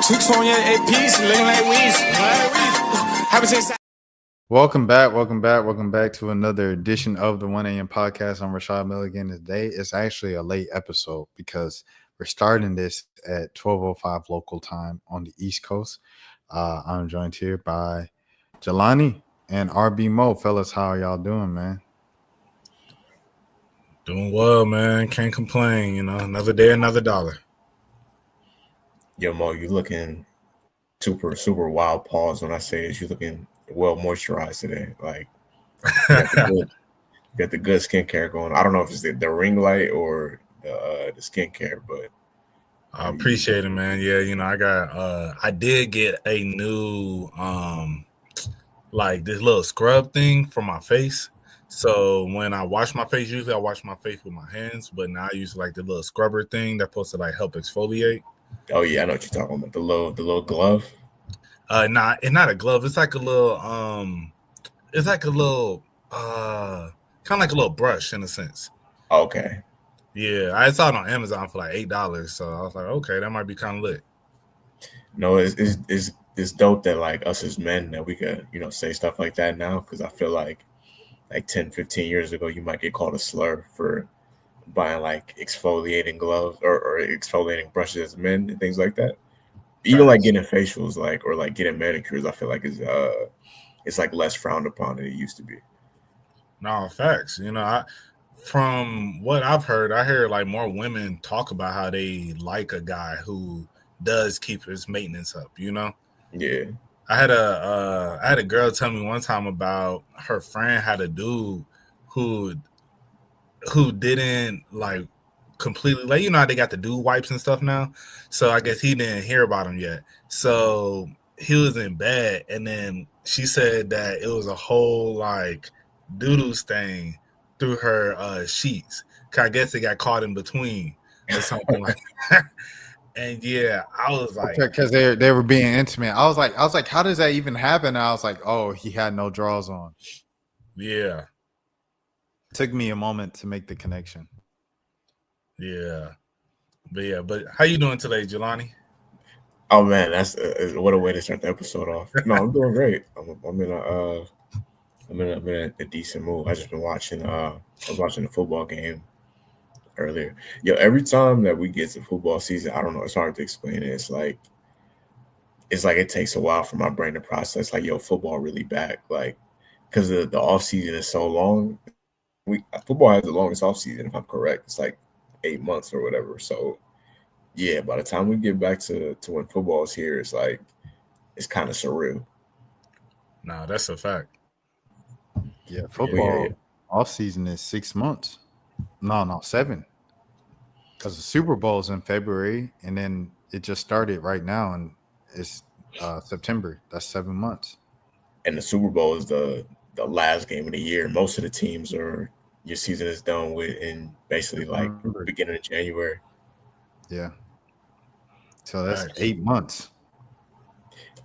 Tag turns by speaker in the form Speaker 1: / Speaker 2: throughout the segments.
Speaker 1: Chicks on your APs, looking like Weez. Haven't seen.
Speaker 2: Welcome back to another edition of the 1 a.m. podcast. I'm Rashad Milligan. Today is actually a late episode because we're starting this at 12:05 local time on the East Coast. I'm joined here by Jelani and RB Mo. Fellas, how are y'all doing, man?
Speaker 3: Doing well, man. Can't complain. You know, another day, another dollar.
Speaker 4: Yo, Mo, you looking super wild. Pause when I say this. You looking well moisturized today. Like, you got the good skincare going. I don't know if it's the ring light or the skincare, but
Speaker 3: I appreciate it, man. Yeah, you know, I did get a new like this little scrub thing for my face. So when I wash my face, usually I wash my face with my hands, but now I use like the little scrubber thing that's supposed to like help exfoliate.
Speaker 4: Oh yeah, I know what you're talking about. The little glove.
Speaker 3: It's not a glove. It's like a little kind of like a little brush in a sense.
Speaker 4: Okay.
Speaker 3: Yeah, I saw it on Amazon for like $8, so I was like, okay, that might be kind of lit.
Speaker 4: No, it's dope that like us as men that we could, you know, say stuff like that now, because I feel like 10, 15 years ago you might get called a slur for buying like exfoliating gloves or exfoliating brushes as men and things like that. Even like getting facials or getting manicures, I feel like it's like less frowned upon than it used to be.
Speaker 3: No, facts. You know, from what I've heard, I hear like more women talk about how they like a guy who does keep his maintenance up, you know?
Speaker 4: Yeah.
Speaker 3: I had a girl tell me one time about her friend had a dude who didn't like completely, like, you know how they got the dude wipes and stuff now. So I guess he didn't hear about him yet. So he was in bed, and then she said that it was a whole like doodle stain through her sheets. I guess it got caught in between or something like that. And yeah, I was like,
Speaker 2: because they were being intimate. I was like, how does that even happen? And I was like, oh, he had no drawers on.
Speaker 3: Yeah.
Speaker 2: It took me a moment to make the connection.
Speaker 3: Yeah. But how you doing today, Jelani?
Speaker 4: Oh man, that's what a way to start the episode off. No, I'm doing great. I'm in a decent mood. I just been watching. I was watching the football game earlier. Yo, every time that we get to football season, I don't know. It's hard to explain it. It's like it takes a while for my brain to process. Like, yo, football really back. Like, because the off season is so long. Football has the longest off season, if I'm correct. It's like 8 months or whatever. So yeah, by the time we get back to when football is here, it's like it's kind of surreal.
Speaker 3: No, that's a fact.
Speaker 2: Yeah, football off season is 6 months. No, 7. Because the Super Bowl is in February, and then it just started right now, and it's September. That's 7 months.
Speaker 4: And the Super Bowl is the last game of the year. Most of the teams your season is done with in basically like beginning of January.
Speaker 2: Yeah. So that's 8 months.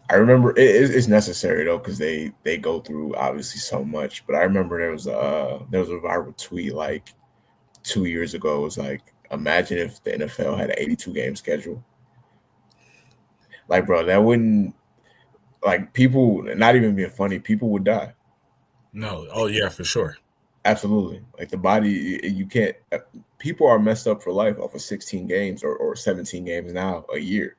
Speaker 4: I remember it's necessary though, because they go through obviously so much. But I remember there was a viral tweet like 2 years ago. It was like, imagine if the NFL had an 82 game schedule. Like, bro, that wouldn't, like, people, not even being funny, people would die.
Speaker 3: No. Oh yeah, for sure.
Speaker 4: Absolutely. Like, the body, you can't, people are messed up for life off of 16 games or 17 games now a year.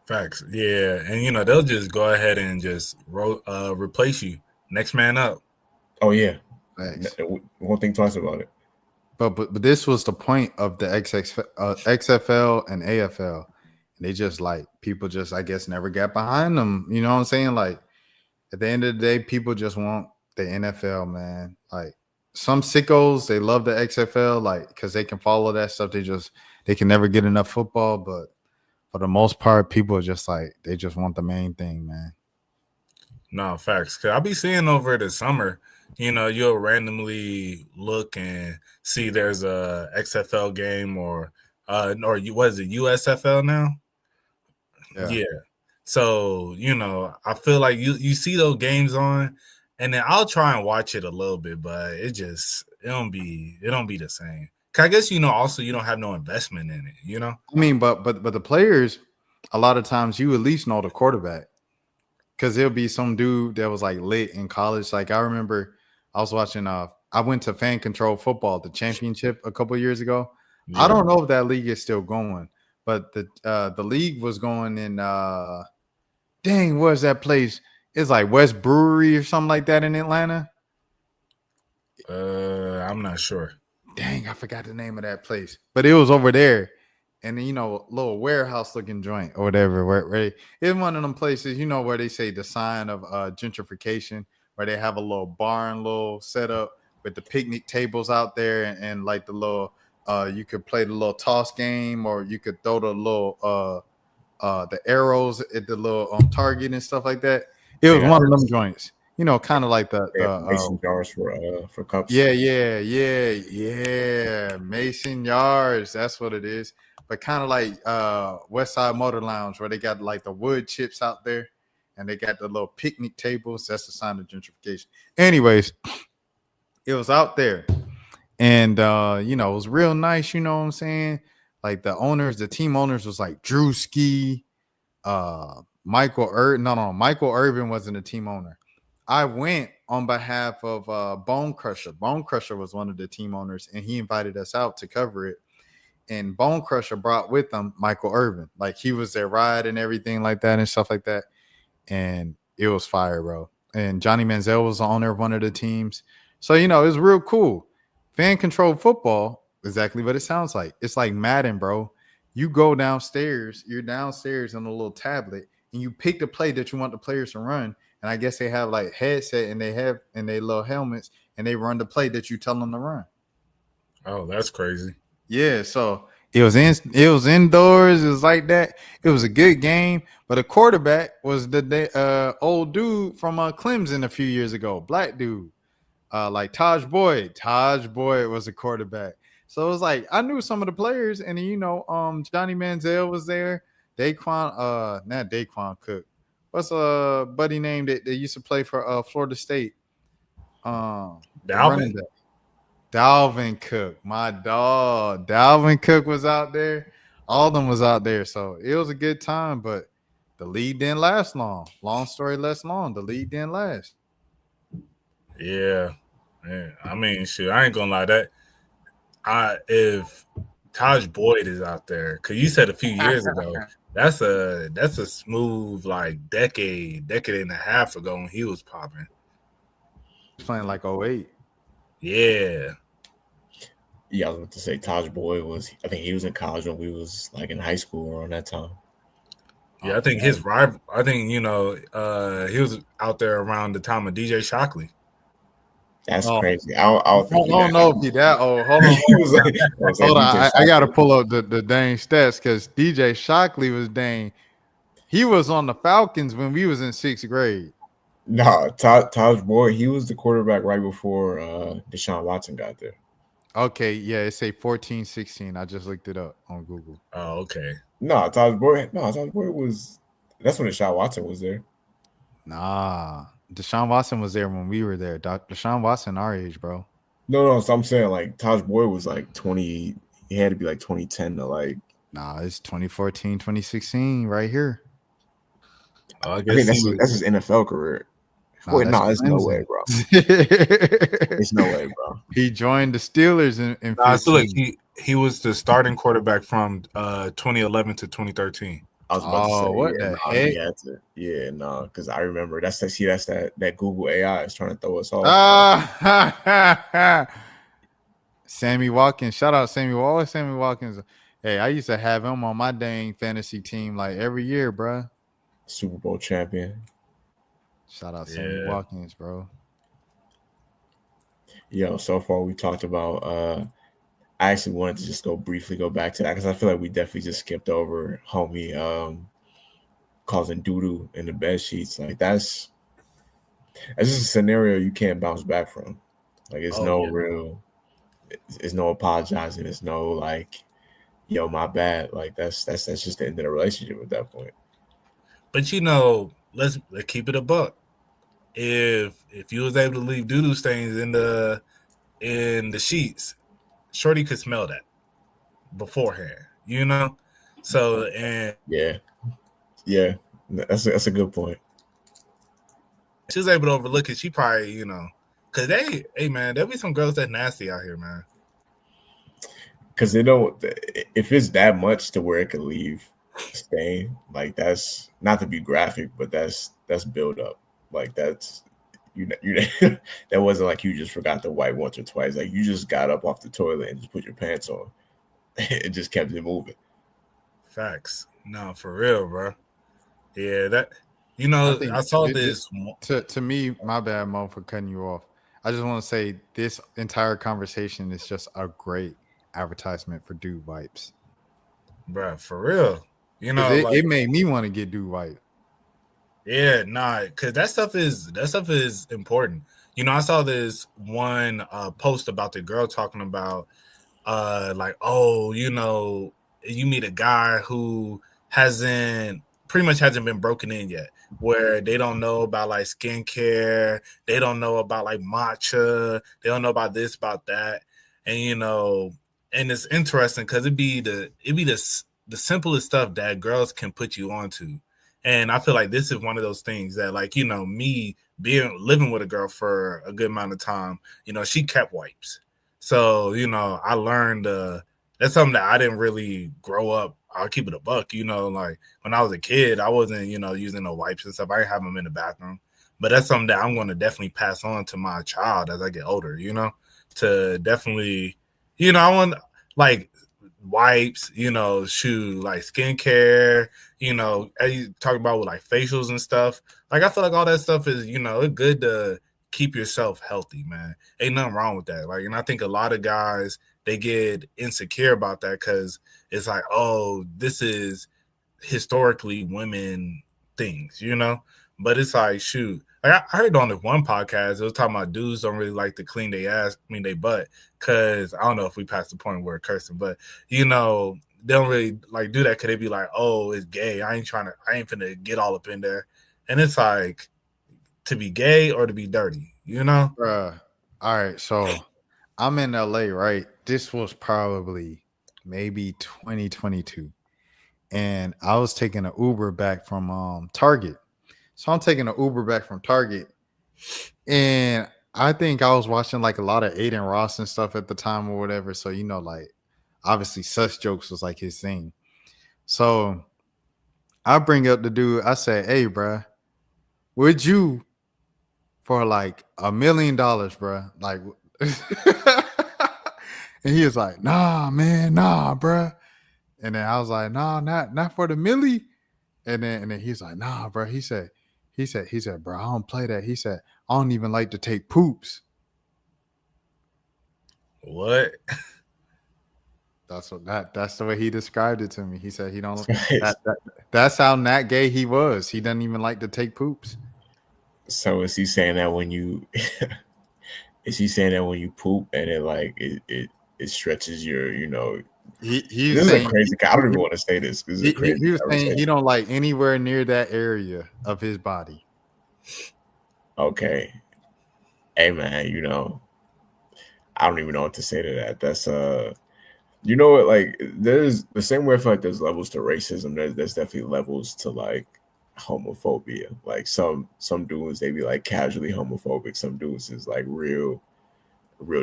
Speaker 3: Facts. Yeah. And you know, they'll just go ahead and just replace you. Next man up.
Speaker 4: Oh yeah.
Speaker 2: Thanks.
Speaker 4: Won't think twice about it.
Speaker 2: But this was the point of the XFL and AFL. And they just like, people just, I guess, never got behind them. You know what I'm saying? Like, at the end of the day, people just want the NFL, man. Like, some sickos, they love the XFL, like, because they can follow that stuff. They can never get enough football. But for the most part, people are just like, they just want the main thing, man.
Speaker 3: No, facts. Because I'll be seeing over the summer, you know, you'll randomly look and see there's a XFL game or what is it, USFL now? Yeah. So, you know, I feel like you see those games on, and then I'll try and watch it a little bit, but it don't be the same. 'Cause I guess, you know, also you don't have no investment in it, you know?
Speaker 2: I mean, but the players, a lot of times you at least know the quarterback because there'll be some dude that was like lit in college. Like I remember I was watching I went to Fan Control Football, the championship a couple years ago. I don't know if that league is still going, but the league was going in dang, where's that place? It's like West Brewery or something like that in Atlanta.
Speaker 3: I'm not sure.
Speaker 2: Dang, I forgot the name of that place, but it was over there, and then, little warehouse looking joint or whatever. Where it's one of them places, where they say the sign of gentrification, where they have a little barn, little setup with the picnic tables out there, and like the little you could play the little toss game, or you could throw the little the arrows at the little target and stuff like that. It was one of them joints. Kind of like the
Speaker 4: mason jars for cups.
Speaker 2: Yeah. Mason Yards, that's what it is. But kind of like West Side Motor Lounge, where they got like the wood chips out there, and they got the little picnic tables. That's the sign of gentrification. Anyways, it was out there, and it was real nice. You know what I'm saying? Like the team owners was like Drewski, Michael Irvin. No, Michael Irvin wasn't a team owner. I went on behalf of Bone Crusher. Bone Crusher was one of the team owners, and he invited us out to cover it. And Bone Crusher brought with him Michael Irvin. Like, he was their ride and everything like that and stuff like that. And it was fire, bro. And Johnny Manziel was the owner of one of the teams. So, it was real cool. Fan controlled football, exactly what it sounds like. It's like Madden, bro. You go downstairs, you're downstairs on a little tablet, and you pick the play that you want the players to run. And I guess they have like headset and they have in their little helmets, and they run the play that you tell them to run.
Speaker 3: Oh, that's crazy.
Speaker 2: Yeah, so it was indoors. It was like that. It was a good game, but the quarterback was the old dude from Clemson a few years ago, black dude, like Taj Boyd. Taj Boyd was a quarterback. So it was like I knew some of the players, and Johnny Manziel was there. Not Daquan Cook. What's a buddy name that used to play for Florida State?
Speaker 3: Dalvin
Speaker 2: Cook, my dog. Dalvin Cook was out there. All of them was out there. So it was a good time, but the lead didn't last long. Long story less long. The lead didn't last.
Speaker 3: Yeah. I mean, shit, I ain't gonna lie. If Taj Boyd is out there, because you said a few years ago, that's a smooth like decade and a half ago when he was popping.
Speaker 2: He was playing like 08.
Speaker 3: Yeah.
Speaker 4: Yeah, I was about to say Taj Boyd I think he was in college when we was like in high school around that time.
Speaker 3: Yeah, I think his rival. I think he was out there around the time of DJ Shockley.
Speaker 4: That's crazy. I
Speaker 2: don't know if he that old. Hold on, hold on. I gotta pull up the dang stats because DJ Shockley was dang. He was on the Falcons when we was in 6th grade.
Speaker 4: No, Taj Boyd, he was the quarterback right before Deshaun Watson got there.
Speaker 2: Okay, yeah, it say 14-16. I just looked it up on Google.
Speaker 3: Oh, okay.
Speaker 4: No, Taj Boyd was. That's when Deshaun Watson was there.
Speaker 2: Nah, Deshaun Watson was there when we were there. Deshaun Watson, our age, bro.
Speaker 4: No. So I'm saying like Taj Boyd was like 20. He had to be like 2010 to like.
Speaker 2: Nah, it's 2014, 2016 right here.
Speaker 4: I think that's his NFL career.
Speaker 2: Nah,
Speaker 4: wait, no, there's no way, bro. There's no way, bro.
Speaker 2: He joined the Steelers in
Speaker 3: so look, he was the starting quarterback from 2011 to 2013.
Speaker 4: I was about to say,
Speaker 2: what the heck?
Speaker 4: Yeah, no, because I remember that's that Google AI is trying to throw us off.
Speaker 2: Sammy Watkins, shout out Sammy Watkins. Hey, I used to have him on my dang fantasy team like every year, bro.
Speaker 4: Super Bowl champion.
Speaker 2: Shout out Sammy Watkins, bro.
Speaker 4: Yo, so far we talked about I actually wanted to just briefly go back to that because I feel like we definitely just skipped over homie causing doo-doo in the bed sheets. Like that's just a scenario you can't bounce back from. Like it's it's no apologizing. It's no like, yo, my bad. Like that's just the end of the relationship at that point.
Speaker 3: But let's keep it a buck. If you was able to leave doo-doo stains in the sheets, Shorty could smell that beforehand, So and
Speaker 4: yeah, Yeah, that's a good point.
Speaker 3: She was able to overlook it. She probably, because hey man, there'll be some girls that nasty out here, man.
Speaker 4: Because they don't. If it's that much to where it could leave a stain, like that's not to be graphic, but that's build up. Like that's you that wasn't like you just forgot to wipe once or twice. Like you just got up off the toilet and just put your pants on. It just kept it moving.
Speaker 3: Facts. No, for real, bro. Yeah, that
Speaker 2: think
Speaker 3: I saw this.
Speaker 2: To me, my bad, Mo, for cutting you off. I just want to say this entire conversation is just a great advertisement for Dude Wipes.
Speaker 3: Bro, for real.
Speaker 2: It made me want to get Dude Wipe.
Speaker 3: Yeah, nah, because that stuff is important. I saw this one post about the girl talking about like, oh, you meet a guy who pretty much hasn't been broken in yet, where they don't know about like skincare, they don't know about like matcha, they don't know about this, about that. And and it's interesting because it'd be the simplest stuff that girls can put you onto. And I feel like this is one of those things that, like, me living with a girl for a good amount of time, she kept wipes. So, I learned that's something that I didn't really grow up. I'll keep it a buck, like when I was a kid, I wasn't, using no wipes and stuff. I didn't have them in the bathroom. But that's something that I'm going to definitely pass on to my child as I get older, to definitely, I want like wipes, shoe, like skincare, as you talk about with like facials and stuff. Like, I feel like all that stuff is, it's good to keep yourself healthy, man. Ain't nothing wrong with that. Like, and I think a lot of guys, they get insecure about that because it's like, oh, this is historically women things, But it's like, shoot. Like, I heard on this one podcast, it was talking about dudes don't really like to clean their butt, because I don't know if we passed the point where cursing, but they don't really like do that because they be like, oh, it's gay. I ain't finna get all up in there. And it's like, to be gay or to be dirty,
Speaker 2: Bruh. All right, so I'm in LA, right? This was probably maybe 2022. And I was taking an Uber back from Target. So I'm taking an Uber back from Target. And I think I was watching like a lot of Aiden Ross and stuff at the time or whatever. So, like obviously such jokes was like his thing. So I bring up the dude. I say, hey, bruh, would you for like $1 million, bruh? Like, and he was like, nah, man, nah, bruh. And then I was like, nah, not for the milli. And then he's like, nah, bro. He said, bro, I don't play that. He said, I don't even like to take poops.
Speaker 3: What?
Speaker 2: That's the way he described it to me. He said he don't that's how not gay he was. He doesn't even like to take poops.
Speaker 4: So is he saying that when you poop and it stretches your,
Speaker 2: He's
Speaker 4: this
Speaker 2: saying,
Speaker 4: is a crazy. I don't even want to say this because
Speaker 2: he was saying he don't like anywhere near that area of his body.
Speaker 4: Okay, hey man, I don't even know what to say to that. That's what? Like, there's the same way I feel like there's levels to racism. There's definitely levels to like homophobia. Like some dudes, they be like casually homophobic. Some dudes is like real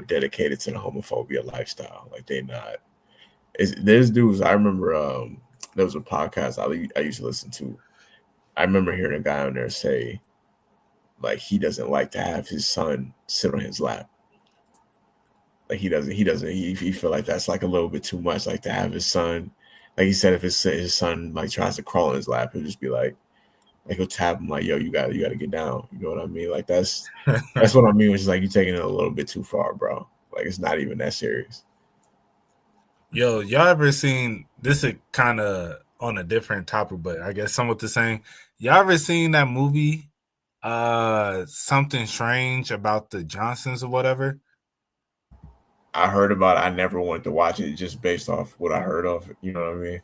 Speaker 4: dedicated to the homophobia lifestyle. Like they not. There's dudes. I remember there was a podcast I used to listen to. I remember hearing a guy on there say, like, he doesn't like to have his son sit on his lap. Like he feel like that's like a little bit too much. Like to have his son, like he said, if his son like tries to crawl in his lap, he'll just be like he'll tap him like, yo, you gotta get down. You know what I mean? Like that's what I mean. Which is like, you're taking it a little bit too far, bro. Like it's not even that serious.
Speaker 3: Yo, y'all ever seen, this is kind of on a different topic, but I guess somewhat the same. Y'all ever seen that movie, Something Strange About the Johnsons or whatever?
Speaker 4: I heard about it. I never wanted to watch it just based off what I heard of. You know what I mean?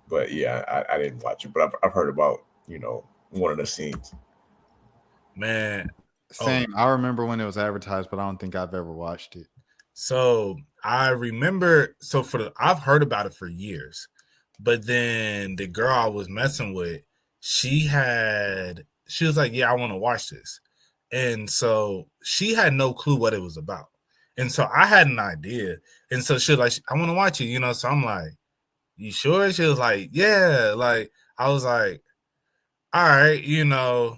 Speaker 4: But yeah, I didn't watch it. But I've heard about, one of the scenes.
Speaker 3: Man.
Speaker 2: Same. I remember when it was advertised, but I don't think I've ever watched it.
Speaker 3: So I remember, I've heard about it for years, but then the girl I was messing with, she was like, yeah, I want to watch this. And so she had no clue what it was about. And so I had an idea. And so she was like, I want to watch it, you know? So I'm like, you sure? She was like, yeah. Like, I was like, all right, you know,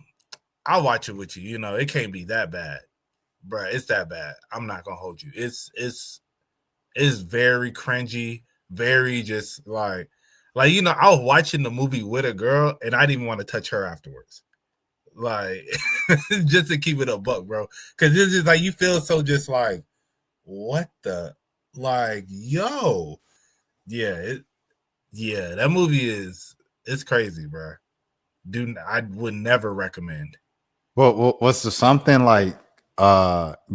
Speaker 3: I'll watch it with you. You know, it can't be that bad. Bruh, it's that bad. I'm not gonna hold you. It's very cringy, very just like you know, I was watching the movie with a girl and I didn't even want to touch her afterwards. Like just to keep it a buck, bro. Cause it's just like you feel so just like, what the like, yo. Yeah, that movie it's crazy, bro. Dude, I would never recommend.
Speaker 2: What's the something like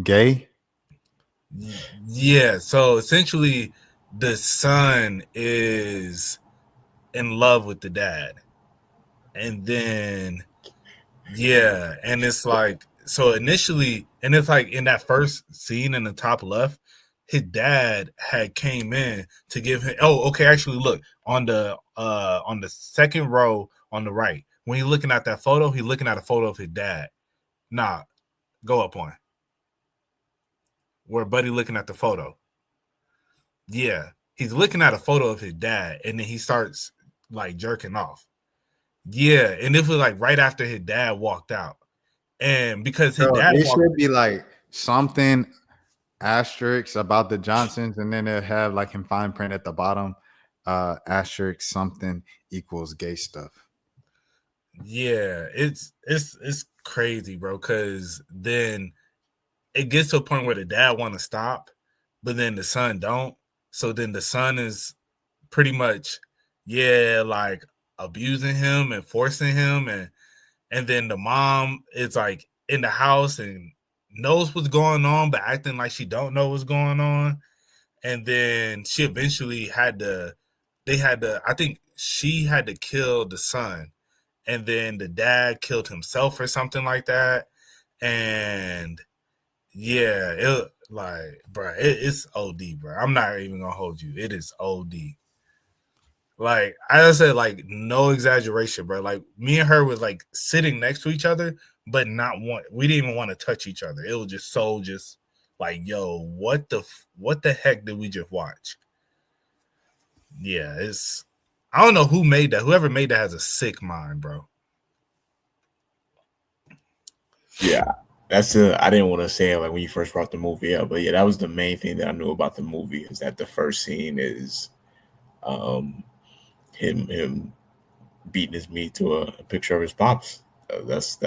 Speaker 2: gay?
Speaker 3: Yeah, so essentially the son is in love with the dad. And then yeah, and it's like so initially and it's like in that first scene in the top left, his dad had came in to give him okay, actually look on the second row on the right. When you're looking at that photo, he's looking at a photo of his dad. Nah, go up one. Where Buddy looking at the photo. Yeah, he's looking at a photo of his dad, and then he starts like jerking off. Yeah, and this was like right after his dad walked out, and because his dad
Speaker 2: it should be like something asterisk about the Johnsons, and then they'll have like in fine print at the bottom, asterisk something equals gay stuff.
Speaker 3: Yeah, it's crazy, bro. Because then it gets to a point where the dad want to stop, but then the son don't. So then the son is pretty much, yeah, like abusing him and forcing him, and then the mom is like in the house and knows what's going on, but acting like she don't know what's going on. And then she eventually I think she had to kill the son, and then the dad killed himself or something like that. And yeah, it like, bro, it's OD, bro. I'm not even gonna hold you. It is OD. Like I said, like no exaggeration, bro. Like me and her was like sitting next to each other, but not one. We didn't even want to touch each other. It was just like, yo, what the heck did we just watch? Yeah, I don't know who made that. Whoever made that has a sick mind, bro.
Speaker 4: Yeah, I didn't want to say it like when you first brought the movie up, but yeah, that was the main thing that I knew about the movie is that the first scene is him beating his meat to a picture of his pops. That's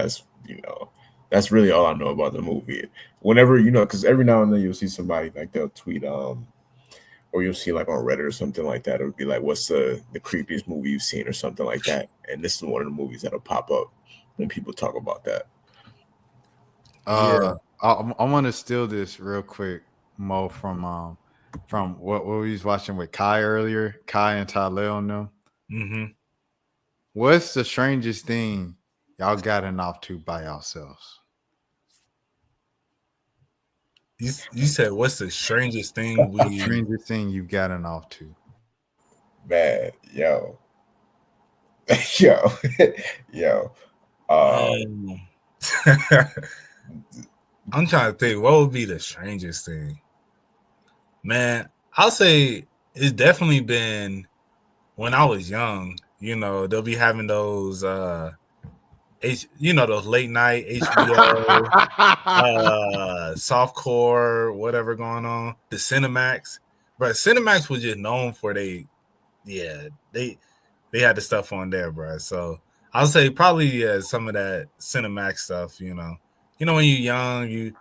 Speaker 4: you know, that's really all I know about the movie. Whenever, you know, because every now and then you'll see somebody like they'll tweet or you'll see like on Reddit or something like that, it would be like, what's the creepiest movie you've seen or something like that, and this is one of the movies that'll pop up when people talk about that.
Speaker 2: I want to steal this real quick, Mo, from what we was watching with Kai earlier, Kai and Talil and them.
Speaker 3: Mm-hmm.
Speaker 2: What's the strangest thing y'all gotten off to by yourselves?
Speaker 3: You said what's the strangest thing
Speaker 2: strangest thing you've gotten off to?
Speaker 4: Man, yo.
Speaker 3: I'm trying to think what would be the strangest thing. Man, I'll say it's definitely been when I was young. You know, they'll be having those those late night HBO softcore, whatever going on. The Cinemax. But Cinemax was just known for they had the stuff on there, bro. So I'll say probably some of that Cinemax stuff, you know. You know, when you're young, you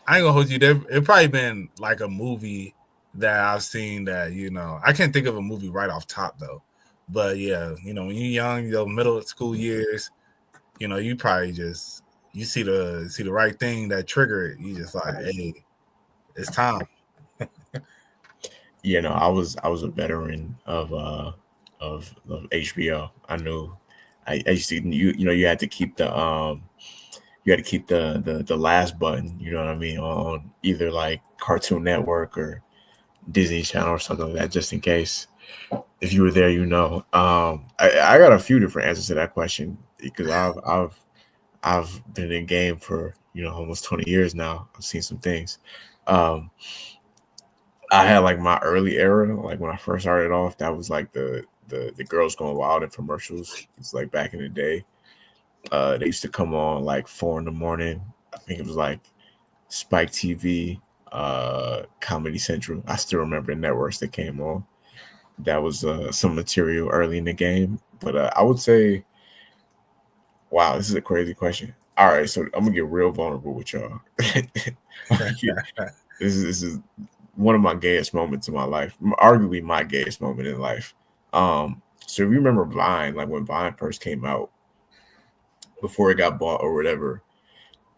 Speaker 3: I ain't gonna hold you. It probably been like a movie that I've seen that, you know, I can't think of a movie right off top though. But yeah, you know, when you're young, your middle school years, you know, you probably just you see the right thing that trigger it. You just like, hey, it's time.
Speaker 4: You know, I was a veteran of HBO. I knew I used to you had to keep the the last button, you know what I mean, on either like Cartoon Network or Disney Channel or something like that, just in case. if you were there, you know. I got a few different answers to that question because I've been in game for almost 20 years now. I've seen some things. Um, I had like my early era, like when I first started off, that was like the girls going wild infomercials. It's like back in the day. They used to come on like 4 in the morning. I think it was like Spike TV, Comedy Central. I still remember the networks that came on. That was some material early in the game. But I would say, wow, this is a crazy question. All right, so I'm gonna get real vulnerable with y'all. This is one of my gayest moments in my life, arguably my gayest moment in life. So if you remember Vine, like when Vine first came out, before it got bought or whatever,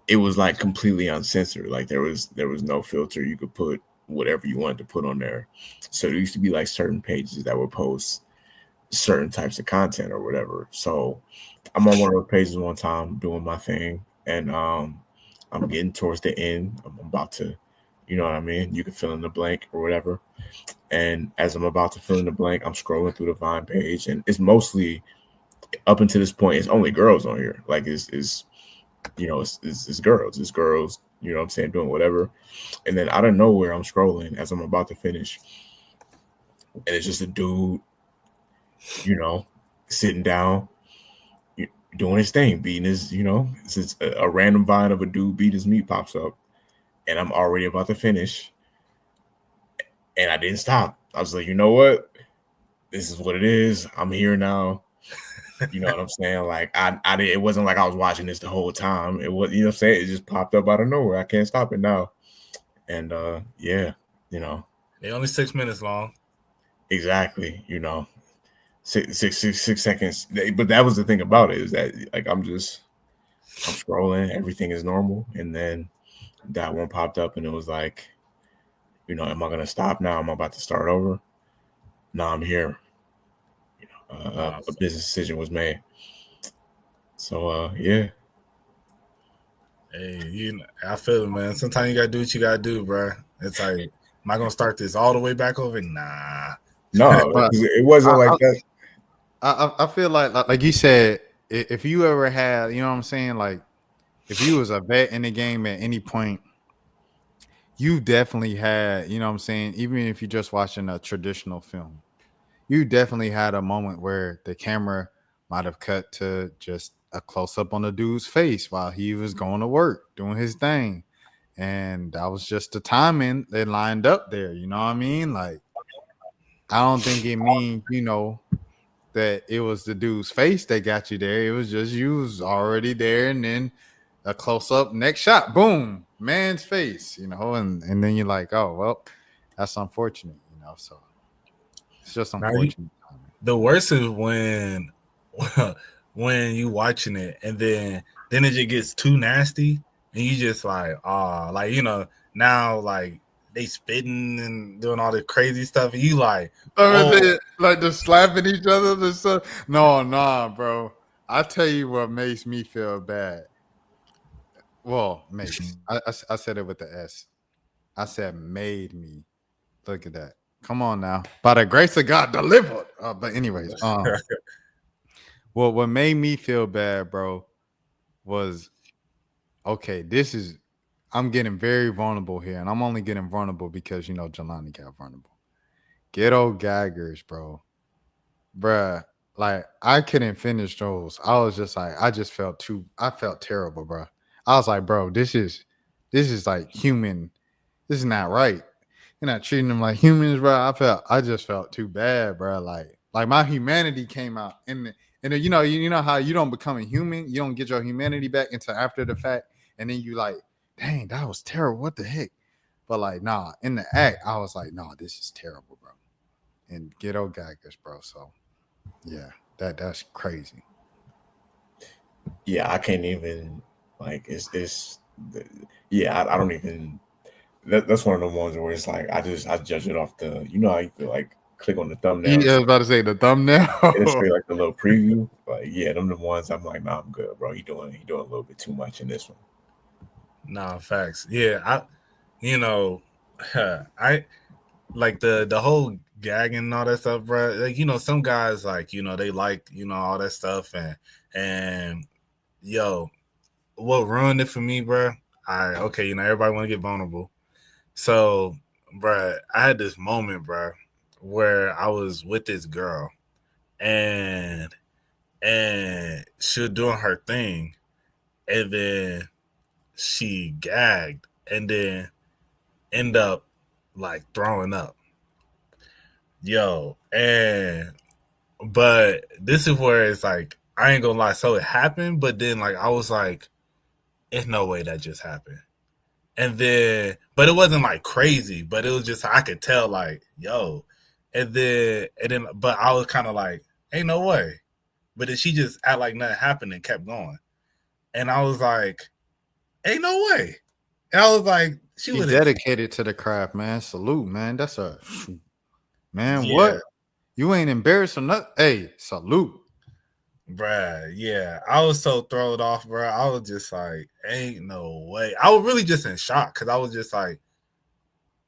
Speaker 4: it was like completely uncensored. Like there was no filter. You could put whatever you wanted to put on there. So there used to be like certain pages that would post certain types of content or whatever. So I'm on one of those pages one time doing my thing, and I'm getting towards the end. I'm about to, you know what I mean? You can fill in the blank or whatever. And as I'm about to fill in the blank, I'm scrolling through the Vine page, and it's mostly up until this point, it's only girls on here. Like it's girls, you know what I'm saying, doing whatever. And then out of nowhere, I'm scrolling as I'm about to finish, and it's just a dude, sitting down, doing his thing, beating his, it's just a random vine of a dude beating his meat pops up, and I'm already about to finish, and I didn't stop. I was like, you know what? This is what it is. I'm here now. You know what I'm saying? Like I it wasn't like I was watching this the whole time. It was, what I'm saying? It just popped up out of nowhere. I can't stop it now. And yeah,
Speaker 3: They're only 6 minutes long.
Speaker 4: Exactly. 6 seconds. But that was the thing about it, is that like I'm scrolling, everything is normal, and then that one popped up, and it was like, am I gonna stop now? Am I about to start over? No, I'm here. A business decision was made. So yeah.
Speaker 3: Hey, I feel it, man. Sometimes you gotta do what you gotta do, bro. It's like, am I gonna start this all the way back over? Nah.
Speaker 4: No, it wasn't like that.
Speaker 2: I feel like you said, if you ever had, you know what I'm saying, like if you was a vet in the game at any point, you definitely had, you know what I'm saying, even if you're just watching a traditional film, you definitely had a moment where the camera might have cut to just a close up on the dude's face while he was going to work, doing his thing. And that was just the timing that lined up there. You know what I mean? Like, I don't think it means, that it was the dude's face that got you there. It was just you was already there, and then a close up, next shot, boom, man's face, and then you're like, oh, well, that's unfortunate, so. It's just unfortunate.
Speaker 3: The worst is when you watching it and then it just gets too nasty and you just like, now like they spitting and doing all the crazy stuff, and you like,
Speaker 2: like they're slapping each other and stuff. No, bro. I tell you what makes me feel bad. Well, makes. I said it with the S. I said made me. Look at that. Come on now. By the grace of God, delivered. But anyways, what made me feel bad, bro, was, okay, I'm getting very vulnerable here, and I'm only getting vulnerable because, Jelani got vulnerable. Ghetto gaggers, bro. Bruh, like, I couldn't finish those. I was just like, I felt terrible, bro. I was like, bro, this is like human. This is not right. You're not treating them like humans, bro. I just felt too bad, bro. Like my humanity came out, and you know how you don't become a human, you don't get your humanity back until after the fact, and then you like, dang, that was terrible. What the heck? But like, nah, in the act, I was like, nah, this is terrible, bro. And ghetto gaggers, bro. So yeah, that's crazy.
Speaker 4: Yeah, I can't even like. I don't even. That's one of the ones where it's like I judge it off the, how you could like click on the thumbnail.
Speaker 2: Yeah, I was about to say the thumbnail.
Speaker 4: It's straight like the little preview. Like, yeah, them the ones I'm like, nah, I'm good, bro. He doing a little bit too much in this one.
Speaker 3: Nah, facts. Yeah, I like the whole gagging and all that stuff, bro. Like, you know, some guys like, you know, they like, you know, all that stuff and yo, what ruined it for me, bro? Okay, you know, everybody want to get vulnerable. So, bro, I had this moment, bro, where I was with this girl and she was doing her thing and then she gagged and then end up like throwing up. Yo, but this is where it's like, I ain't gonna lie, so it happened, but then like I was like, there's no way that just happened. And then, but it wasn't like crazy, but it was just, I could tell like, yo. And then, but I was kind of like, ain't no way. But then she just act like nothing happened and kept going. And I was like, ain't no way. And I was like, she was
Speaker 2: dedicated to the craft, man. Salute, man. That's a man.
Speaker 3: Yeah.
Speaker 2: What? You ain't embarrassed or nothing. Hey, salute.
Speaker 3: Bruh, yeah. I was so thrown off, bro. I was just like, ain't no way. I was really just in shock because I was just like,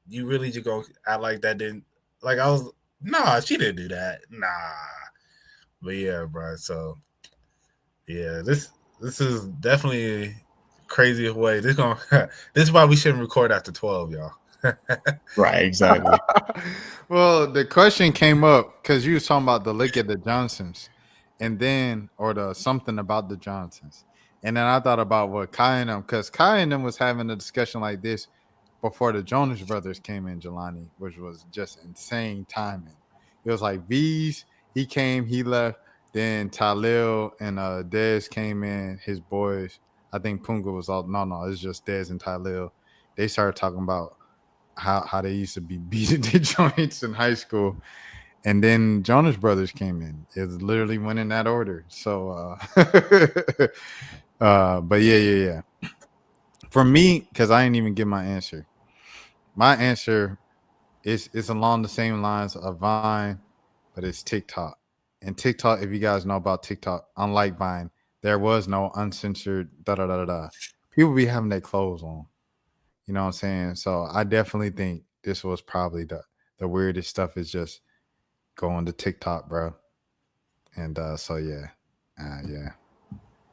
Speaker 3: you really just gonna act like that didn't, like, I was, nah, she didn't do that. Nah. But yeah, bro. So yeah, this is definitely a crazy way. This is why we shouldn't record after 12, y'all.
Speaker 4: Right, exactly.
Speaker 2: Well, the question came up because you was talking about the lick at the Johnsons, and then or the something about the Johnsons, and then I thought about what Kai and them, because Kai and them was having a discussion like this before the Jonas Brothers came in, Jelani, which was just insane timing. It was like V's, he came, he left, then Talil and Dez came in, his boys. I think Punga was all no, it's just Dez and Talil. They started talking about how they used to be beating the joints in high school. And then Jonas Brothers came in. It literally went in that order. So but yeah. For me, because I didn't even get my answer. My answer is along the same lines of Vine, but it's TikTok. And TikTok, if you guys know about TikTok, unlike Vine, there was no uncensored da. People be having their clothes on. You know what I'm saying? So I definitely think this was probably the weirdest stuff is just going to TikTok, bro. And so yeah.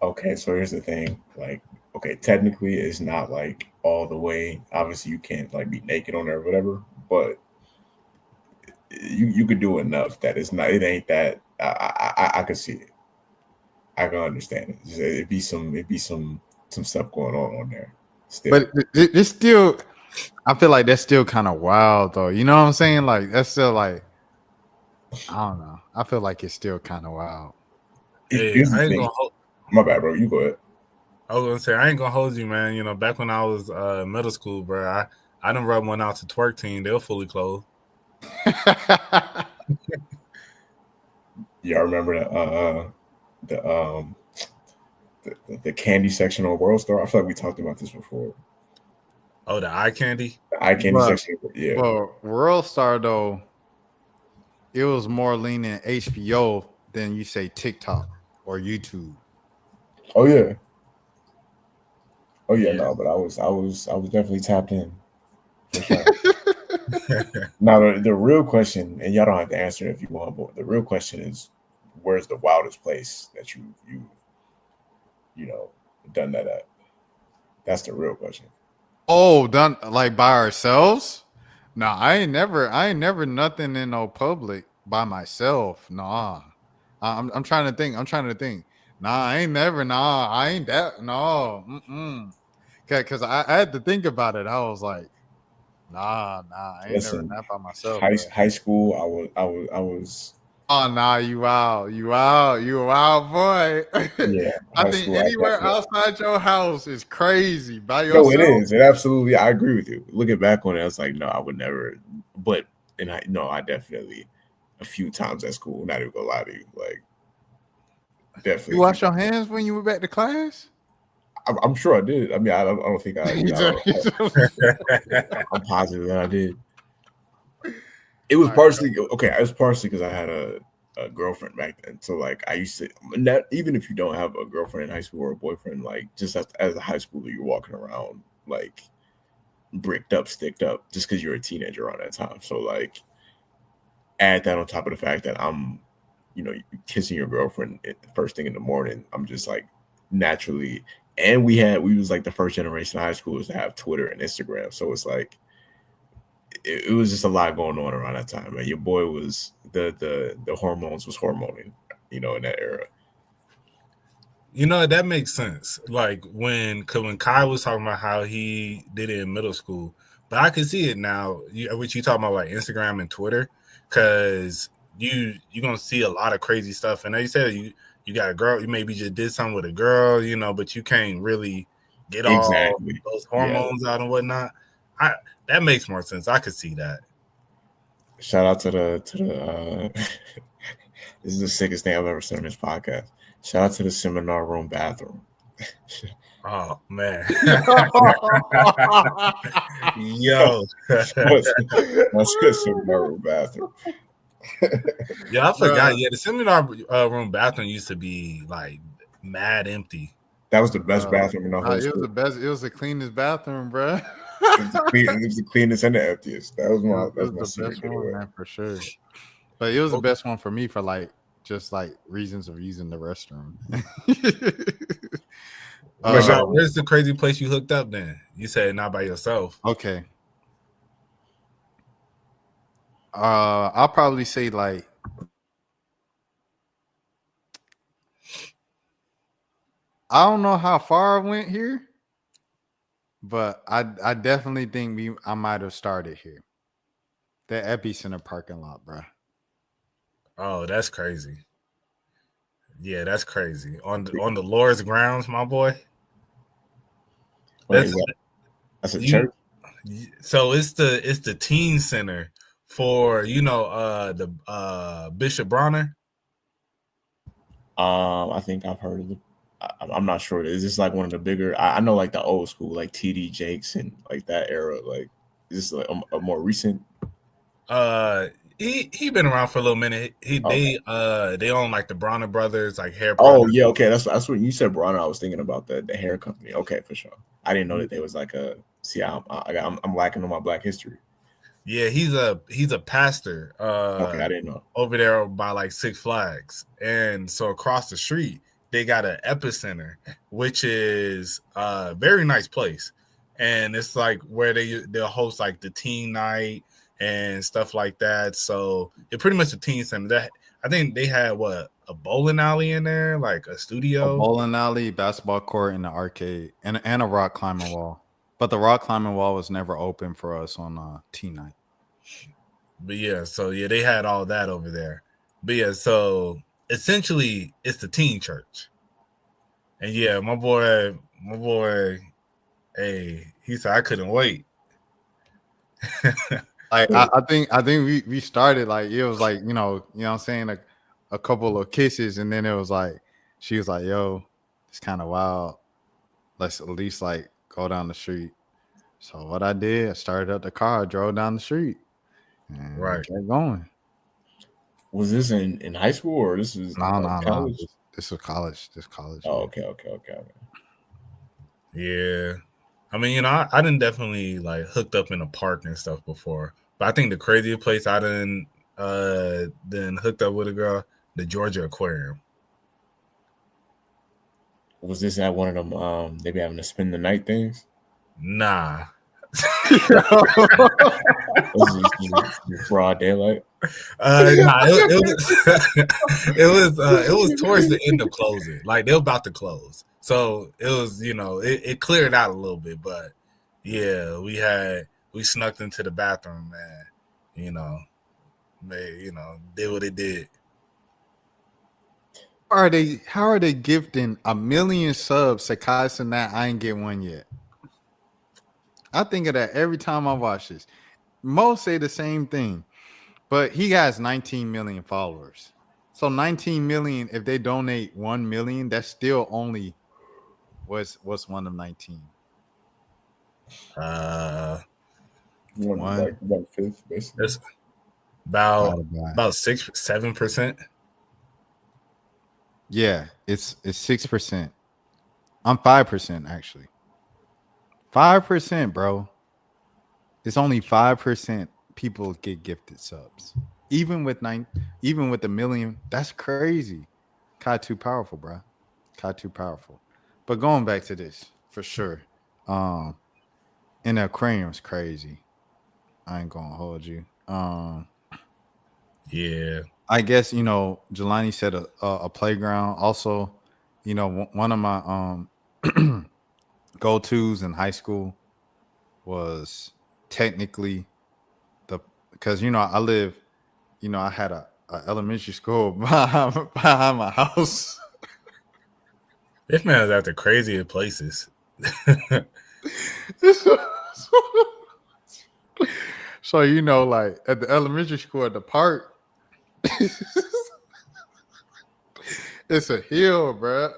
Speaker 4: Okay, so here's the thing. Like, okay, technically it's not like all the way. Obviously, you can't like be naked on there or whatever, but you could do enough that it's not. It ain't that. I could see it. I can understand it. It'd be some stuff going on there. Still.
Speaker 2: But it's still, I feel like that's still kind of wild though. You know what I'm saying? Like that's still like, I don't know. I feel like it's still kind of wild.
Speaker 3: Hey,
Speaker 4: my bad, bro. You go ahead.
Speaker 3: I was gonna say, I ain't gonna hold you, man. You know, back when I was middle school, bro, I done rub one out to twerk team. They were fully clothed.
Speaker 4: Y'all remember the candy section on World Star? I feel like we talked about this before.
Speaker 3: Oh, the eye candy?
Speaker 4: The eye candy section, yeah.
Speaker 2: Well, World Star though, it was more leaning HBO than you say TikTok or YouTube.
Speaker 4: Oh yeah. No, but I was definitely tapped in. For sure. Now the real question, and y'all don't have to answer it if you want, but the real question is, where's the wildest place that you know done that at? That's the real question.
Speaker 2: Oh, done like by ourselves? Nah, I ain't never nothing in no public by myself. Nah. I'm trying to think. Nah, I ain't never. Nah, I ain't that. No. Because I had to think about it. I was like, nah, I ain't never that by myself.
Speaker 4: High school, I was.
Speaker 2: Oh, nah, you out, boy.
Speaker 4: Yeah,
Speaker 2: I think anywhere outside your house is crazy by yourself.
Speaker 4: No, it is. It absolutely. I agree with you. Looking back on it, I was like, no, I would never. But I definitely a few times at school. Not even gonna lie to you, like definitely.
Speaker 2: You wash your hands when you went back to class?
Speaker 4: I'm sure I did. I mean, I don't think I. I'm positive that I did. It was partially okay. It was partially because I had a girlfriend back then. So like, I used to. Even if you don't have a girlfriend in high school or a boyfriend, like just as a high schooler, you're walking around like bricked up, sticked up, just because you're a teenager around that time. So like, add that on top of the fact that I'm, kissing your girlfriend first thing in the morning. I'm just like naturally, and we was like the first generation of high schoolers to have Twitter and Instagram. So it's like it was just a lot going on around that time. And your boy was the hormones was hormoning, in that era.
Speaker 3: That makes sense. Like when Kai was talking about how he did it in middle school, but I can see it now. Which you talking about like Instagram and Twitter, because you're gonna see a lot of crazy stuff. And they said you got a girl, you maybe just did something with a girl, but you can't really get all those hormones out and whatnot. That makes more sense. I could see that.
Speaker 4: Shout out to the this is the sickest thing I've ever said on this podcast. Shout out to the seminar room bathroom.
Speaker 3: Oh man. Yo.
Speaker 4: That's the seminar room bathroom.
Speaker 3: Yeah, I forgot. Yeah, the seminar room bathroom used to be like mad empty.
Speaker 4: That was the best bathroom in the whole
Speaker 2: It
Speaker 4: school.
Speaker 2: was the best. It was the cleanest bathroom, bro.
Speaker 4: It was the cleanest and the emptiest. That was my
Speaker 2: best one, man, for sure. But it was the best one for me for like just like reasons of using the restroom.
Speaker 3: Where's the crazy place you hooked up then? You said not by yourself.
Speaker 2: Okay. I'll probably say like I don't know how far I went here, but I definitely think I might have started here. The Epicenter parking lot, bro.
Speaker 3: Oh, that's crazy. Yeah, that's crazy. On the Lord's grounds, my boy.
Speaker 4: That's a church.
Speaker 3: So it's the teen center for the Bishop Bronner.
Speaker 4: I think I've heard of it. I'm not sure. Is this like one of the bigger? I know like the old school, like TD Jakes and like that era. Like is this like a more recent?
Speaker 3: He been around for a little minute. They own like the Bronner Brothers, like hair.
Speaker 4: Oh yeah, okay. That's what you said, Bronner. I was thinking about the hair company. Okay, for sure. I didn't know that there was like a. See, I'm lacking on my Black history.
Speaker 3: Yeah, he's a pastor.
Speaker 4: Okay, I didn't know.
Speaker 3: Over there by like Six Flags, and so across the street they got an Epicenter, which is a very nice place, and it's like where they'll host like the teen night and stuff like that. So it's pretty much a teen center. That I think they had a bowling alley in there, like a studio,
Speaker 2: a bowling alley, basketball court, and the arcade, and a rock climbing wall. But the rock climbing wall was never open for us on teen night.
Speaker 3: But yeah, so yeah, they had all that over there. But yeah, so essentially it's the teen church. And yeah, my boy, hey, he said I couldn't wait.
Speaker 2: Like I think we started like it was like you know what I'm saying, like a couple of kisses, and then it was like she was like, yo, it's kind of wild. Let's at least like go down the street. So what I did, I started up the car, drove down the street, and
Speaker 3: right,
Speaker 2: kept going.
Speaker 4: Was this in high school or this was college?
Speaker 2: No. This was college.
Speaker 4: Oh, okay.
Speaker 3: Yeah, I mean, I didn't definitely like hooked up in a park and stuff before, but I think the craziest place I done hooked up with a girl, the Georgia Aquarium.
Speaker 4: Was this at one of them? They be having to spend the night things.
Speaker 3: Nah.
Speaker 4: Broad daylight.
Speaker 3: Nah, it was towards the end of closing. Like they were about to close, so it was it cleared out a little bit. But yeah, we snuck into the bathroom, man. Did what it did.
Speaker 2: How are they gifting 1 million subs to Kai Cenat? I ain't get one yet. I think of that every time I watch this. Most say the same thing, but he has 19 million followers. So 19 million, if they donate 1 million, that's still only what's one of 19.
Speaker 4: One fifth, basically.
Speaker 3: It's about 6-7%.
Speaker 2: Yeah, it's 6%. I'm 5% actually. 5%, bro. It's only 5% people get gifted subs. even with the million, that's crazy. Kai too powerful, bro. Kai too powerful. But going back to this for sure. Um, and the aquarium's crazy. I ain't gonna hold you.
Speaker 3: Yeah.
Speaker 2: I guess Jelani said a playground. Also, one of my go tos in high school was technically because I live, I had a elementary school behind my house.
Speaker 3: This man is at the craziest places.
Speaker 2: So like at the elementary school at the park, it's a hill, bro.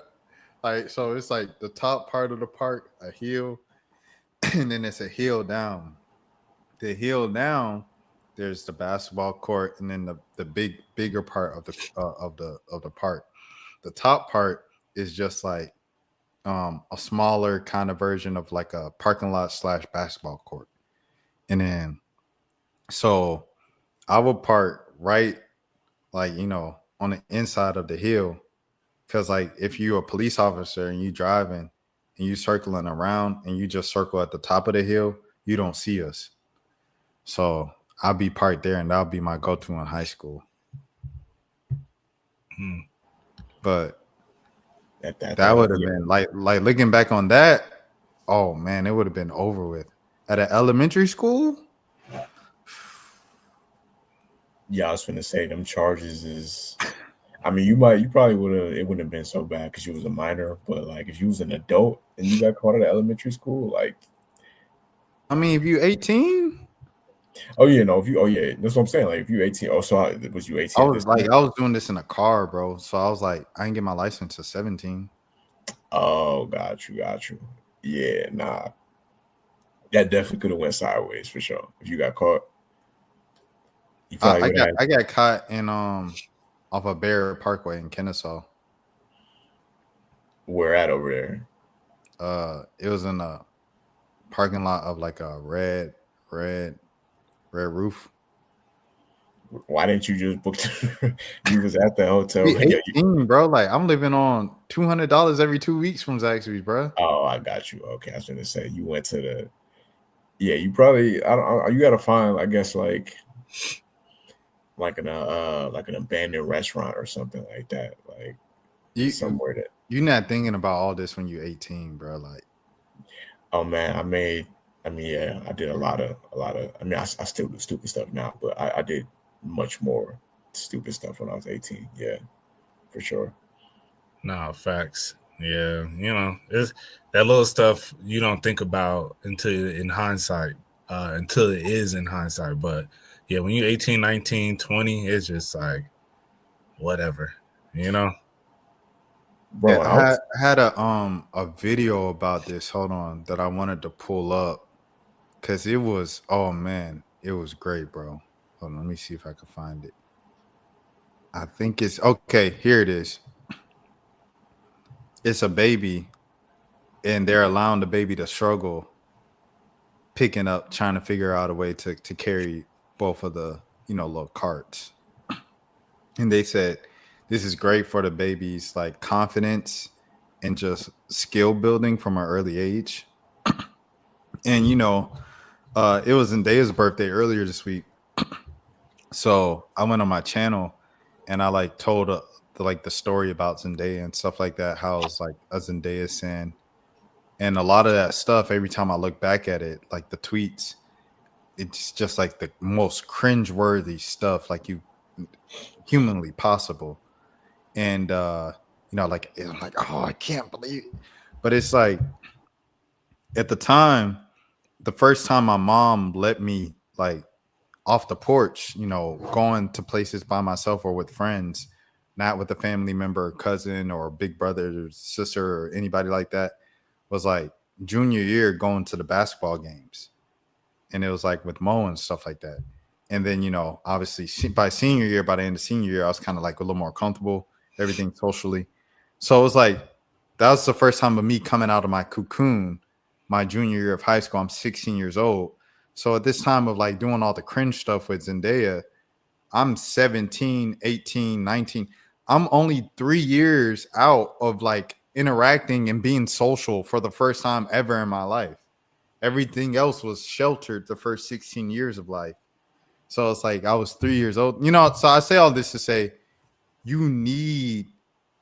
Speaker 2: Like so, it's like the top part of the park, a hill, and then it's a hill down. The hill down, there's the basketball court, and then the bigger part of the park. The top part is just like a smaller kind of version of like a parking lot / basketball court, and then so I would park right, like on the inside of the hill, because like if you're a police officer and you driving and you circling around and you just circle at the top of the hill, you don't see us. So I'll be parked there, and that'll be my go-to in high school. But that would have been like looking back on that. Oh man, it would have been over with at an elementary school.
Speaker 4: Yeah, I was gonna say them charges is. I mean, you probably would have. It wouldn't have been so bad because you was a minor. But like, if you was an adult and you got caught at elementary school, like,
Speaker 2: I mean, if you 18.
Speaker 4: Oh yeah, no. That's what I'm saying. Like, if you 18, was you 18?
Speaker 2: I was doing this in a car, bro. So I was like, I didn't get my license till 17.
Speaker 4: Oh, got you. Yeah, nah. That definitely could have went sideways for sure. If you got caught,
Speaker 2: I got caught in off of Bear Parkway in Kennesaw.
Speaker 4: Where at over there?
Speaker 2: It was in a parking lot of like a red roof.
Speaker 4: Why didn't you just book? You was at the hotel.
Speaker 2: 18, bro. Like I'm living on $200 every 2 weeks from Zaxby's, bro.
Speaker 4: Oh, I got you. Okay, I was gonna say you went to the. Yeah, you probably. I don't. You gotta find. I guess like an abandoned restaurant or something like that. Like somewhere that
Speaker 2: you're not thinking about all this when you're 18, bro. Like,
Speaker 4: oh man, I mean, yeah, I did a lot of. I mean, I still do stupid stuff now, but I did much more stupid stuff when I was 18. Yeah, for sure.
Speaker 3: No, facts. Yeah, it's that little stuff you don't think about until in hindsight, until it is in hindsight. But yeah, when you're 18, 19, 20, it's just like whatever,
Speaker 2: Bro, I had a video about this. Hold on, that I wanted to pull up because it was, oh man, it was great, bro. Hold on, let me see if I can find it. I think it's okay. Here it is. It's a baby, and they're allowing the baby to struggle, picking up, trying to figure out a way to carry both of the little carts. And they said this is great for the baby's like confidence and just skill building from an early age. And it was Zendaya's birthday earlier this week, so I went on my channel and I like told the story about Zendaya and stuff like that, how it's like a Zendaya sin. And a lot of that stuff, every time I look back at it, like the tweets, it's just like the most cringeworthy stuff like you humanly possible. And like I'm like, oh, I can't believe it. But it's like at the time, the first time my mom let me like off the porch, going to places by myself or with friends, not with a family member, cousin, or big brother or sister or anybody like that, was like junior year going to the basketball games. And it was like with Mo and stuff like that. And then, obviously by senior year, by the end of senior year, I was kind of like a little more comfortable, everything socially. So it was like, that was the first time of me coming out of my cocoon, my junior year of high school. I'm 16 years old. So at this time of like doing all the cringe stuff with Zendaya, I'm 17, 18, 19. I'm only 3 years out of like interacting and being social for the first time ever in my life. Everything else was sheltered the first 16 years of life. So it's like I was 3 years old. So I say all this to say you need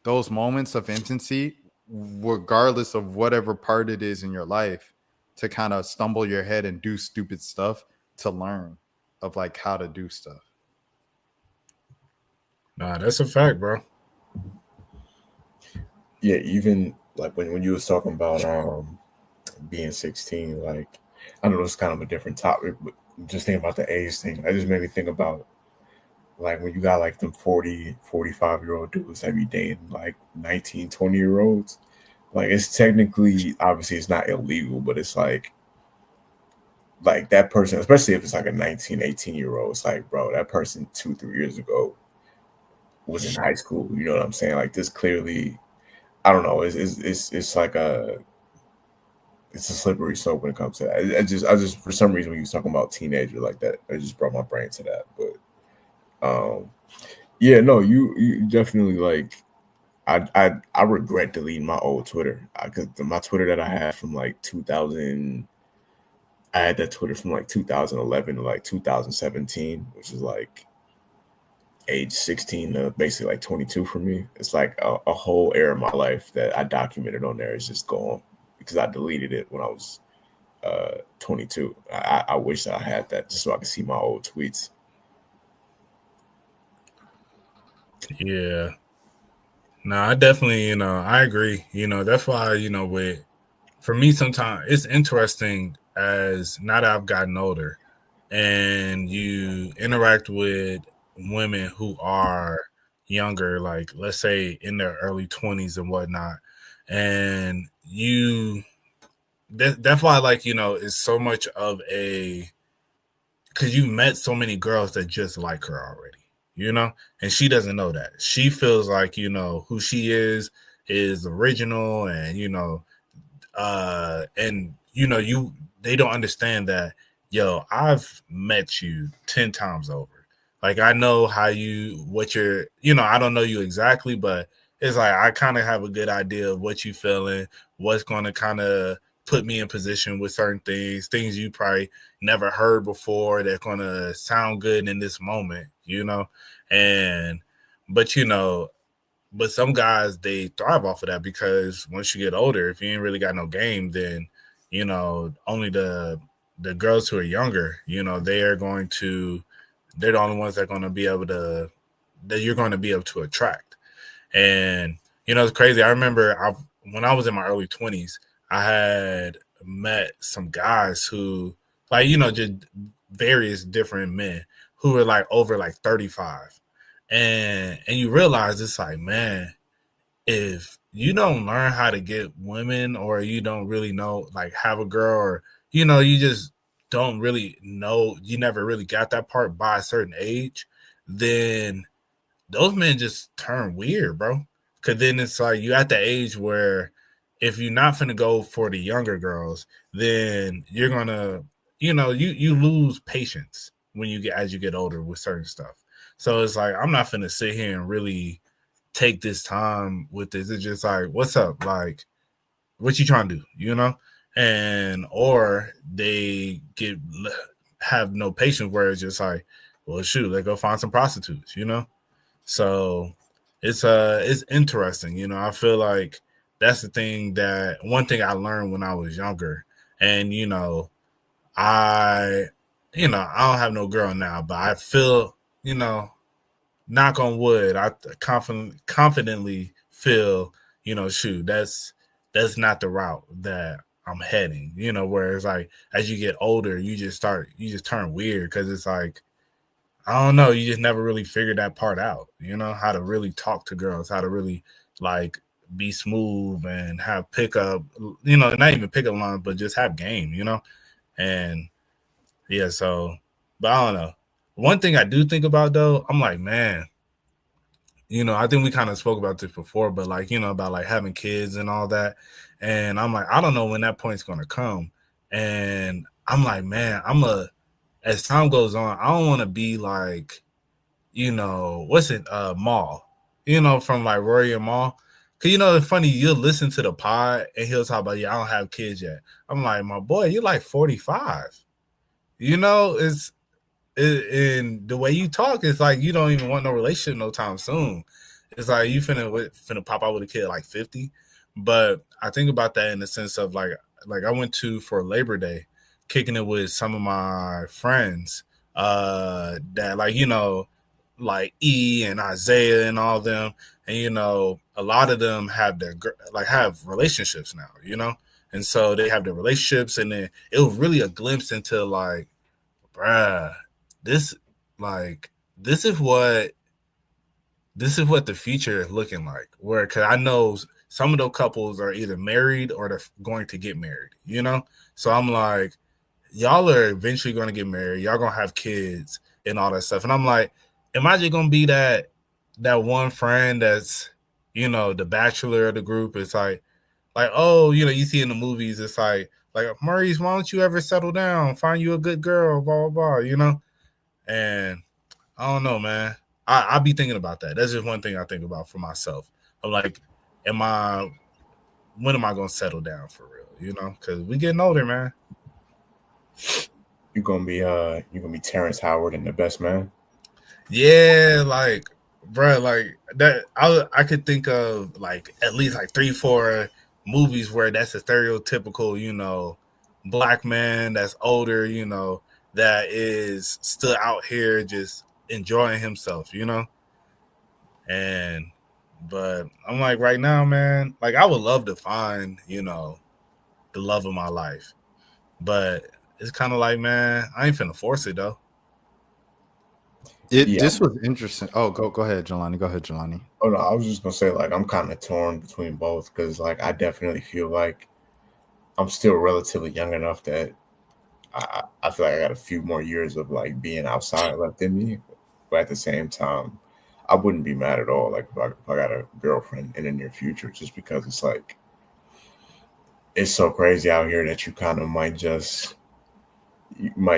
Speaker 2: those moments of infancy, regardless of whatever part it is in your life, to kind of stumble your head and do stupid stuff to learn of like how to do stuff.
Speaker 3: Nah, that's a fact, bro.
Speaker 4: Yeah, even like when you was talking about being 16, like I know it's kind of a different topic, but just thinking about the age thing, that just made me think about like when you got like them 40, 45-year-old dudes that be dating like 19, 20-year-olds. Like it's technically, obviously it's not illegal, but it's like that person, especially if it's like a 19, 18-year-old, it's like, bro, that person 2, 3 years ago was in high school. You know what I'm saying? Like this clearly, I don't know. It's like it's a slippery slope when it comes to that. I just for some reason when you was talking about teenager like that, it just brought my brain to that. But yeah, no, you definitely like. I regret deleting my old Twitter because my Twitter that I had from like 2000. I had that Twitter from like 2011 to like 2017, which is like age 16 to basically like 22 for me. It's like a whole era of my life that I documented on there is just gone because I deleted it when I was 22. I wish that I had that just so I could see my old tweets.
Speaker 3: Yeah. No, I definitely, I agree. That's why, for me, sometimes it's interesting as now that I've gotten older and you interact with women who are younger, like let's say in their early 20s and whatnot. And that's why, like, it's so much of because you met so many girls that just like her already. And she doesn't know that. She feels like, who she is original and, they don't understand that, yo, I've met you 10 times over. Like, I know I don't know you exactly, but it's like, I kind of have a good idea of what you feeling, what's going to kind of put me in position with certain things you probably never heard before that's going to sound good in this moment, but some guys, they thrive off of that because once you get older, if you ain't really got no game, then, only the girls who are younger, they're the only ones that are going to be able to, that you're going to be able to attract. And, it's crazy. I remember when I was in my early 20s, I had met some guys who, like, just various different men who were like over like 35. And you realize it's like, man, if you don't learn how to get women or you don't really know, like have a girl or, you just don't really know, you never really got that part by a certain age, then those men just turn weird, bro. Because then it's like you at the age where if you're not finna go for the younger girls, then you're gonna, you lose patience as you get older with certain stuff. So it's like I'm not finna sit here and really take this time with this. It's just like, what's up? Like, what you trying to do? And or they have no patience where it's just like, well, shoot, let's go find some prostitutes. So it's interesting. I feel like that's the thing one thing I learned when I was younger, and I don't have no girl now, but I feel, knock on wood, I confidently feel, shoot, that's not the route that I'm heading, where it's like as you get older, you just turn weird because it's like, I don't know, you just never really figured that part out, how to really talk to girls, how to really like be smooth and have pickup, not even pickup lines, but just have game, and yeah, so, but I don't know. One thing I do think about though, I'm like, man, I think we kind of spoke about this before, but like, about like having kids and all that. And I'm like, I don't know when that point's going to come. And I'm like, man, as time goes on, I don't want to be like what's it, Maul, from like Rory and Maul. Cause it's funny, you'll listen to the pod and he'll talk about, I don't have kids yet. I'm like, my boy, you're like 45. And the way you talk, it's like you don't even want no relationship no time soon. It's like you finna pop out with a kid at like 50. But I think about that in the sense of like I went to for Labor Day, kicking it with some of my friends that like E and Isaiah and all them, and a lot of them have have relationships now, and so they have their relationships, and then it was really a glimpse into like, bruh, this is what the future is looking like. Because I know some of those couples are either married or they're going to get married, So I'm like, y'all are eventually going to get married. Y'all going to have kids and all that stuff. And I'm like, am I just going to be that one friend that's, the bachelor of the group? It's like, oh, you see in the movies, it's like, Maurice, why don't you ever settle down? Find you a good girl, blah, blah, blah, And I don't know, man. I'll be thinking about that. That's just one thing I think about for myself. I'm like, when am I going to settle down for real? Because we getting older, man.
Speaker 4: You're gonna be Terrence Howard in The Best Man.
Speaker 3: Yeah, like, bro, like that. I could think of like at least like 3-4 movies where that's a stereotypical, black man that's older, that is still out here just enjoying himself, But I'm like, right now, man, like I would love to find, the love of my life. But it's kind of like, man, I ain't finna force it though.
Speaker 2: This was interesting. Oh, go ahead, Jelani. Go ahead, Jelani.
Speaker 4: Oh no, I was just gonna say like I'm kind of torn between both because like I definitely feel like I'm still relatively young enough that I feel like I got a few more years of like being outside left in me, but at the same time, I wouldn't be mad at all like if I got a girlfriend in the near future, just because it's like it's so crazy out here that you might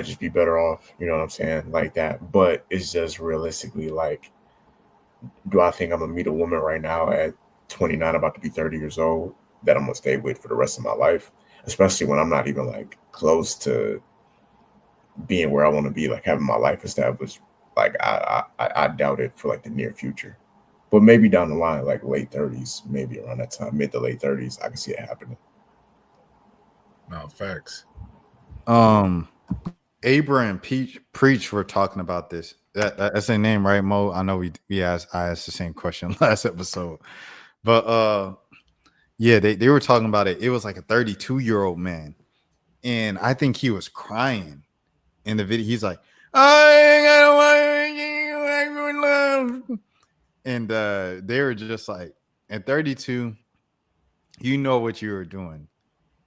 Speaker 4: just be better off, you know what I'm saying, like that. But it's just realistically like, do I think I'm gonna meet a woman right now at 29, about to be 30 years old, that I'm gonna stay with for the rest of my life, especially when I'm not even like close to being where I want to be, like having my life established? Like I doubt it for like the near future, but maybe down the line, like late 30s, maybe around that time, mid to late 30s, I can see it happening.
Speaker 3: No, facts.
Speaker 2: Abra and Preach were talking about this. That's their name, right, Mo? I know I asked the same question last episode, but yeah, they were talking about it. It was like a 32-year-old man, and I think he was crying in the video. He's like, and they were just like, at 32, you know what you were doing.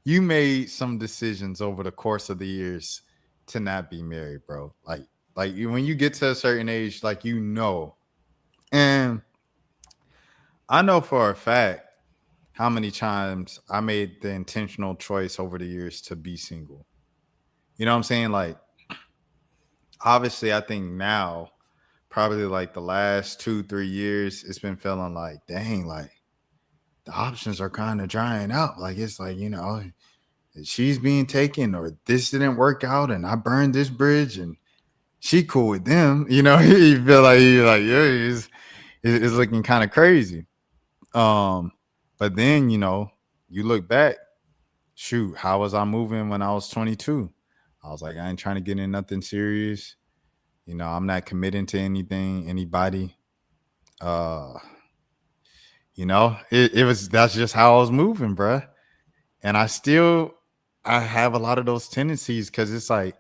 Speaker 2: You made some decisions over the course of the years to not be married, bro. Like when you get to a certain age, like, and I know for a fact how many times I made the intentional choice over the years to be single. You know what I'm saying? Like, obviously, I think now, probably like the last 2-3 years, it's been feeling like, dang, like the options are kind of drying out. Like, it's like, she's being taken, or this didn't work out, and I burned this bridge, and she cool with them. You feel like yeah, it's looking kind of crazy. But then you look back, shoot, how was I moving when I was 22? I was like, I ain't trying to get in nothing serious. I'm not committing to anybody. That's just how I was moving, bruh. And I have a lot of those tendencies, because it's like,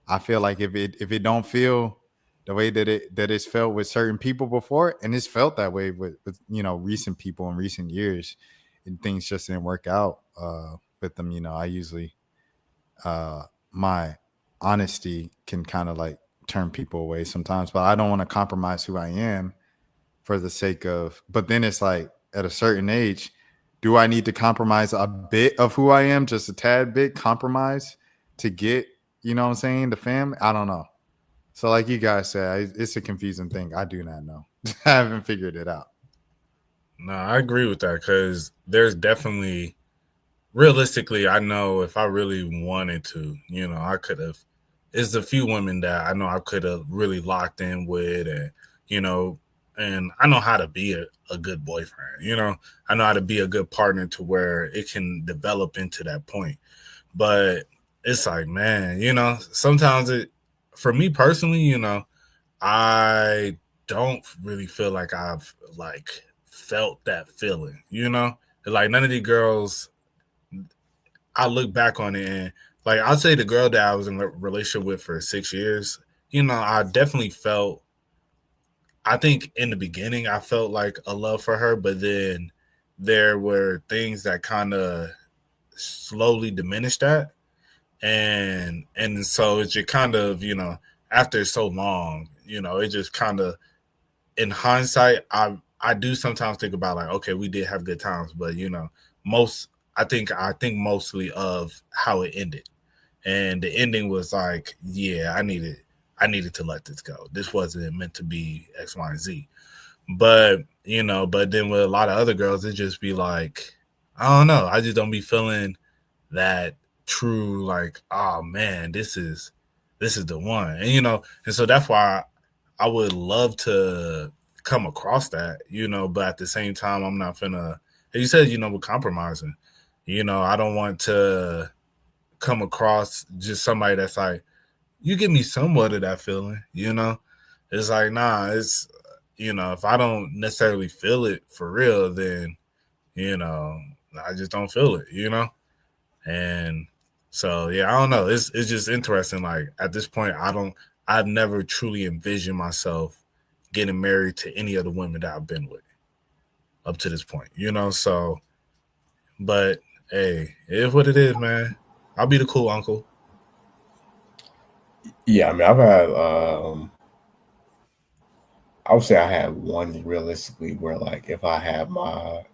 Speaker 2: I feel like if it don't feel the way that it's felt with certain people before, and it's felt that way with recent people in recent years, and things just didn't work out with them. I usually my honesty can kind of like turn people away sometimes, but I don't want to compromise who I am for the sake of. But then it's like, at a certain age, do I need to compromise a bit of who I am, just a tad bit compromise, to get, the fam? I don't know. So, like you guys said, it's a confusing thing. I do not know. I haven't figured it out.
Speaker 3: No, I agree with that because there's definitely, realistically, I know if I really wanted to, I could have. There's a few women that I know I could have really locked in with, and you know, and I know how to be a good boyfriend. I know how to be a good partner to where it can develop into that point. But it's like, man, sometimes for me personally, I don't really feel like I've like felt that feeling, like none of the girls. I look back on it and like I'll say the girl that I was in a relationship with for 6 years, I definitely felt. I think in the beginning I felt like a love for her, but then there were things that kind of slowly diminished that, and so it's just kind of after so long, it just kind of in hindsight, I do sometimes think about like, okay, we did have good times, but most I think mostly of how it ended, and the ending was like, yeah, I needed to let this go. This wasn't meant to be X, Y, and Z. But but then with a lot of other girls, it just be like, I don't know, I just don't be feeling that true like, oh man, this is the one, and so that's why I would love to come across that, but at the same time, I'm not finna. As you said, we're compromising. I don't want to come across just somebody that's like, you give me somewhat of that feeling, It's like, nah, it's, if I don't necessarily feel it for real, then, I just don't feel it, And so, yeah, I don't know. It's just interesting. Like at this point, I've never truly envisioned myself getting married to any of the women that I've been with up to this point, So, but hey, it is what it is, man. I'll be the cool uncle.
Speaker 4: Yeah, I mean, I've had I would say I had one realistically where like if I had my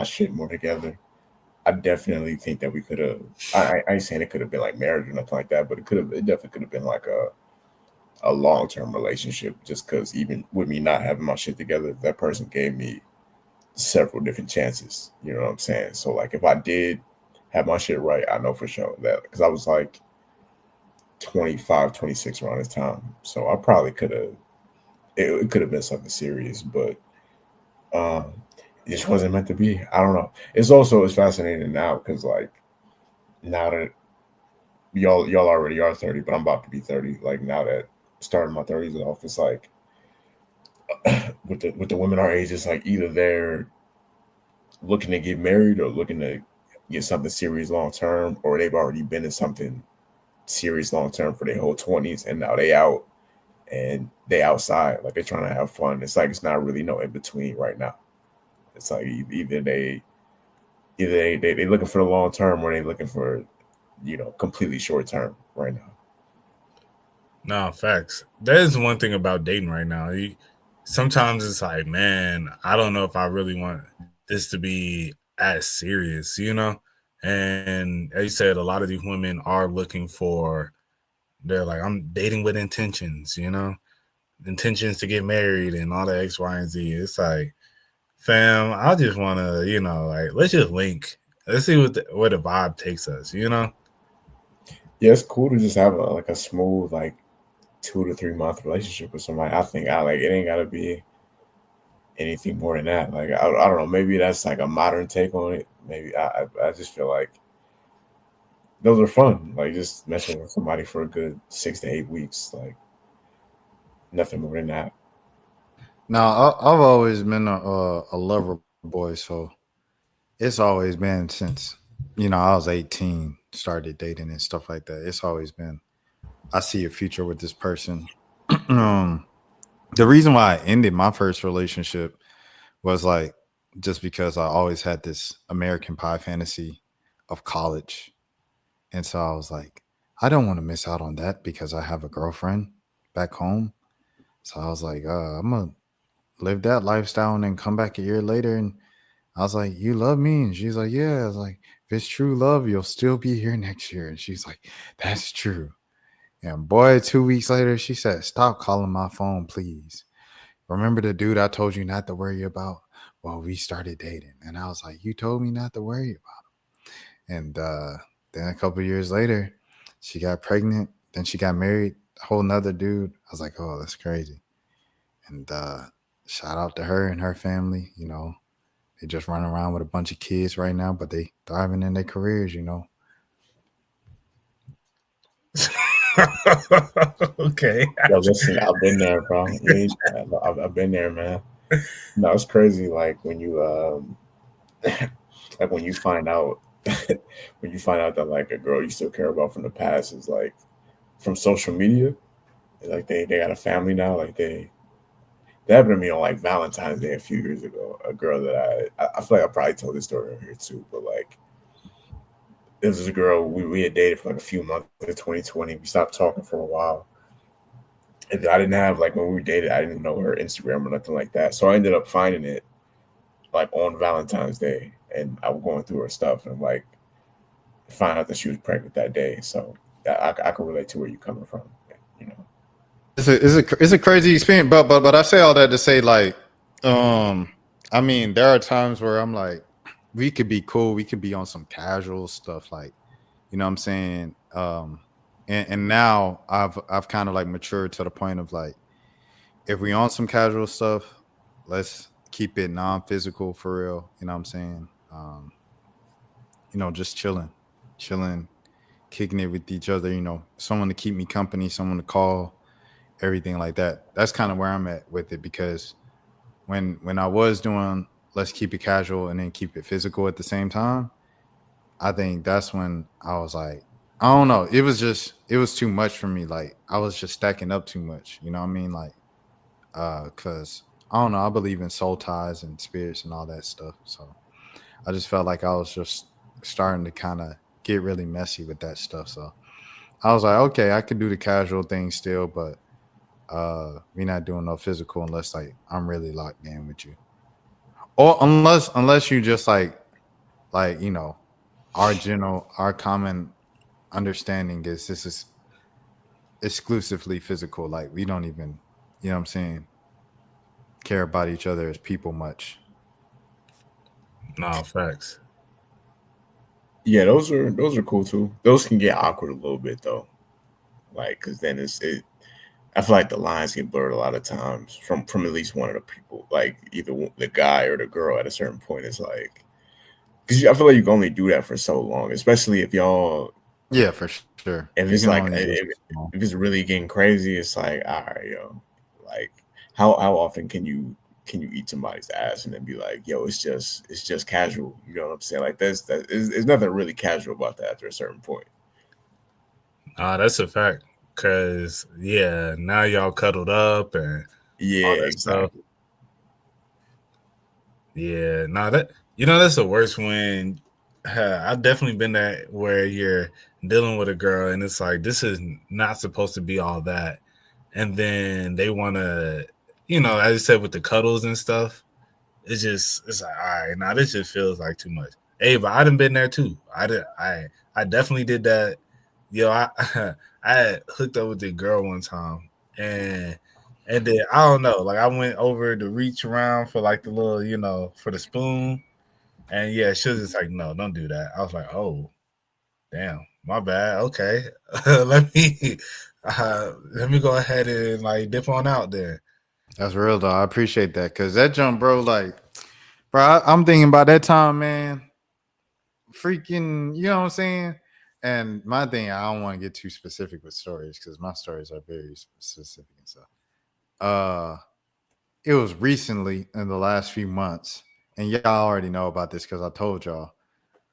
Speaker 4: shit more together, I definitely think that we could have. I ain't saying it could have been like marriage or nothing like that, but it definitely could have been like a long term relationship. Just because even with me not having my shit together, that person gave me several different chances. You know what I'm saying? So like if I did have my shit right, I know for sure that because I was like 25, 26 around this time, so I probably could have. It could have been something serious, but um, it just wasn't meant to be. I don't know. It's fascinating now because like now that y'all already are 30, but I'm about to be 30. Like now that starting my 30s off, it's like with the women our age, it's like either they're looking to get married or looking to get something serious long term, or they've already been in something serious long term for their whole 20s, and now they out and they outside, like they're trying to have fun. It's like it's not really no in between right now. It's like either they looking for the long term or they looking for completely short term right now.
Speaker 3: No, facts. That is one thing about dating right now. Sometimes it's like, man, I don't know if I really want this to be as serious, And as you said, a lot of these women are looking for, they're like, I'm dating with intentions, intentions to get married and all the X, Y, and Z. It's like, fam, I just want to, like, let's just link. Let's see where the vibe takes us,
Speaker 4: Yeah, it's cool to just have like a smooth like 2 to 3 month relationship with somebody. I think I like it ain't gotta be anything more than that. Like I don't know, maybe that's like a modern take on it. Maybe I just feel like those are fun. Like just messing with somebody for a good 6 to 8 weeks. Like nothing more than that.
Speaker 2: Now, I've always been a lover boy, so it's always been since I was 18, started dating and stuff like that. It's always been I see a future with this person. um, the reason why I ended my first relationship was like just because I always had this American Pie fantasy of college, and so I was like, I don't want to miss out on that because I have a girlfriend back home. So I was like, I'm gonna live that lifestyle and then come back a year later. And I was like, you love me? And she's like, yeah. I was like, if it's true love, you'll still be here next year. And she's like, that's true. And boy, 2 weeks later, she said, "Stop calling my phone, please. Remember the dude I told you not to worry about? Well, we started dating." And I was like, "You told me not to worry about him." And then a couple years later, she got pregnant. Then she got married, a whole nother dude. I was like, "Oh, that's crazy." And shout out to her and her family. They just run around with a bunch of kids right now, but they thriving in their careers.
Speaker 3: Okay.
Speaker 4: Yo, listen, I've been there, bro. I've been there, man. No, it's crazy. Like when you like when you find out when you find out that like a girl you still care about from the past is like from social media. Like they got a family now. Like that happened to me on like Valentine's Day a few years ago. A girl that I feel like I probably told this story over here too, but like this is a girl we had dated for like a few months in 2020. We stopped talking for a while. And I didn't have like when we dated, I didn't know her Instagram or nothing like that. So I ended up finding it like on Valentine's Day, and I was going through her stuff and like find out that she was pregnant that day. So I can relate to where you're coming from. You know,
Speaker 2: It's a crazy experience, but I say all that to say like, I mean, there are times where I'm like, we could be cool, we could be on some casual stuff, like, what I'm saying. And now I've kind of like matured to the point of like, if we on some casual stuff, let's keep it non-physical for real. You know what I'm saying? Just chilling, kicking it with each other. Someone to keep me company, someone to call, everything like that. That's kind of where I'm at with it, because when I was doing let's keep it casual and then keep it physical at the same time, I think that's when I was like, I don't know. It was too much for me. Like I was just stacking up too much. You know what I mean? Like, cause I don't know. I believe in soul ties and spirits and all that stuff. So I just felt like I was just starting to kind of get really messy with that stuff. So I was like, okay, I can do the casual thing still, but we're not doing no physical unless like I'm really locked in with you. Or unless you just like our common understanding is this is exclusively physical. Like we don't even, you know what I'm saying, care about each other as people much.
Speaker 3: No, facts.
Speaker 4: yeah, those are cool too. Those can get awkward a little bit though, like because then it. I feel like the lines get blurred a lot of times from at least one of the people, like either the guy or the girl. At a certain point, it's like because I feel like you can only do that for so long, especially if y'all
Speaker 2: Yeah, for sure.
Speaker 4: if
Speaker 2: You
Speaker 4: it's
Speaker 2: can
Speaker 4: like
Speaker 2: only do
Speaker 4: if,
Speaker 2: it so long.
Speaker 4: if it's really getting crazy, it's like all right, yo, like how often can you eat somebody's ass and then be like, yo, it's just casual. You know what I'm saying? Like there's nothing really casual about that after a certain point.
Speaker 3: That's a fact. Cause yeah, now y'all cuddled up and
Speaker 4: Yeah,
Speaker 3: all that stuff.
Speaker 4: exactly.
Speaker 3: Yeah, that's the worst when I've definitely been that where you're dealing with a girl and it's like this is not supposed to be all that, and then they want to, as you said with the cuddles and stuff, it's like all right, now this just feels like too much. Hey, but I done been there too. I definitely did that. Yo, I I had hooked up with a girl one time and then I don't know, like I went over to reach around for like the little, for the spoon. And yeah, she was just like, no, don't do that. I was like, oh, damn, my bad. Okay. Let me go ahead and like dip on out there.
Speaker 2: That's real though. I appreciate that because that jump, bro. Like, bro, I'm thinking about that time, man. Freaking, you know what I'm saying? And my thing, I don't want to get too specific with stories because my stories are very specific and stuff. Uh, it was recently in the last few months, and y'all already know about this because I told y'all.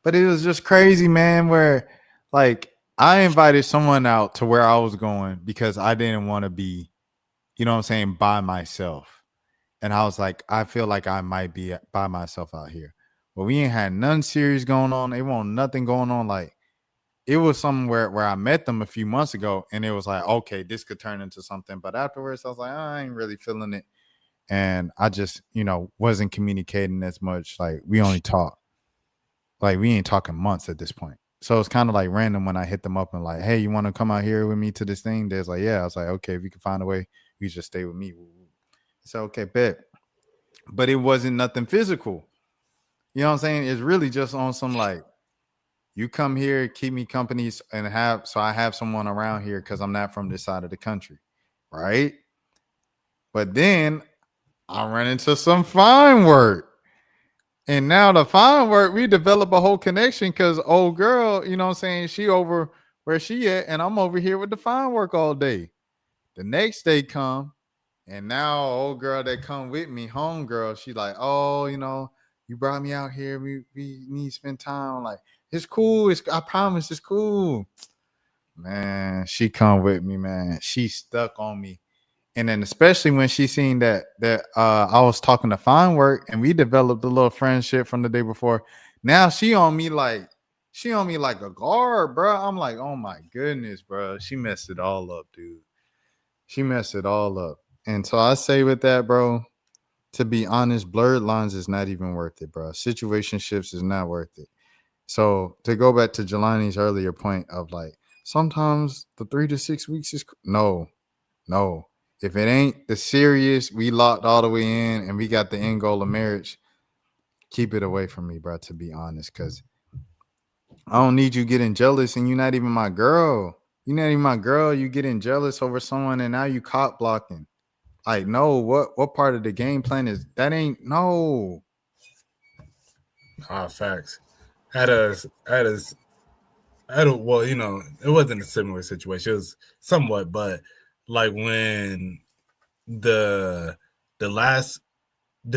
Speaker 2: But it was just crazy, man. Where like I invited someone out to where I was going because I didn't want to be, you know what I'm saying, by myself. And I was like, I feel like I might be by myself out here. But we ain't had none serious going on. They want nothing going on. Like it was somewhere where I met them a few months ago, and it was like, okay, this could turn into something. But afterwards, I was like, I ain't really feeling it. And I just, wasn't communicating as much. Like we only talk. Like we ain't talking months at this point. So it's kind of like random when I hit them up and like, hey, you want to come out here with me to this thing? There's like, yeah. I was like, okay, if you can find a way, you just stay with me. So okay, bet. But it wasn't nothing physical. You know what I'm saying? It's really just on some like, you come here, keep me company, and I have someone around here because I'm not from this side of the country, right? But then I run into some fine work. And now the fine work, we develop a whole connection because old girl, you know what I'm saying? She over where she at, and I'm over here with the fine work all day. The next day come, and now old girl that come with me, home girl, she like, oh, you brought me out here. We need to spend time. Like, it's cool. I promise it's cool. Man, she come with me, man. She stuck on me. And then especially when she seen that I was talking to fine work and we developed a little friendship from the day before. Now she on me like a guard, bro. I'm like, oh my goodness, bro. She messed it all up, dude. She messed it all up. And so I say with that, bro, to be honest, blurred lines is not even worth it, bro. Situationships is not worth it. So to go back to Jelani's earlier point of like, sometimes the 3 to 6 weeks is no. If it ain't the serious, we locked all the way in and we got the end goal of marriage, keep it away from me, bro, to be honest. Because I don't need you getting jealous and you're not even my girl. You're not even my girl. You getting jealous over someone and now you cop blocking. Like, no, what part of the game plan is that? Ain't no.
Speaker 3: Facts. Well, it wasn't a similar situation. It was somewhat, but like when this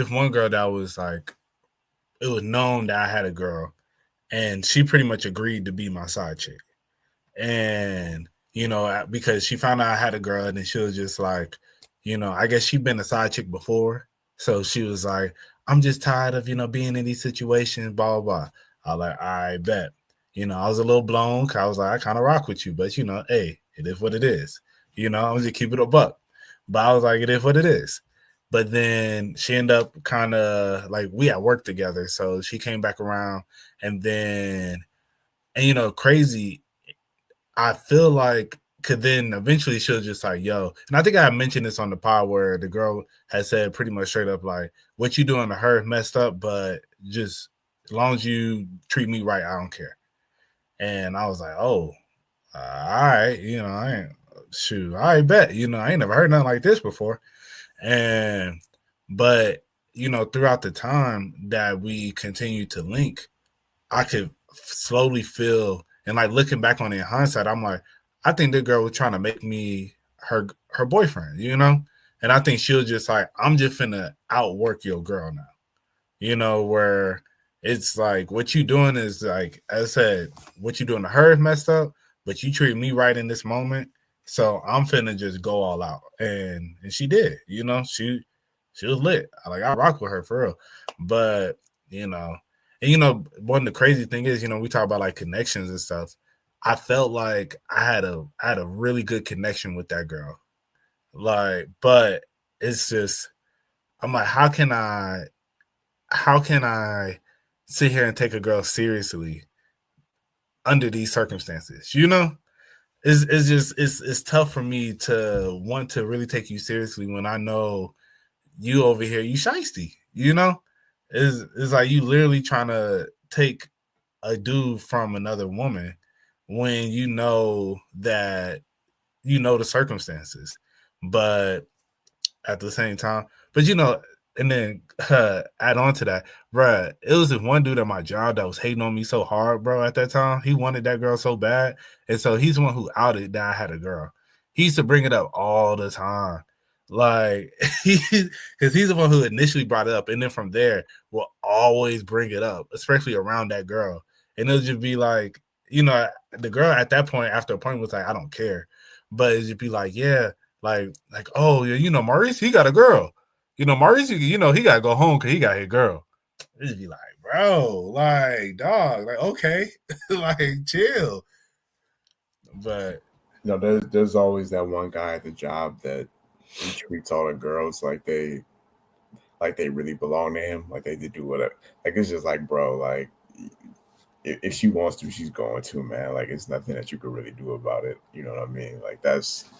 Speaker 3: one girl that was like, it was known that I had a girl, and she pretty much agreed to be my side chick. And because she found out I had a girl, and then she was just like, I guess she'd been a side chick before, so she was like, I'm just tired of being in these situations, blah blah blah. I was like, I bet. I was a little blown because I was like, I kind of rock with you, but hey, it is what it is. I'm just keep it a buck. But I was like, it is what it is. But then she ended up kind of like, we had work together, so she came back around, and crazy. I feel like, cause then eventually she was just like, yo, and I think I mentioned this on the pod where the girl had said pretty much straight up like, what you doing to her messed up, but just as long as you treat me right, I don't care. And I was like, oh, all right, I ain't I bet, I ain't never heard nothing like this before. But throughout the time that we continued to link, I could slowly feel, and like looking back on it in hindsight, I'm like, I think the girl was trying to make me her boyfriend, and I think she was just like, I'm just finna outwork your girl now, where it's like, what you doing is like, as I said, what you doing to her is messed up, but you treat me right in this moment, so I'm finna just go all out. And she did, she was lit. I rock with her for real. But and one of the crazy thing is, we talk about like connections and stuff. I felt like I had a really good connection with that girl. Like, but it's just, I'm like, how can I sit here and take a girl seriously under these circumstances? It's tough for me to want to really take you seriously when I know you over here, you shiesty, It's like you literally trying to take a dude from another woman when you know that the circumstances. But at the same time, and then add on to that, bruh, it was this one dude at my job that was hating on me so hard, bro, at that time. He wanted that girl so bad. And so he's the one who outed that I had a girl. He used to bring it up all the time. Like, because he's the one who initially brought it up. And then from there, will always bring it up, especially around that girl. And it'll just be like, the girl at that point, after a point, was like, I don't care. But it'd just be like, yeah, like, oh, yeah, Maurice, he got a girl. Maurice, he got to go home because he got his girl. It'd be like, bro, like, dog, like, okay, like, chill. But
Speaker 4: there's always that one guy at the job that he treats all the girls like they really belong to him, like they do whatever. Like, it's just like, bro, like, if she wants to, she's going to, man. Like it's nothing that you could really do about it. You know what I mean? Like that's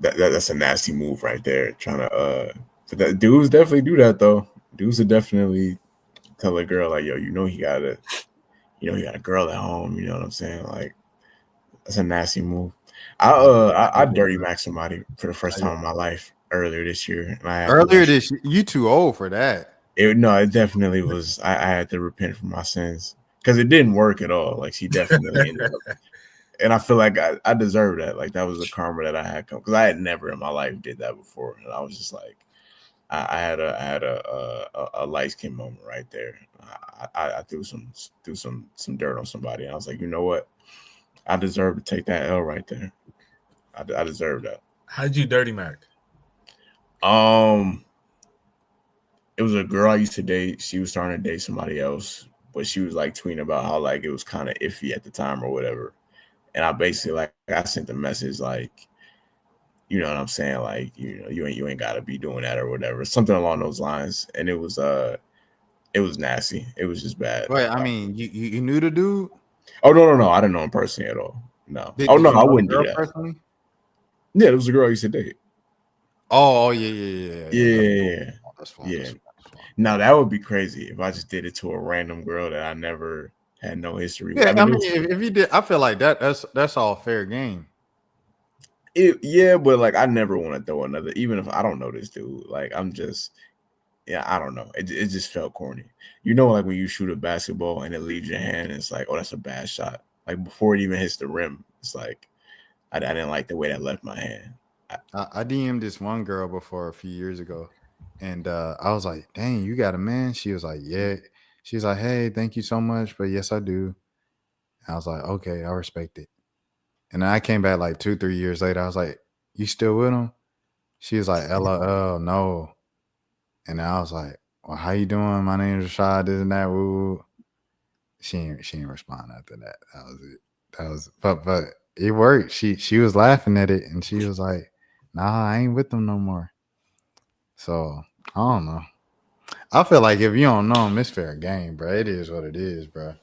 Speaker 4: a nasty move right there. Trying to but that dudes definitely do that though. Dudes would definitely tell a girl like, yo, he got a girl at home. You know what I'm saying? Like that's a nasty move. I dirty mac somebody for the first time in my life earlier this year, and I had
Speaker 2: Earlier this year, you too old for that.
Speaker 4: it definitely was. I had to repent for my sins because it didn't work at all. Like she definitely ended up, and I feel like I deserved that. Like that was the karma that I had come because I had never in my life did that before, and I was just like, I had a light skin moment right there. I threw some dirt on somebody, and I was like, you know what? I deserve to take that L right there. I deserve that.
Speaker 3: How'd you dirty Mac?
Speaker 4: It was a girl I used to date. She was starting to date somebody else, but she was like tweeting about how like it was kind of iffy at the time or whatever. And I basically like I sent the message like, you know what I'm saying, like you ain't got to be doing that or whatever, something along those lines. And it was nasty. It was just bad.
Speaker 2: Wait, I mean, you knew the dude?
Speaker 4: Oh no, I didn't know him personally at all. No.
Speaker 2: Did
Speaker 4: I
Speaker 2: you know
Speaker 4: wouldn't
Speaker 2: the girl
Speaker 4: do that.
Speaker 2: personally?
Speaker 4: Yeah, it was a girl I used to date.
Speaker 2: Oh yeah.
Speaker 4: Yeah.
Speaker 2: That's fine.
Speaker 4: Yeah.
Speaker 2: That's fine.
Speaker 4: Now that would be crazy if I just did it to a random girl that I never had no history with.
Speaker 2: Yeah, I mean, if you did, I feel like that's all fair game.
Speaker 4: Yeah, but like I never want to throw another, even if I don't know this dude. Like I'm just, yeah, I don't know. It just felt corny. You know, like when you shoot a basketball and it leaves your hand, and it's like, oh, that's a bad shot. Like before it even hits the rim, it's like I didn't like the way that left my hand.
Speaker 2: I DM'd this one girl before a few years ago, and I was like, "Dang, you got a man?" She was like, "Yeah." She was like, "Hey, thank you so much, but yes, I do." And I was like, "Okay, I respect it." And then I came back like 2-3 years later. I was like, "You still with him?" She was like, "LOL, no." And I was like, "Well, how you doing? My name is Rashad. This and that." Woo. She didn't respond after that. That was it. But it worked. She was laughing at it, and she was like, "Nah, I ain't with them no more." So I don't know. I feel like if you don't know them, it's fair game, bro. It is what it is, bro.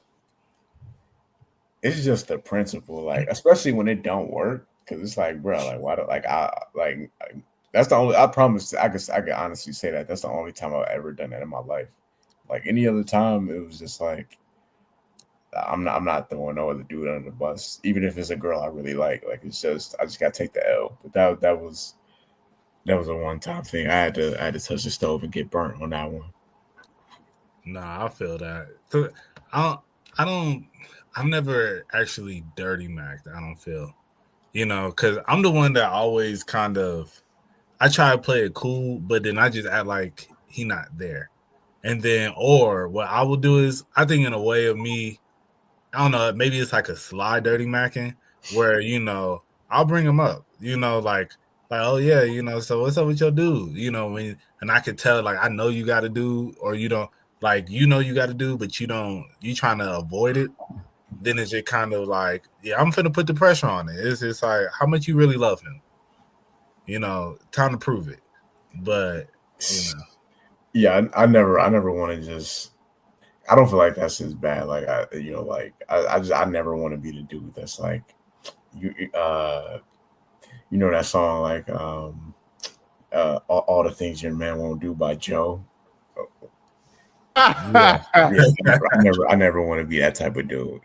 Speaker 4: It's just the principle, like especially when it don't work, because it's like, bro, like why? That's the only. I promise. I could honestly say that that's the only time I've ever done that in my life. Like any other time, it was just like I'm not throwing no other dude under the bus, even if it's a girl I really like. Like it's just I just gotta take the L. But that was a one time thing. I had to touch the stove and get burnt on that one.
Speaker 3: Nah, I feel that. So, I've never actually dirty Mac. I don't feel, because I'm the one that always kind of, I try to play it cool, but then I just act like he not there. And then, or what I will do is, I think in a way of me, I don't know, maybe it's like a sly dirty Macking where, I'll bring him up, oh yeah, so what's up with your dude? And I could tell, like, I know you got a dude, or you don't, like, you got to do, but you trying to avoid it. Then it's just kind of like, yeah, I'm finna put the pressure on it. It's just like, how much you really love him? Time to prove it. But,
Speaker 4: Yeah, I never want to just. I don't feel like that's as bad. Like I never want to be the dude that's like, that song like all the things your man won't do by Joe. Yeah, I never want to be that type of dude,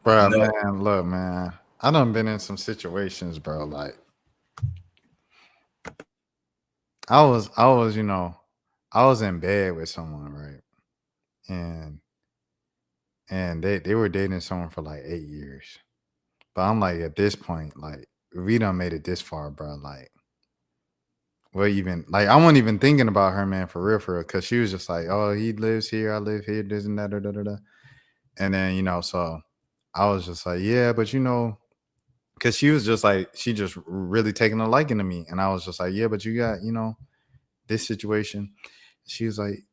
Speaker 2: Bro, man, look, man. I done been in some situations, bro. Like I was, I was in bed with someone, right? And they were dating someone for like 8 years. But I'm like, at this point, like, we done made it this far, bro. Like, well, even like I wasn't even thinking about her, man, for real, because she was just like, oh, he lives here, I live here, this and that, da, da, da, da. And then, so I was just like, yeah, but because she was just like, she just really taking a liking to me. And I was just like, yeah, but you got, this situation. She was like,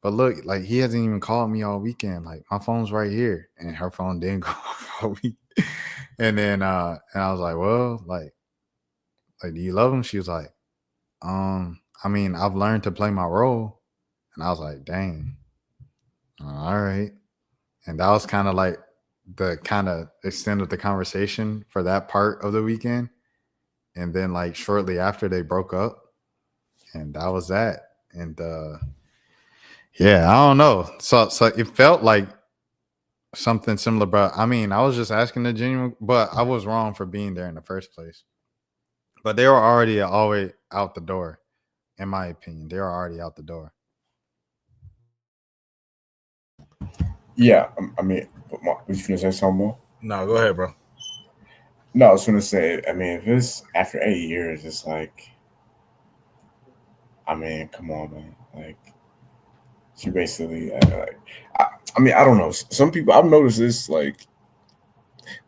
Speaker 2: but look, like, he hasn't even called me all weekend. Like, my phone's right here. And her phone didn't go off all week. And then and I was like, well, like, do you love him? She was like, I mean, I've learned to play my role. And I was like, dang. All right. And that was kind of like the kind of extent of the conversation for that part of the weekend. And then like shortly after they broke up, and that was that. And yeah, I don't know. So it felt like something similar, but I mean, I was just asking the genuine, but I was wrong for being there in the first place. But they were already always out the door, in my opinion. They were already out the door.
Speaker 4: Yeah, I mean, was you gonna say something more?
Speaker 3: No, go ahead, bro.
Speaker 4: No, I was gonna say. I mean, if it's after 8 years, it's like, I mean, come on, man. Like, she basically, I mean, I don't know. Some people I've noticed this. Like,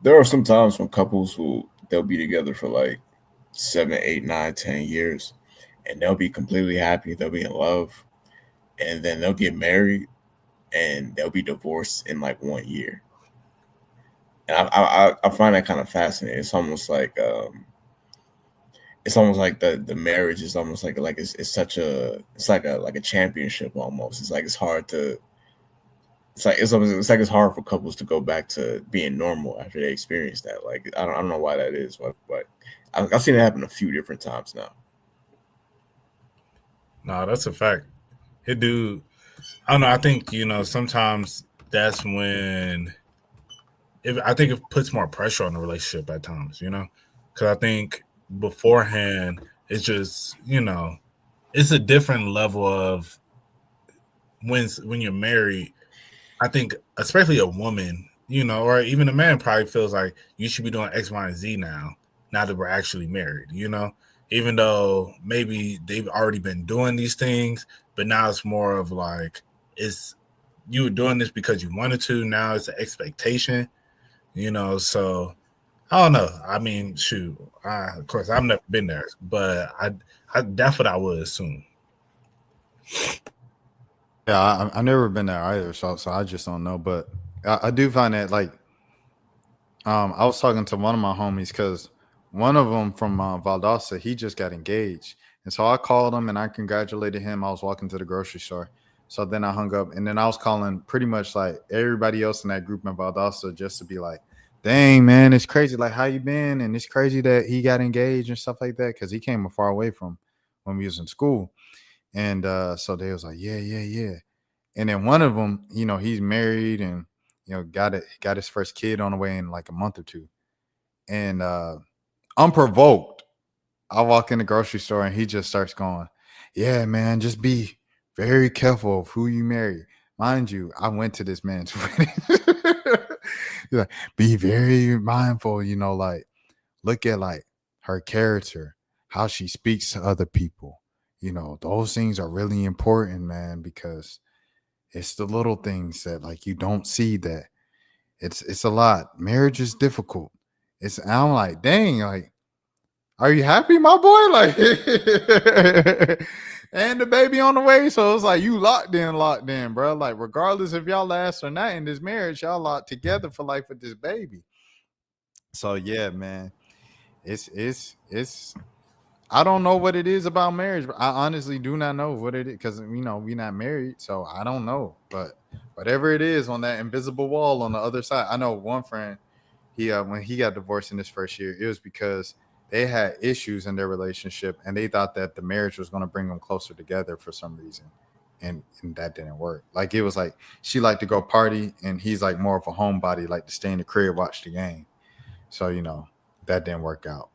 Speaker 4: there are some times when couples who they'll be together for like 7, 8, 9, 10 years, and they'll be completely happy. They'll be in love, and then they'll get married, and they'll be divorced in like 1 year. And I find that kind of fascinating. It's almost like the marriage is almost like it's such a it's like a championship almost. It's like it's hard to it's like it's hard for couples to go back to being normal after they experience that. Like I don't know why that is, but I've seen it happen a few different times now.
Speaker 3: No, that's a fact. It do. I don't know. I think sometimes that's when I think it puts more pressure on the relationship at times. Because I think beforehand it's just it's a different level of when you're married. I think especially a woman, or even a man probably feels like you should be doing X, Y, and Z now that we're actually married. Even though maybe they've already been doing these things, but now it's more of like it's you were doing this because you wanted to. Now it's an expectation, So I don't know. I mean, shoot. Of course, I've never been there, but that's what I would assume.
Speaker 2: Yeah, I've never been there either, so I just don't know. But I do find that like I was talking to one of my homies because one of them from Valdosta, he just got engaged, and so I called him and I congratulated him. I was walking to the grocery store, so then I hung up, and then I was calling pretty much like everybody else in that group in Valdosta just to be like, "Dang man, it's crazy! Like how you been?" And it's crazy that he got engaged and stuff like that because he came far away from when we was in school, and so they was like, "Yeah, yeah, yeah." And then one of them, he's married and got his first kid on the way in like a month or two. And unprovoked, I walk in the grocery store and he just starts going, "Yeah, man, just be very careful of who you marry." Mind you, I went to this man's wedding. He's like, "Be very mindful, like look at like her character, how she speaks to other people. Those things are really important, man, because it's the little things that like you don't see that it's a lot. Marriage is difficult. I'm like, dang, like, are you happy, my boy? Like and the baby on the way. So it's like you locked in, bro. Like, regardless if y'all last or not in this marriage, y'all locked together for life with this baby. So yeah, man. It's I don't know what it is about marriage. But I honestly do not know what it is because we're not married, so I don't know. But whatever it is on that invisible wall on the other side, I know one friend. He when he got divorced in his first year, it was because they had issues in their relationship and they thought that the marriage was going to bring them closer together for some reason, and that didn't work. Like it was like she liked to go party and he's like more of a homebody, like to stay in the crib, watch the game. So that didn't work out.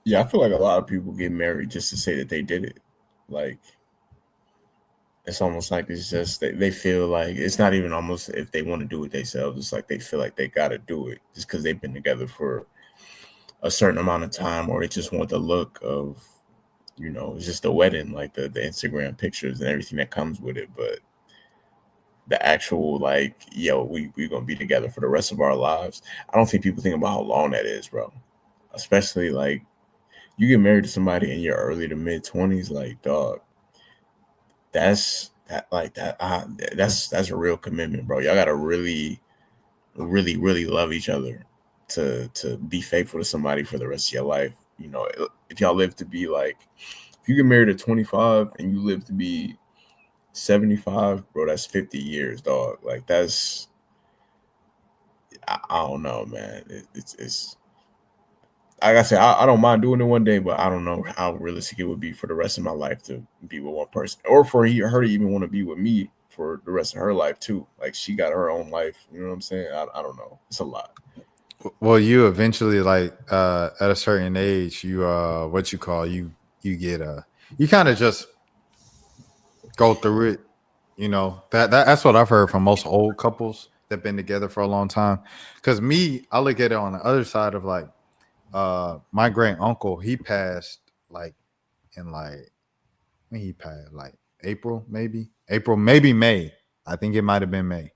Speaker 4: Yeah, I feel like a lot of people get married just to say that they did it. Like it's almost like it's just they feel like it's not even almost if they want to do it themselves. It's like they feel like they got to do it just because they've been together for a certain amount of time, or they just want the look of, it's just the wedding, like the Instagram pictures and everything that comes with it. But the actual like, yo, we're gonna be together for the rest of our lives. I don't think people think about how long that is, bro. Especially like you get married to somebody in your early to mid 20s, like dog. That's a real commitment, bro. Y'all gotta really, really, really love each other to be faithful to somebody for the rest of your life. If y'all live to be like, if you get married at 25 and you live to be 75, bro, that's 50 years, dog. Like that's I don't know, man. It's like I said, I don't mind doing it one day, but I don't know how realistic it would be for the rest of my life to be with one person, or for her to even want to be with me for the rest of her life too. Like she got her own life, you know what I'm saying? I don't know. It's a lot.
Speaker 2: Well, you eventually like at a certain age, you what you call you get you kind of just go through it. You know that's what I've heard from most old couples that've been together for a long time. Because me, I look at it on the other side of like my great uncle. He passed like in like when he passed like April, maybe May. I think it might have been May,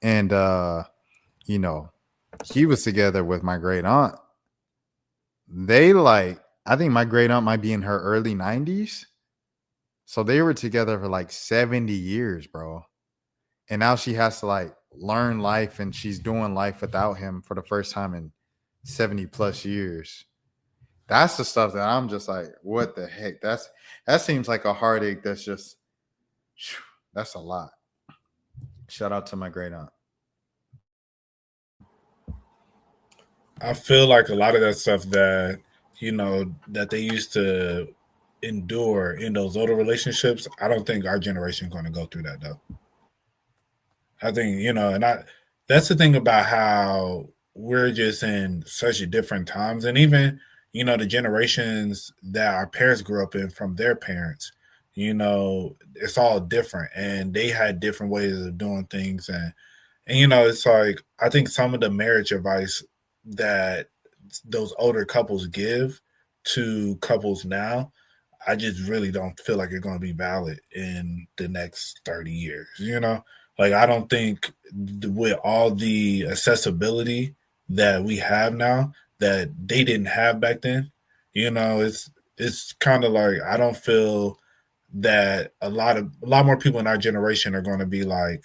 Speaker 2: and you know he was together with my great aunt. They like I think my great aunt might be in her early 90s. So they were together for like 70 years, bro. And now she has to like learn life and she's doing life without him for the first time in 70 plus years. That's the stuff that I'm just like, what the heck? That seems like a heartache that's just that's a lot. Shout out to my great aunt.
Speaker 3: I feel like a lot of that stuff that that they used to endure in those older relationships. I don't think our generation is going to go through that though. I think that's the thing about how we're just in such different times, and even the generations that our parents grew up in from their parents. It's all different, and they had different ways of doing things, and it's like I think some of the marriage advice that those older couples give to couples now, I just really don't feel like it's going to be valid in the next 30 years. Like I don't think with all the accessibility that we have now that they didn't have back then, it's kind of like I don't feel that a lot more people in our generation are going to be like,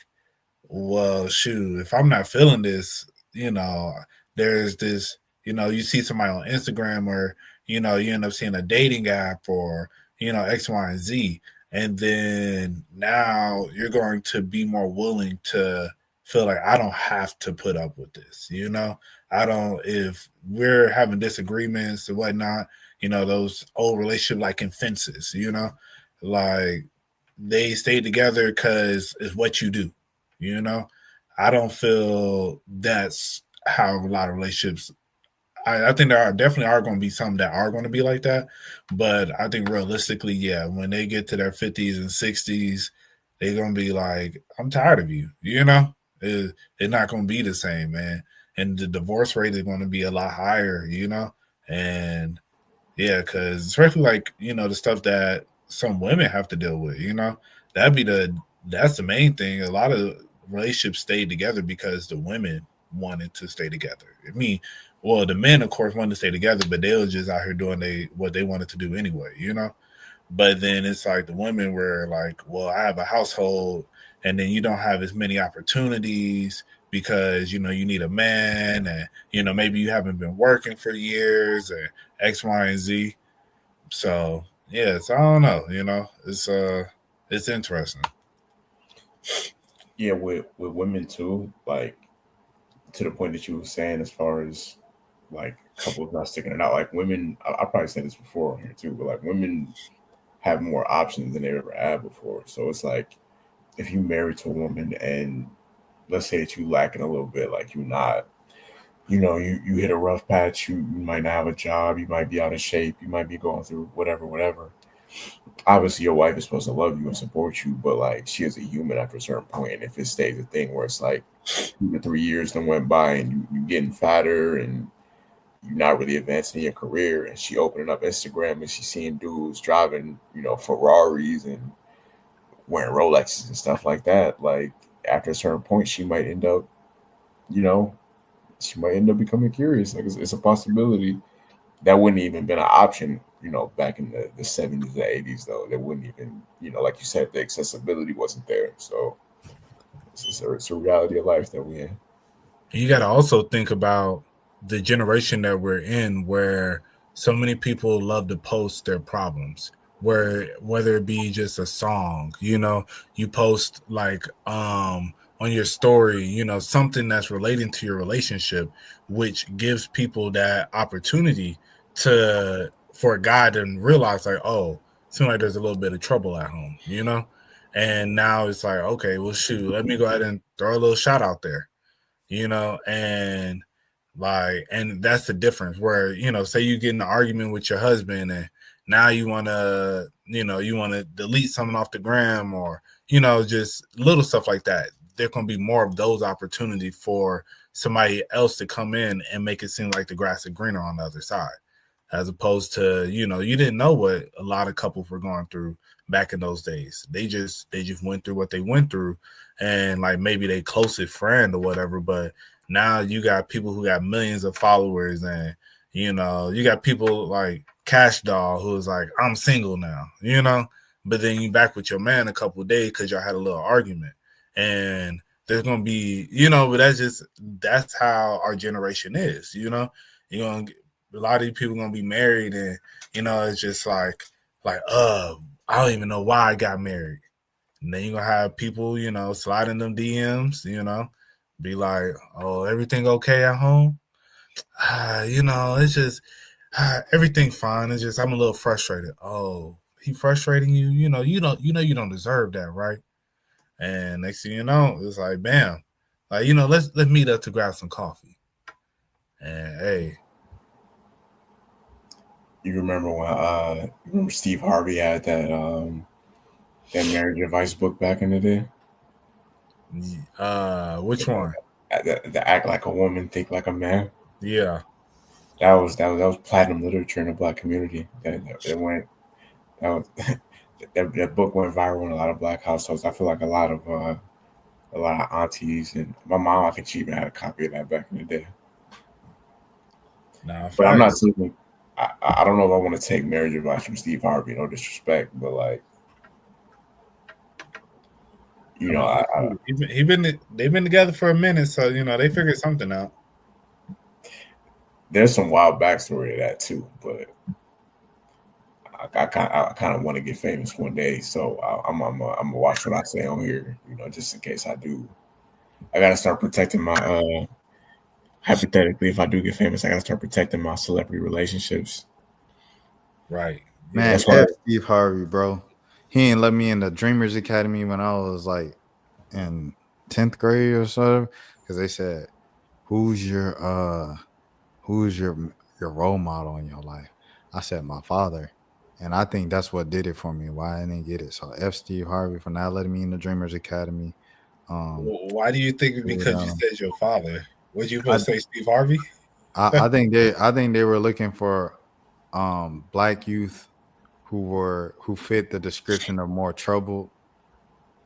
Speaker 3: well, shoot, if I'm not feeling this, there's this, you see somebody on Instagram or, you end up seeing a dating app or, X, Y, and Z. And then now you're going to be more willing to feel like I don't have to put up with this, if we're having disagreements and whatnot, those old relationships like in fences, like they stay together because it's what you do. I don't feel that's how a lot of relationships. I think there definitely are going to be some that are going to be like that, but I think realistically, yeah, when they get to their 50s and 60s, they're going to be like, I'm tired of you. It's not going to be the same, man. And the divorce rate is going to be a lot higher, and yeah, because especially like the stuff that some women have to deal with, that's the main thing. A lot of relationships stayed together because the women wanted to stay together. Well, the men, of course, wanted to stay together, but they were just out here doing what they wanted to do anyway, But then it's like the women were like, well, I have a household, and then you don't have as many opportunities because, you need a man, and, maybe you haven't been working for years, and X, Y, and Z. So, yeah, I don't know, it's interesting.
Speaker 4: Yeah, with women too, like to the point that you were saying, as far as like couples not sticking it out. Like women, I probably said this before here too, but like women have more options than they've ever had before. So it's like if you married to a woman and let's say that you lacking a little bit, like you're not, you hit a rough patch, you might not have a job, you might be out of shape, you might be going through whatever. Obviously your wife is supposed to love you and support you, but like she is a human after a certain point. And if it stays a thing where it's like 2 to 3 years then went by and you getting fatter and you're not really advancing in your career, and she opening up Instagram and she's seeing dudes driving, Ferraris and wearing Rolexes and stuff like that. Like after a certain point, she might end up, becoming curious. Like it's a possibility that wouldn't even been an option, back in the 70s and 80s, though. That wouldn't even, like you said, the accessibility wasn't there. So it's a reality of life that we're in.
Speaker 3: You got to also think about the generation that we're in where so many people love to post their problems, where whether it be just a song, you know, you post like on your story, you know, something that's relating to your relationship, which gives people that opportunity for a guy to realize like, oh, seems like there's a little bit of trouble at home, you know? And now it's like, okay, well, shoot, let me go ahead and throw a little shot out there, you know? And and that's the difference where, you know, say you get in an argument with your husband and now you want to, you know, you want to delete something off the gram or, you know, just little stuff like that. There can be more of those opportunities for somebody else to come in and make it seem like the grass is greener on the other side, as opposed to, you know, you didn't know what a lot of couples were going through back in those days. They just went through what they went through, and like maybe they closest friend or whatever. But now you got people who got millions of followers, and you know, you got people like Cash Doll who's like, I'm single now, you know, but then you back with your man a couple of days because y'all had a little argument. And there's gonna be, you know, but that's how our generation is, you know. You're gonna get, a lot of these people gonna be married, and you know, it's just like I don't even know why I got married. And then you're gonna have people, you know, sliding them DMs, you know, be like, oh, everything okay at home? You know, it's just everything fine. It's just I'm a little frustrated. Oh, he frustrating you? You know, you don't deserve that, right? And next thing you know, it's like, bam, like, you know, let's meet up to grab some coffee. And hey,
Speaker 4: You remember when Steve Harvey had that marriage advice book back in the day?
Speaker 3: which one?
Speaker 4: The Act Like a Woman, Think Like a Man.
Speaker 3: Yeah,
Speaker 4: That was platinum literature in the Black community. That book went viral in a lot of Black households. I feel like a lot of aunties and my mom, I think she even had a copy of that back in the day. But I'm not saying I don't know if I want to take marriage advice from Steve Harvey. No disrespect, but like, you know,
Speaker 3: they've been together for a minute, so you know they figured something out.
Speaker 4: There's some wild backstory to that too, but I kind of want to get famous one day, so I'm gonna watch what I say on here, you know, just in case I do. I gotta start protecting my hypothetically, if I do get famous, I gotta start protecting my celebrity relationships.
Speaker 3: Right,
Speaker 2: Man,
Speaker 4: that's why
Speaker 2: Steve Harvey, bro. He ain't let me in the Dreamers Academy when I was like in 10th grade or so, because they said, who's your role model in your life? I said my father. And I think that's what did it for me. Why I didn't get it. So F Steve Harvey for not letting me in the Dreamers Academy.
Speaker 3: Why do you think? Because you said your father. Would you supposed to say Steve Harvey?
Speaker 2: I think they were looking for Black youth who fit the description of more troubled,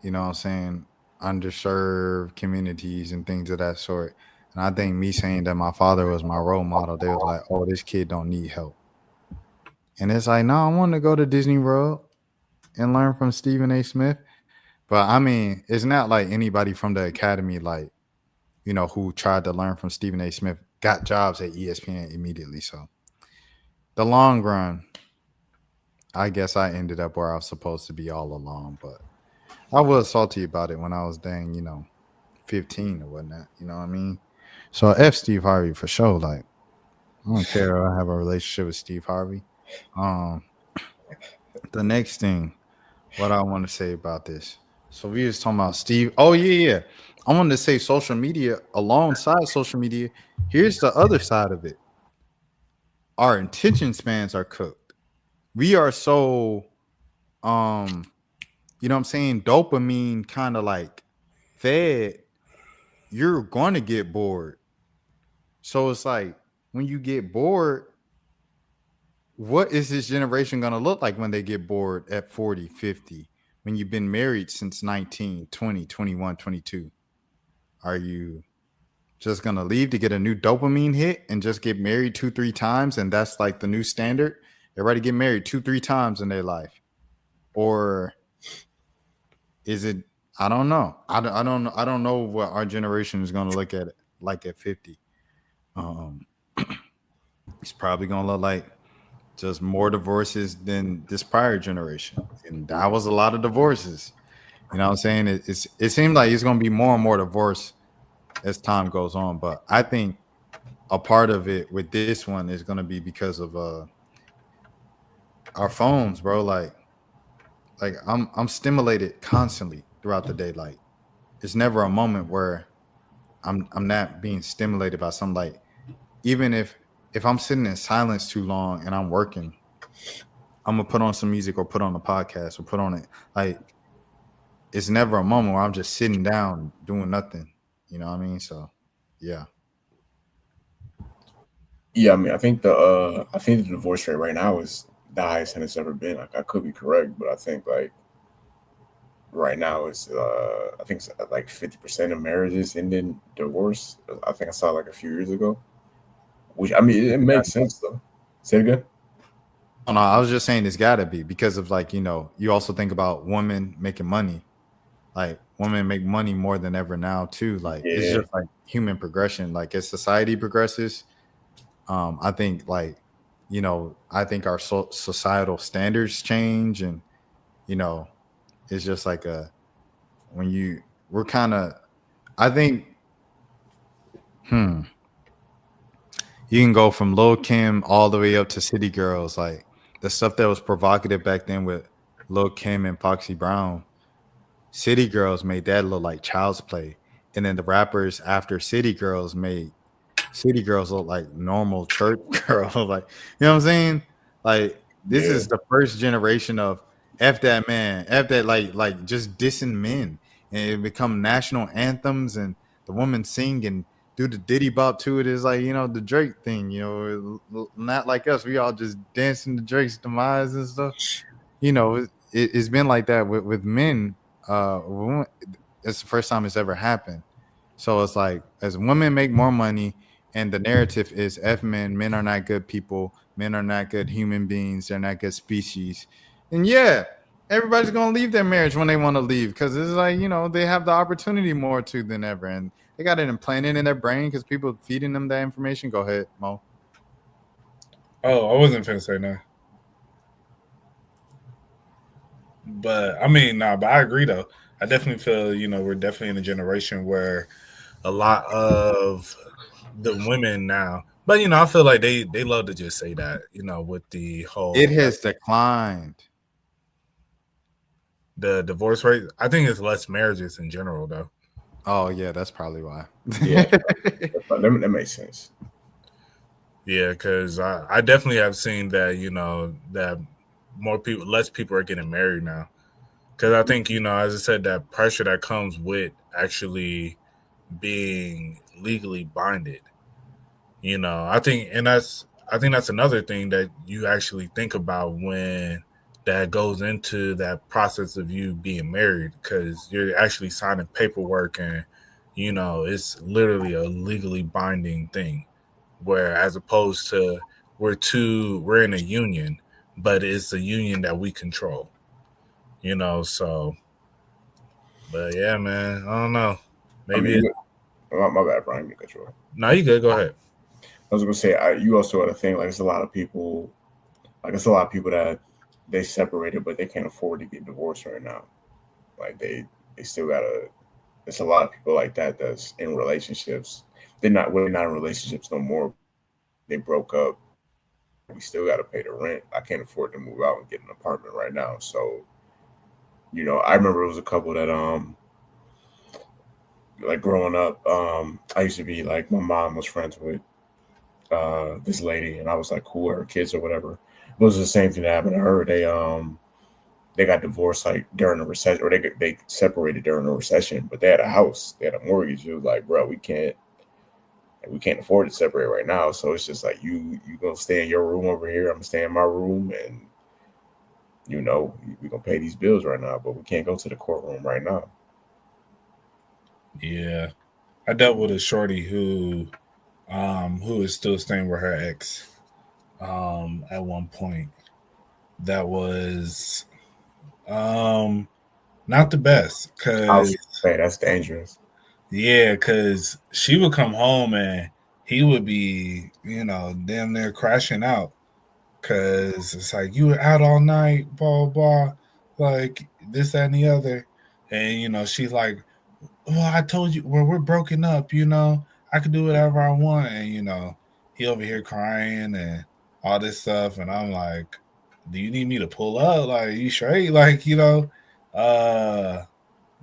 Speaker 2: you know what I'm saying, underserved communities and things of that sort. And I think me saying that my father was my role model, they was like, oh, this kid don't need help. And it's like, no, I want to go to Disney World and learn from Stephen A. Smith. But I mean, it's not like anybody from the academy, like, you know, who tried to learn from Stephen A. Smith got jobs at ESPN immediately. So the long run, I guess I ended up where I was supposed to be all along. But I was salty about it when I was dang, you know, 15 or whatnot. You know what I mean? So F Steve Harvey for sure. Like, I don't care. I have a relationship with Steve Harvey. The next thing, what I want to say about this. So we was talking about Steve. Oh yeah. I wanted to say social media alongside social media. Here's the other side of it. Our attention spans are cooked. We are so, you know what I'm saying, dopamine kind of like fed. You're going to get bored. So it's like when you get bored, what is this generation going to look like when they get bored at 40, 50? When you've been married since 19, 20, 21, 22? Are you just going to leave to get a new dopamine hit and just get married 2-3 times? And that's like the new standard. Everybody get married 2-3 times in their life. Or is it, I don't know. I don't know what our generation is going to look at it like at 50. It's probably going to look like just more divorces than this prior generation, and that was a lot of divorces. You know what I'm saying? It seems like it's going to be more and more divorce as time goes on, but I think a part of it with this one is going to be because of our phones, bro. Like I'm stimulated constantly throughout the day. Like it's never a moment where I'm not being stimulated by something. Like even if I'm sitting in silence too long and I'm working, I'm gonna put on some music or put on a podcast or put on it. Like it's never a moment where I'm just sitting down doing nothing. You know what I mean? So yeah.
Speaker 4: Yeah, I mean, I think the divorce rate right now is the highest than it's ever been. Like, I could be correct, but I think like right now it's I think it's like 50% of marriages end in divorce. I think I saw like a few years ago. Which I mean, it makes sense though. Say it again.
Speaker 2: Oh, no, I was just saying it's got to be because of like you also think about women making money. Like women make money more than ever now too. Like it's
Speaker 4: Yeah,
Speaker 2: just like human progression. Like as society progresses, I think like I think our societal standards change, and you know it's just like a when you we're kind of I think hmm you can go from Lil Kim all the way up to City Girls, like the stuff that was provocative back then with Lil Kim and Foxy Brown. City Girls made that look like child's play, and then the rappers after City Girls made City Girls look like normal church girls. Like you know what I'm saying? Like this
Speaker 4: yeah,
Speaker 2: is the first generation of F that man, F that like just dissing men, and it become national anthems, and the women sing and do the Diddy bop to it is like the Drake thing. Not like us. We all just dancing to Drake's demise and stuff. It's been like that with men. It's the first time it's ever happened. So it's like as women make more money, and the narrative is F men, men are not good people, men are not good human beings, they're not good species. And yeah, everybody's gonna leave their marriage when they want to leave because it's like, they have the opportunity more to than ever. And they got it implanted in their brain because people feeding them that information. Go ahead, Mo.
Speaker 3: Oh, I wasn't finna say no. But I mean, nah, but I agree though. I definitely feel, we're definitely in a generation where a lot of the women now, but I feel like they love to just say that, with the
Speaker 2: It
Speaker 3: whole
Speaker 2: has declined.
Speaker 3: the divorce rate. I think it's less marriages in general though.
Speaker 2: Oh yeah, that's probably why.
Speaker 4: yeah. That makes sense.
Speaker 3: Yeah, because I definitely have seen that, that less people are getting married now. Because I think, as I said, that pressure that comes with actually being legally binded, I think, I think that's another thing that you actually think about when that goes into that process of you being married, because you're actually signing paperwork and, it's literally a legally binding thing. Where as opposed to we're in a union, but it's a union that we control, so but yeah, man, I don't know.
Speaker 4: I
Speaker 3: Maybe
Speaker 4: mean, my bad, Brian. You control.
Speaker 3: no, you good, go ahead.
Speaker 4: I was gonna say, you also got to think like it's a lot of people, that they separated, but they can't afford to get divorced right now. Like they still gotta. There's a lot of people like that that's in relationships. We're not in relationships no more. They broke up. We still got to pay the rent. I can't afford to move out and get an apartment right now. So, I remember it was a couple that like growing up, I used to be like my mom was friends with this lady, and I was like cool with her kids or whatever. It was the same thing that happened to her. They got divorced like during the recession, or they separated during the recession, but they had a house, they had a mortgage. It was like, bro, we can't afford to separate right now. So it's just like you gonna stay in your room over here. I'm gonna stay in my room, and we gonna pay these bills right now, but we can't go to the courtroom right now.
Speaker 3: Yeah, I dealt with a shorty who is still staying with her ex at one point. That was not the best
Speaker 4: I was
Speaker 3: because
Speaker 4: say that's dangerous.
Speaker 3: yeah, because she would come home and he would be, damn near crashing out Cause it's like you were out all night, blah blah, like this, that, and the other. And she's like, well, I told you, well, we're broken up, I can do whatever I want. And he over here crying and all this stuff. And I'm like, do you need me to pull up? Like, you straight? Like,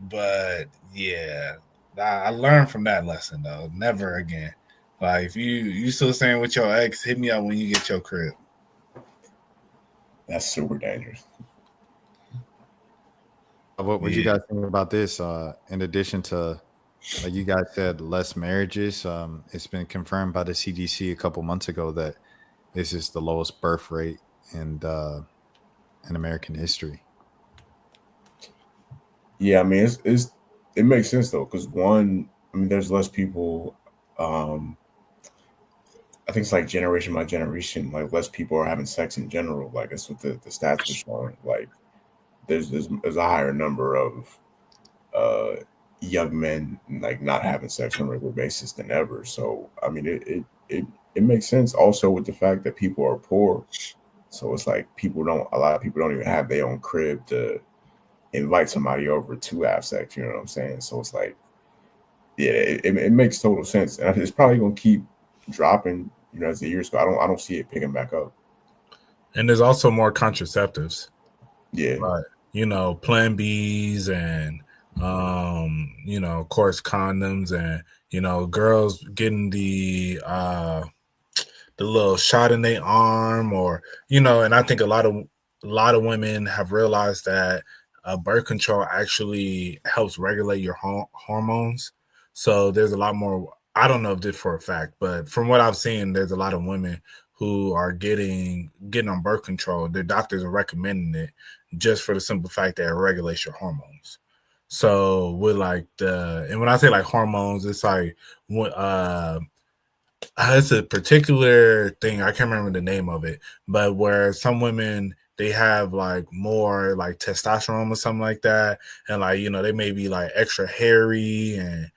Speaker 3: but yeah, I learned from that lesson though. Never again. Like, if you still staying with your ex, hit me up when you get your crib.
Speaker 4: That's super dangerous.
Speaker 2: What would you guys think about this? In addition to, like you guys said, less marriages. It's been confirmed by the CDC a couple months ago that this is the lowest birth rate in American history.
Speaker 4: Yeah, I mean, it makes sense though, because one, I mean, there's less people. I think it's like generation by generation, like less people are having sex in general. Like that's what the stats were showing. Like there's a higher number of young men like not having sex on a regular basis than ever. So I mean, it makes sense also with the fact that people are poor. So it's like a lot of people don't even have their own crib to invite somebody over to have sex. You know what I'm saying? So it's like, yeah, it makes total sense, and it's probably gonna keep dropping. As the years go, I don't see it picking back up.
Speaker 3: And there's also more contraceptives.
Speaker 4: Yeah,
Speaker 3: right. Plan Bs and of course condoms and girls getting the little shot in their arm or and I think a lot of women have realized that birth control actually helps regulate your hormones. So there's a lot more. I don't know if this for a fact, but from what I've seen, there's a lot of women who are getting on birth control. Their doctors are recommending it just for the simple fact that it regulates your hormones. So with and when I say like hormones, it's like it's a particular thing. I can't remember the name of it, but where some women they have like more like testosterone or something like that, and they may be like extra hairy and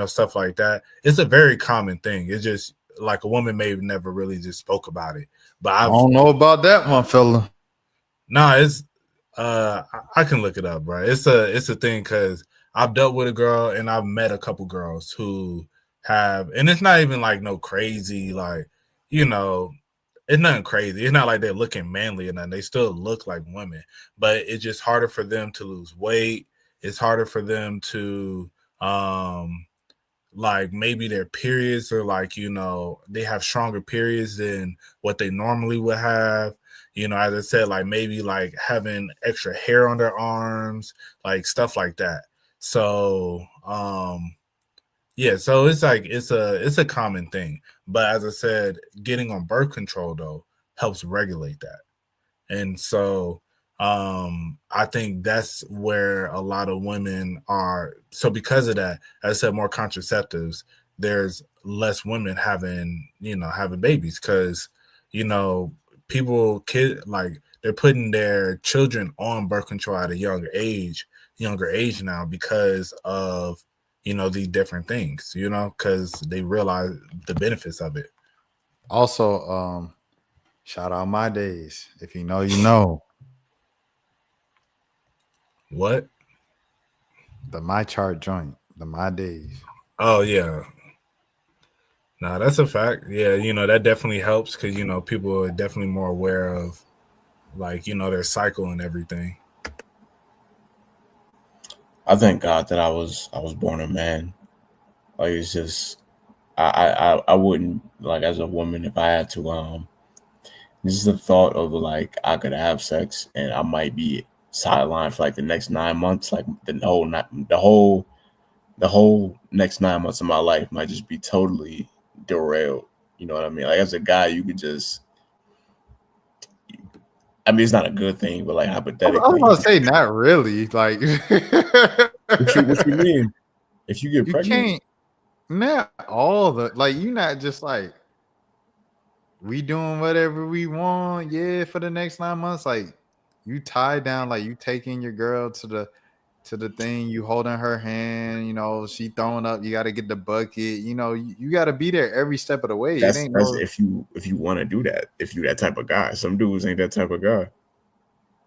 Speaker 3: stuff like that. It's a very common thing. It's just like a woman may have never really just spoke about it. But
Speaker 2: I don't know about that one, fella.
Speaker 3: Nah, it's I can look it up, bro. It's a thing because I've dealt with a girl and I've met a couple girls who have, and it's not even like no crazy, like it's nothing crazy. It's not like they're looking manly or nothing. They still look like women, but it's just harder for them to lose weight. It's harder for them to like maybe their periods are like they have stronger periods than what they normally would have. As I said, like maybe like having extra hair on their arms, like stuff like that. So yeah, so it's like it's a common thing. But as I said, getting on birth control though helps regulate that. And so I think that's where a lot of women are. So because of that, as I said, more contraceptives, there's less women having babies because they're putting their children on birth control at a younger age now because of these different things, because they realize the benefits of it.
Speaker 2: Also, shout out My Days. If you know, you know.
Speaker 3: What?
Speaker 2: The My Chart joint, the My Days.
Speaker 3: Oh yeah. Nah, that's a fact. Yeah, that definitely helps because people are definitely more aware of like their cycle and everything.
Speaker 4: I thank God that I was born a man. Like it's just I wouldn't like as a woman if I had to this is the thought of like I could have sex and I might be sidelined for like the next 9 months, like the whole next 9 months of my life might just be totally derailed. You know what I mean? Like as a guy, you could just. I mean, it's not a good thing, but like hypothetically,
Speaker 2: I was gonna say not really. Like,
Speaker 4: what you mean? If you get
Speaker 2: you
Speaker 4: pregnant,
Speaker 2: can't. Not all the like. You not just like we doing whatever we want. Yeah, for the next 9 months, like you tie down, like you taking your girl to the to the thing. You holding her hand, you know, she throwing up. You got to get the bucket. You know, you got to be there every step of the way. It ain't
Speaker 4: That's
Speaker 2: no.
Speaker 4: if you want to do that. If you that type of guy, some dudes ain't that type of guy.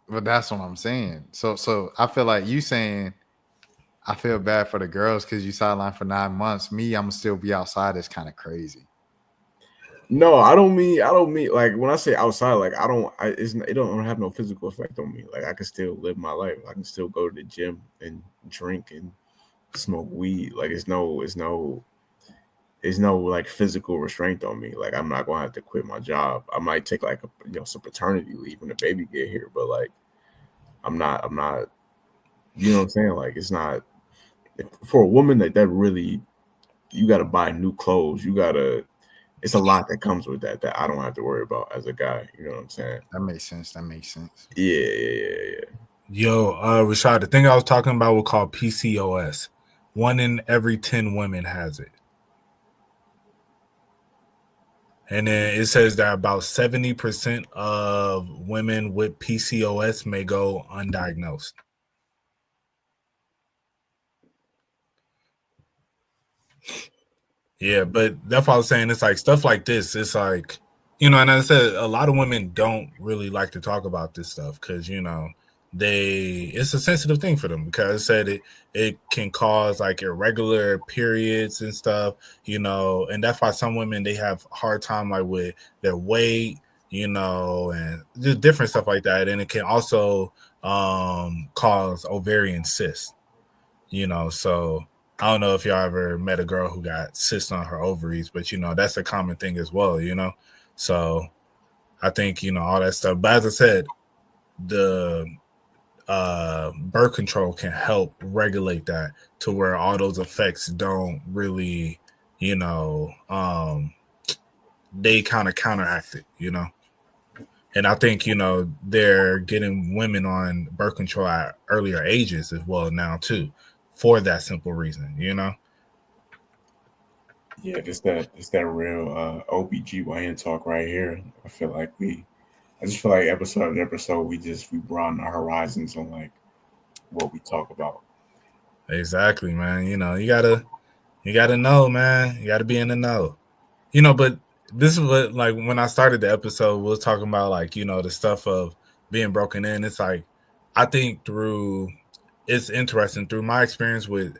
Speaker 2: But that's what I'm saying. So I feel like you saying I feel bad for the girls because you sidelined for 9 months. Me, I'm gonna still be outside. It's kind of crazy.
Speaker 4: No, I don't mean like when I say outside, like it don't have no physical effect on me. Like I can still live my life. I can still go to the gym and drink and smoke weed. Like it's no like physical restraint on me. Like I'm not gonna have to quit my job. I might take like some paternity leave when the baby get here, but like I'm not you know what I'm saying? Like it's not for a woman that really you gotta buy new clothes. It's a lot that comes with that I don't have to worry about as a guy. You know what I'm saying?
Speaker 2: That makes sense.
Speaker 4: Yeah.
Speaker 3: Yo, Rashad, the thing I was talking about was called PCOS. 1 in every 10 women has it. And then it says that about 70% of women with PCOS may go undiagnosed. Yeah, but that's what I was saying. It's like stuff like this. It's like, and I said a lot of women don't really like to talk about this stuff because, it's a sensitive thing for them because I said it can cause like irregular periods and stuff, and that's why some women, they have a hard time like with their weight, and just different stuff like that. And it can also cause ovarian cysts, so I don't know if y'all ever met a girl who got cysts on her ovaries, but that's a common thing as well, So I think, all that stuff. But as I said, the birth control can help regulate that to where all those effects don't really, they kind of counteract it, And I think, they're getting women on birth control at earlier ages as well now too, for that simple reason,
Speaker 4: Yeah, it's that real OBGYN talk right here. I just feel like episode after episode we broaden our horizons on like what we talk about.
Speaker 3: Exactly, man. You gotta know, man. You gotta be in the know. But this is what, like, when I started the episode, we was talking about like, the stuff of being broken in. It's like, I think it's interesting through my experience with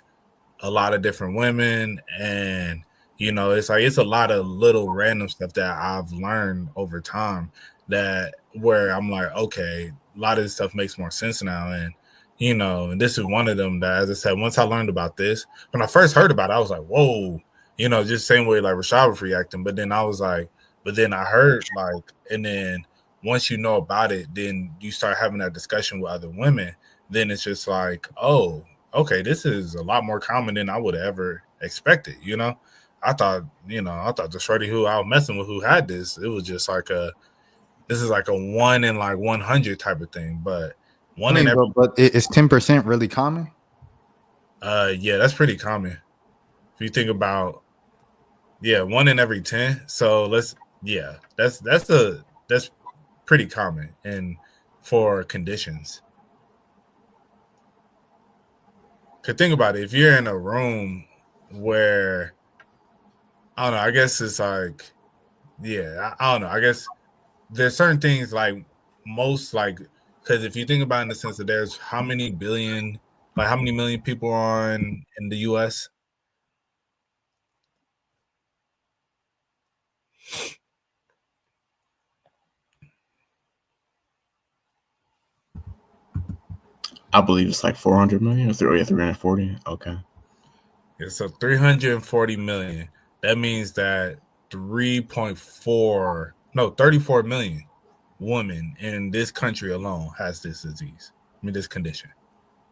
Speaker 3: a lot of different women, and it's like it's a lot of little random stuff that I've learned over time that where I'm like, okay, a lot of this stuff makes more sense now. And and this is one of them that, as I said, once I learned about this, when I first heard about it, I was like, whoa, just same way like Rashad was reacting. But then I was like, but then I heard like, and then once you know about it, then you start having that discussion with other women. Then it's just like, oh, okay, this is a lot more common than I would have ever expected. I thought the shorty who I was messing with who had this, it was just like this is like a 1 in like 100 type of thing. But
Speaker 2: but is 10% really common?
Speaker 3: Yeah, that's pretty common. If you think about, 1 in every 10. So that's pretty common and for conditions. Cause think about it, if you're in a room where, I don't know, I guess it's like, I don't know, I guess there's certain things like most, like, because if you think about it in the sense that there's how many million people are in the US?
Speaker 4: I believe it's like 400 million or 340. Okay.
Speaker 3: Yeah, so 340 million. That means that 34 million women in this country alone has this disease. This condition.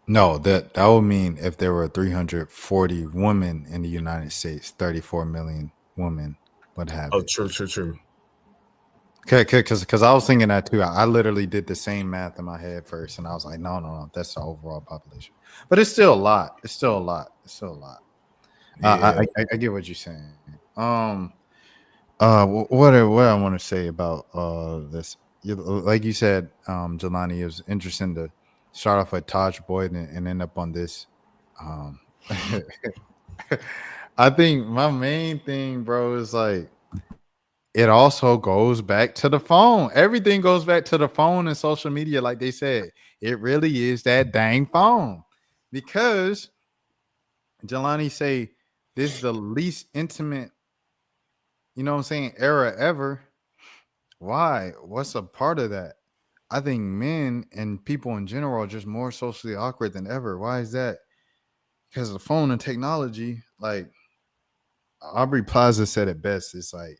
Speaker 2: No, that would mean if there were 340 women in the United States, 34 million women would have it.
Speaker 3: True.
Speaker 2: Okay, because I was thinking that too. I literally did the same math in my head first, and I was like, no, that's the overall population. But it's still a lot.
Speaker 3: Yeah.
Speaker 2: I get what you're saying. What I want to say about this, like you said, Jelani, it was interesting to start off with Taj Boyd and end up on this. Um, I think my main thing, bro, is like it also goes back to the phone. Everything goes back to the phone and social media, like they said. It really is that dang phone. Because Jelani say this is the least intimate, you know what I'm saying, era ever. Why? What's a part of that? I think men and people in general are just more socially awkward than ever. Why is that? Because of the phone and technology, like Aubrey Plaza said it best. It's like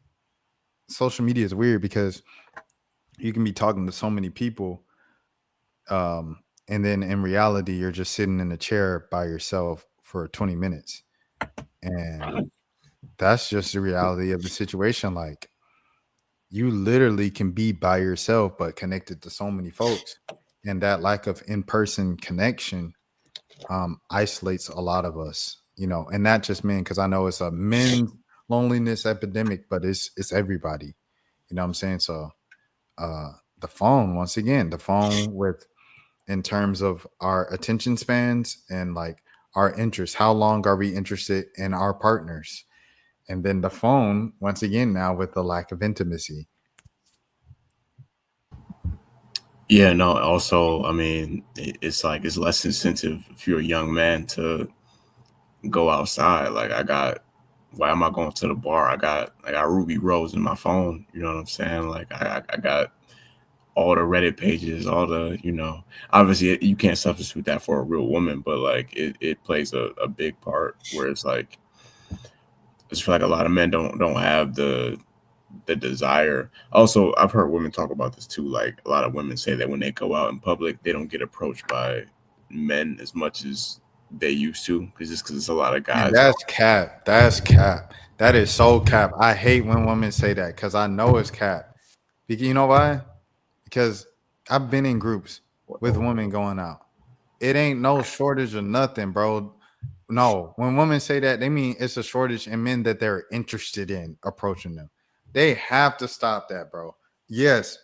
Speaker 2: social media is weird because you can be talking to so many people, and then in reality, you're just sitting in a chair by yourself for 20 minutes. And that's just the reality of the situation. Like, you literally can be by yourself, but connected to so many folks. And that lack of in person connection isolates a lot of us, you know, and not just men, because I know it's a men's loneliness epidemic, but it's everybody. You know what I'm saying? So the phone, once again, the phone with in terms of our attention spans and like our interests, how long are we interested in our partners? And then the phone, once again, now with the lack of intimacy.
Speaker 4: Yeah, no. Also, I mean, it's like it's less incentive if you're a young man to go outside. Like I got, why am I going to the bar? I got Ruby Rose in my phone. You know what I'm saying? Like I got all the Reddit pages, all the, you know, obviously you can't substitute that for a real woman, but like it plays a big part where it's like, I just feel like a lot of men don't have the desire. Also, I've heard women talk about this too. Like a lot of women say that when they go out in public, they don't get approached by men as much as they used to, because it's a lot of
Speaker 2: And
Speaker 4: guys out.
Speaker 2: that's cap. That's cap. That is so cap. I hate when women say that because I know it's cap. You know why? Because I've been in groups with women going out. It ain't no shortage of nothing, bro. No, when women say that, they mean it's a shortage in men that they're interested in approaching them. They have to stop that, bro. Yes,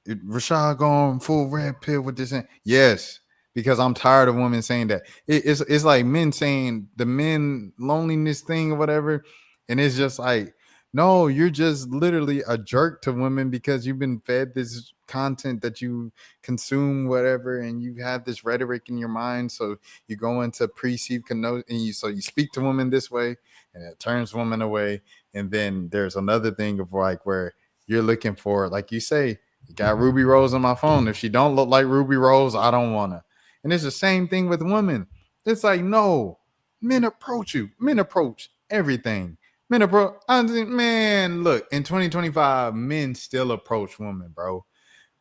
Speaker 2: Rashad going full red pill with this. Yes, because I'm tired of women saying that. It's like men saying the men loneliness thing or whatever, and it's just like, no, you're just literally a jerk to women because you've been fed this content that you consume, whatever, and you have this rhetoric in your mind. So you go into perceived connotation, and you speak to women this way, and it turns women away. And then there's another thing of like where you're looking for, like you say, you got Ruby Rose on my phone. If she don't look like Ruby Rose, I don't want to. And it's the same thing with women. It's like, no, men approach you. Men approach everything. Men approach. Man, look, in 2025, men still approach women, bro.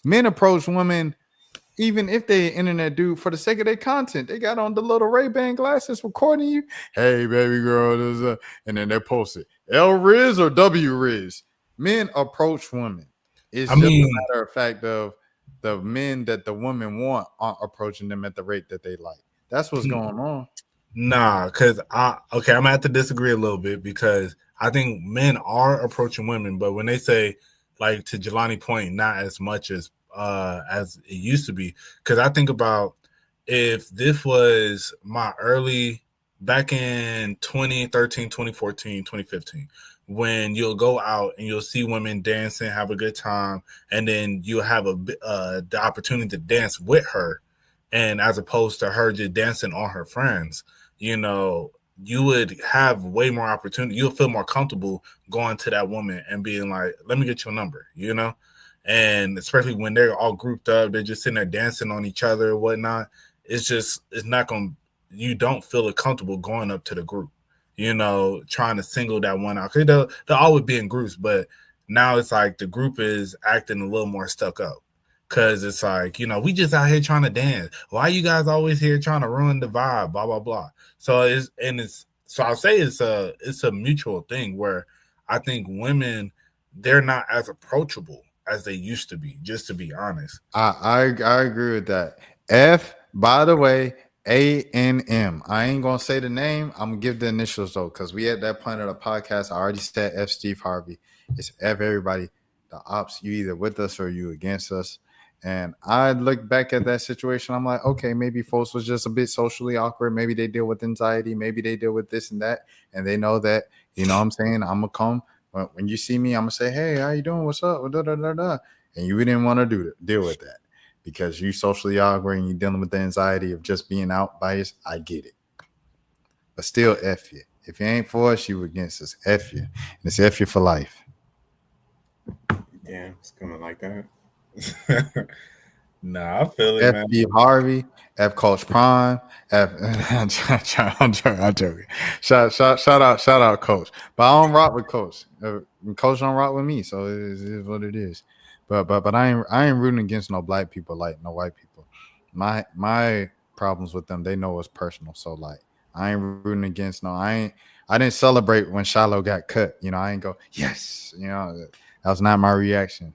Speaker 2: Men approach women even if they internet dude for the sake of their content. They got on the little Ray-Ban glasses recording you. Hey, baby girl, and then they post it. L Riz or W Riz. Men approach women. It's just a matter of fact of the men that the women want aren't approaching them at the rate that they like. That's what's going on.
Speaker 3: Nah, because I'm gonna have to disagree a little bit because I think men are approaching women, but when they say, like, to Jelani point, not as much as it used to be. Because I think about if this was my early, back in 2013, 2014, 2015, when you'll go out and you'll see women dancing, have a good time, and then you'll have the opportunity to dance with her, and as opposed to her just dancing on her friends, you know, you would have way more opportunity. You'll feel more comfortable going to that woman and being like, let me get your number, you know? And especially when they're all grouped up, they're just sitting there dancing on each other and whatnot. It's not going to, you don't feel comfortable going up to the group, you know, trying to single that one out. They'll always be in groups, but now it's like the group is acting a little more stuck up. Cause it's like, you know, we just out here trying to dance. Why you guys always here trying to ruin the vibe? Blah blah blah. So I'll say it's a mutual thing where I think women, they're not as approachable as they used to be. Just to be honest,
Speaker 2: I agree with that. F, by the way, ANM. I ain't gonna say the name. I'm gonna give the initials though, because we at that point of the podcast. I already said F Steve Harvey. It's F everybody. The ops, you either with us or you against us. And I look back at that situation. I'm like, okay, maybe folks was just a bit socially awkward. Maybe they deal with anxiety. Maybe they deal with this and that. And they know that, you know what I'm saying? I'm going to come. When you see me, I'm going to say, hey, how you doing? What's up? Da, da, da, da. And you didn't want to deal with that because you socially awkward and you're dealing with the anxiety of just being out by yourself. I get it. But still, F you. If you ain't for us, you against us. F you. And it's F you for life.
Speaker 4: Yeah, it's coming like that.
Speaker 3: Nah, I feel it,
Speaker 2: F
Speaker 3: man.
Speaker 2: B Harvey, F Coach Prime, F. I'm joking. Shout out, Coach. But I don't rock with Coach. Coach don't rock with me, so it is what it is. But I ain't rooting against no black people like no white people. My problems with them, they know it's personal. So like I ain't rooting against no. I didn't celebrate when Shiloh got cut. You know, I ain't go yes. You know, that was not my reaction.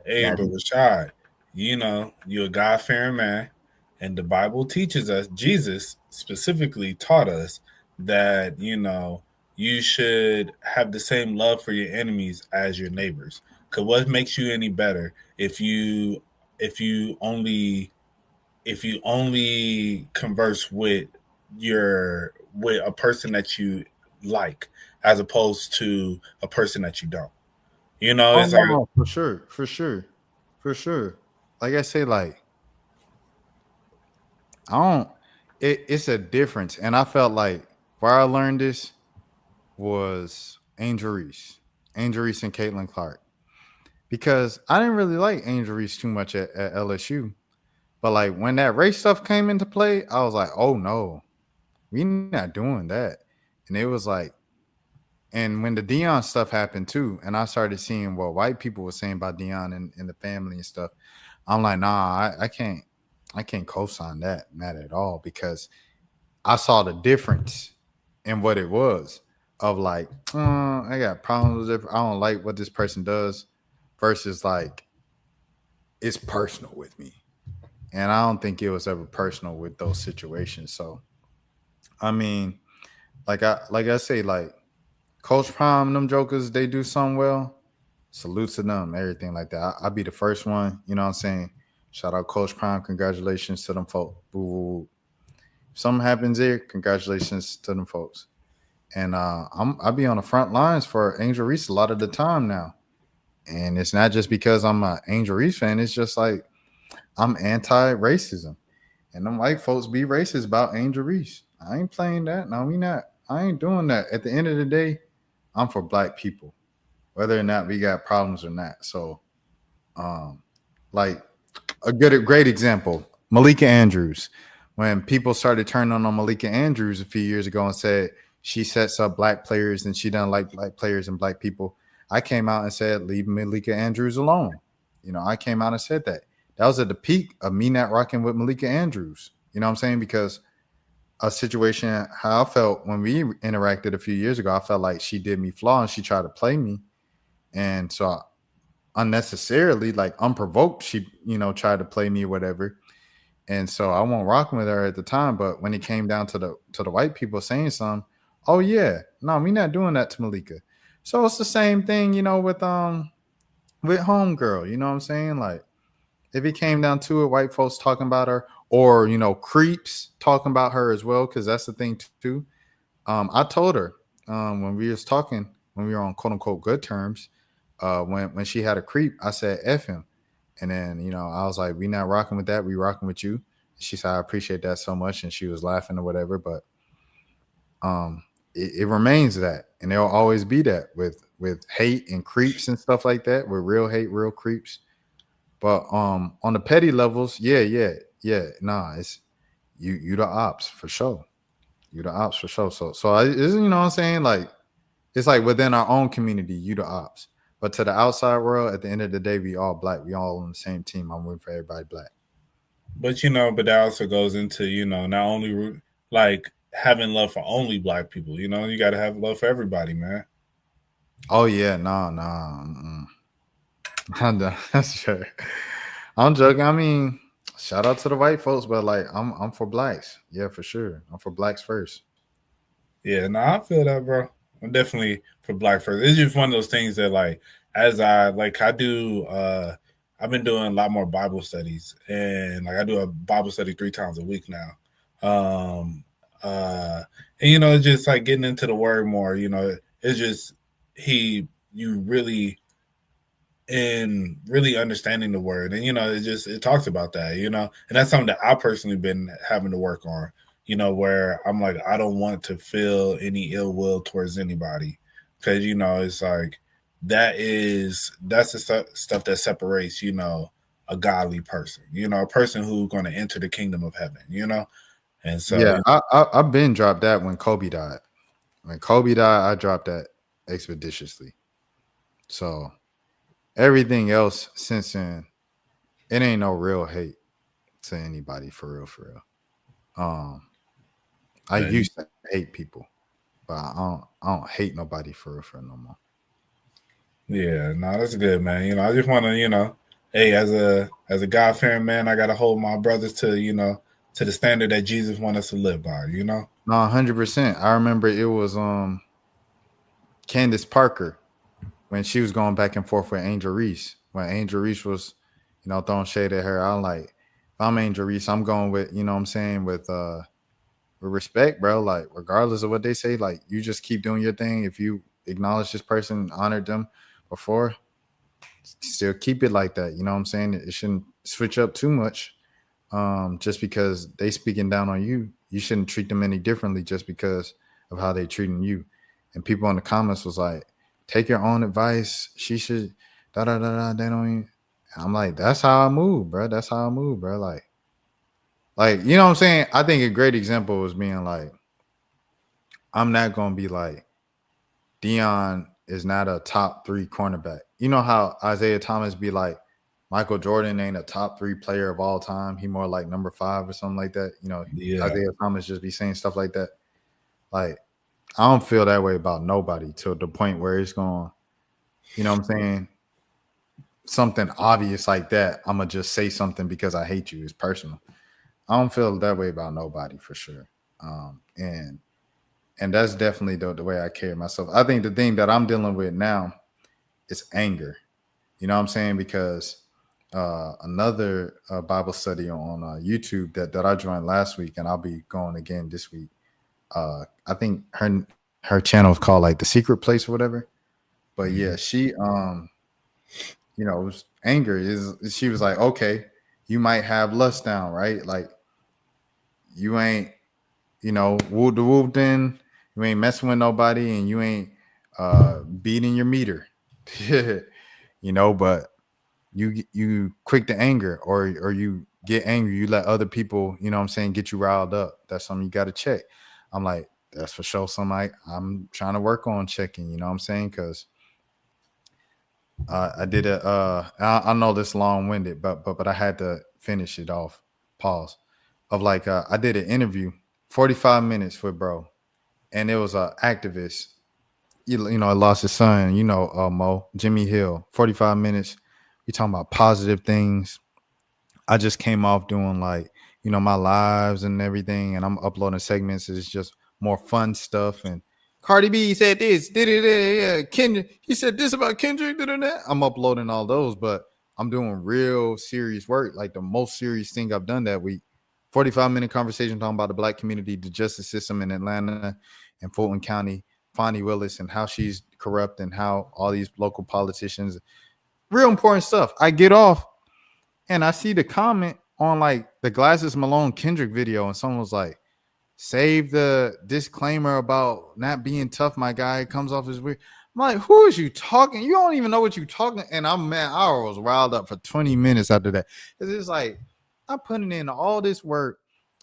Speaker 3: Hey, but Rashad, you know, you're a God-fearing man, and the Bible teaches us, Jesus specifically taught us that, you know, you should have the same love for your enemies as your neighbors. Because what makes you any better if you only converse with a person that you like as opposed to a person that you don't? You know,
Speaker 2: Oh
Speaker 3: it's like
Speaker 2: no, for sure. Like I say, like I don't. It's a difference, and I felt like where I learned this was Angel Reese and Caitlin Clark, because I didn't really like Angel Reese too much at LSU, but like when that race stuff came into play, I was like, oh no, we not doing that, and it was like. And when the Dion stuff happened too, and I started seeing what white people were saying about Dion and the family and stuff, I'm like, nah, I can't co-sign that, not at all, because I saw the difference in what it was of like, I got problems with it. I don't like what this person does versus like it's personal with me. And I don't think it was ever personal with those situations. So I mean, like I say, like Coach Prime, them jokers, they do something well. Salute to them, everything like that. I'll be the first one, you know what I'm saying? Shout out Coach Prime. Congratulations to them folks. Boo. If something happens here, congratulations to them folks. And I'll be on the front lines for Angel Reese a lot of the time now. And it's not just because I'm an Angel Reese fan. It's just like I'm anti-racism. And them white folks be racist about Angel Reese. I ain't playing that. No, we not. I ain't doing that. At the end of the day, I'm for black people, whether or not we got problems or not. So, like great example, Malika Andrews. When people started turning on Malika Andrews a few years ago and said she sets up black players and she doesn't like black players and black people, I came out and said, leave Malika Andrews alone. You know, I came out and said that. That was at the peak of me not rocking with Malika Andrews. You know what I'm saying? Because a situation how I felt when we interacted a few years ago, I felt like she did me flaw and she tried to play me. And so unnecessarily, like unprovoked, she, you know, tried to play me or whatever. And so I won't rock with her at the time. But when it came down to the white people saying something, oh yeah, no, we not doing that to Malika. So it's the same thing, you know, with Homegirl, you know what I'm saying? Like if it came down to it, white folks talking about her, or you know, creeps talking about her as well, because that's the thing too. I told her when we was talking, when we were on quote unquote good terms, when she had a creep, I said F him. And then, you know, I was like, we not rocking with that, we rocking with you. She said, I appreciate that so much, and she was laughing or whatever. But it remains that, and there'll always be that with hate and creeps and stuff like that, with real hate, real creeps. But on the petty levels, yeah. Nah, it's you the ops for sure. You the ops for sure. So isn't, you know what I'm saying? Like it's like within our own community, you the ops. But to the outside world, at the end of the day, we all black. We all on the same team. I'm rooting for everybody black.
Speaker 3: But you know, but that also goes into, you know, not only like having love for only black people. You know, you got to have love for everybody, man.
Speaker 2: Oh yeah, nah. That's true. I'm joking. I mean, shout out to the white folks, but like I'm for blacks. Yeah, for sure. I'm for blacks first.
Speaker 3: Yeah, no, I feel that, bro. I'm definitely for black first. It's just one of those things that, like, as I I've been doing a lot more Bible studies, and like I do a Bible study 3 times a week now. And it's just like getting into the word more. It's just you really in really understanding the word, and it talks about that, and that's something that I personally been having to work on. Where I'm like, I don't want to feel any ill will towards anybody, because it's like that's the stuff that separates a godly person, a person who's going to enter the kingdom of heaven, and so
Speaker 2: Yeah, I've been dropped that when Kobe died. When Kobe died, I dropped that expeditiously. So everything else since then, it ain't no real hate to anybody for real. I
Speaker 3: Yeah.
Speaker 2: used to hate people, but I don't hate nobody for real no more.
Speaker 3: Yeah, no, that's good, man. I just want to, hey, as a God fearing man, I gotta hold my brothers to to the standard that Jesus wants us to live by.
Speaker 2: No, 100%. I remember it was Candace Parker when she was going back and forth with Angel Reese. When Angel Reese was, throwing shade at her, I'm like, if I'm Angel Reese, I'm going with, what I'm saying, with respect, bro. Like, regardless of what they say, like, you just keep doing your thing. If you acknowledge this person, honored them before, still keep it like that. You know what I'm saying? It shouldn't switch up too much. Just because they speaking down on you, you shouldn't treat them any differently just because of how they treating you. And people in the comments was like, take your own advice. She should They don't even. I'm like, that's how I move, bro. That's how I move, bro. Like, you know what I'm saying? I think a great example was being like, I'm not gonna be like, Deion is not a top 3 cornerback. You know how Isaiah Thomas be like, Michael Jordan ain't a top 3 player of all time. He more like number 5 or something like that.
Speaker 3: Yeah.
Speaker 2: Isaiah Thomas just be saying stuff like that. Like, I don't feel that way about nobody to the point where it's going, you know what I'm saying? Something obvious like that, I'm going to just say something because I hate you. It's personal. I don't feel that way about nobody for sure. And that's definitely the way I carry myself. I think the thing that I'm dealing with now is anger. You know what I'm saying? Because another Bible study on YouTube that I joined last week, and I'll be going again this week. I think her channel is called like The Secret Place or whatever. But yeah, she it was anger. She was like, okay, you might have lust down, right? Like, you ain't, whooped in, you ain't messing with nobody, and you ain't beating your meter. But you quick to anger, or you get angry, you let other people, you know what I'm saying, get you riled up. That's something you got to check. I'm like, that's for sure something I'm trying to work on checking, you know what I'm saying? Because I did I know this long-winded, but I had to finish it off. Pause. Of like, I did an interview, 45 minutes with bro, and it was an activist. I lost his son. Mo Jimmy Hill. 45 minutes. We talking about positive things. I just came off doing like my lives and everything, and I'm uploading segments. It's just more fun stuff. And Cardi B said this, did it? Yeah, Kendrick, he said this about Kendrick, did that. I'm uploading all those, but I'm doing real serious work, like the most serious thing I've done that week. 45-minute conversation talking about the Black community, the justice system in Atlanta and Fulton County, Fonnie Willis, and how she's corrupt, and how all these local politicians, real important stuff. I get off and I see the comment on like the Glasses Malone Kendrick video, and someone was like, save the disclaimer about not being tough, my guy. It comes off as weird. I'm like, who is you talking? You don't even know what you're talking. And I was riled up for 20 minutes after that. Because it's like, I'm putting in all this work.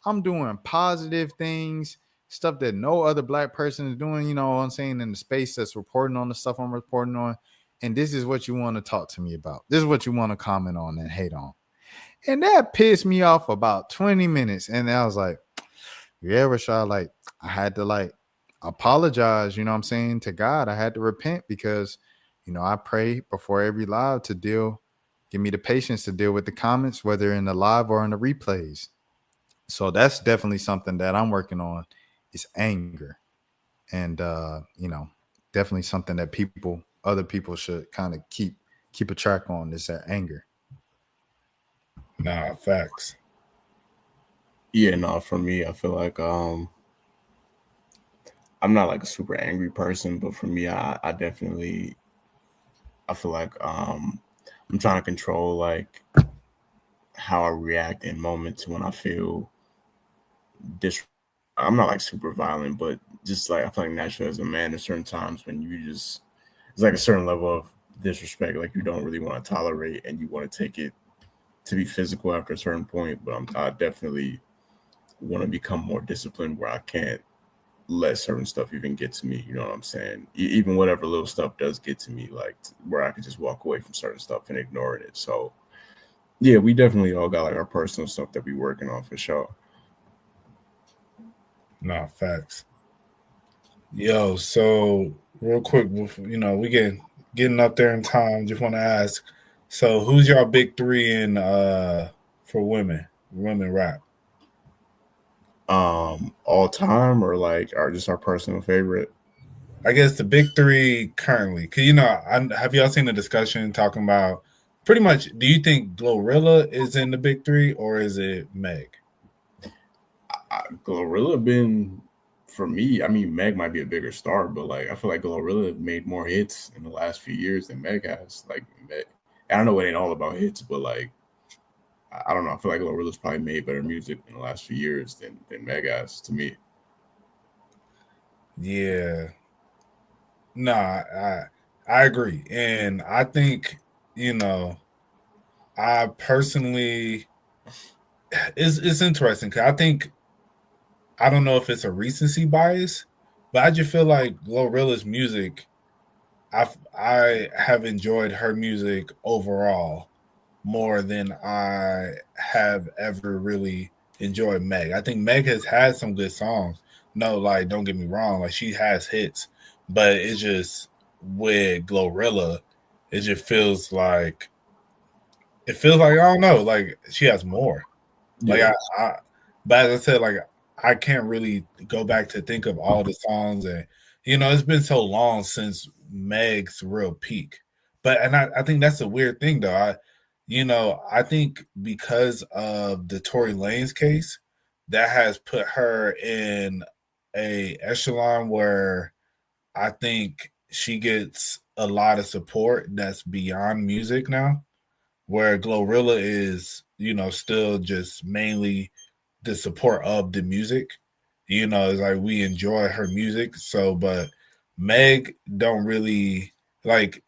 Speaker 2: I'm doing positive things, stuff that no other Black person is doing, you know what I'm saying, in the space that's reporting on the stuff I'm reporting on. And this is what you want to talk to me about. This is what you want to comment on and hate on. And that pissed me off about 20 minutes. And I was like, yeah, Rashad, like, I had to like apologize, you know what I'm saying, to God. I had to repent because, I pray before every live to give me the patience to deal with the comments, whether in the live or in the replays. So that's definitely something that I'm working on, is anger. And, definitely something that other people should kind of keep a track on, is that anger.
Speaker 3: Nah, facts.
Speaker 4: Yeah, no, for me, I feel like I'm not like a super angry person, but for me, I definitely I feel like I'm trying to control like how I react in moments when I feel dis. I'm not like super violent, but just like I feel like naturally as a man, there's certain times when you just it's like a certain level of disrespect, like you don't really want to tolerate, and you want to take it to be physical after a certain point. But I definitely want to become more disciplined where I can't let certain stuff even get to me. You know what I'm saying? Even whatever little stuff does get to me, like where I could just walk away from certain stuff and ignoring it. So yeah, we definitely all got like our personal stuff that we working on for sure.
Speaker 3: Nah, facts. Yo, so real quick, we getting up there in time. Just want to ask, so who's your big three in for women rap?
Speaker 4: All time or like are just our personal favorite.
Speaker 3: I guess the big three currently, because have y'all seen the discussion talking about pretty much? Do you think Glorilla is in the big three or is it Meg?
Speaker 4: Glorilla been for me. I mean, Meg might be a bigger star, but like I feel like Glorilla made more hits in the last few years than Meg has. Like, Meg, I don't know it ain't all about hits, but like I don't know. I feel like Glorilla's probably made better music in the last few years than Meg has to me.
Speaker 3: Yeah, nah, I agree, and I think I personally it's interesting because I don't know if it's a recency bias, but I just feel like Glorilla's music. I have enjoyed her music overall more than I have ever really enjoyed Meg. I think Meg has had some good songs. No, like don't get me wrong, like she has hits, but it's just with Glorilla, it just feels like I don't know, like she has more. Like
Speaker 4: Yeah.
Speaker 3: but as I said, like I can't really go back to think of all the songs, and it's been so long since Meg's real peak. But I think that's a weird thing though. I think because of the Tory Lanez case, that has put her in a echelon where I think she gets a lot of support that's beyond music now, where Glorilla is, still just mainly the support of the music. It's like we enjoy her music. So, but Meg don't really like.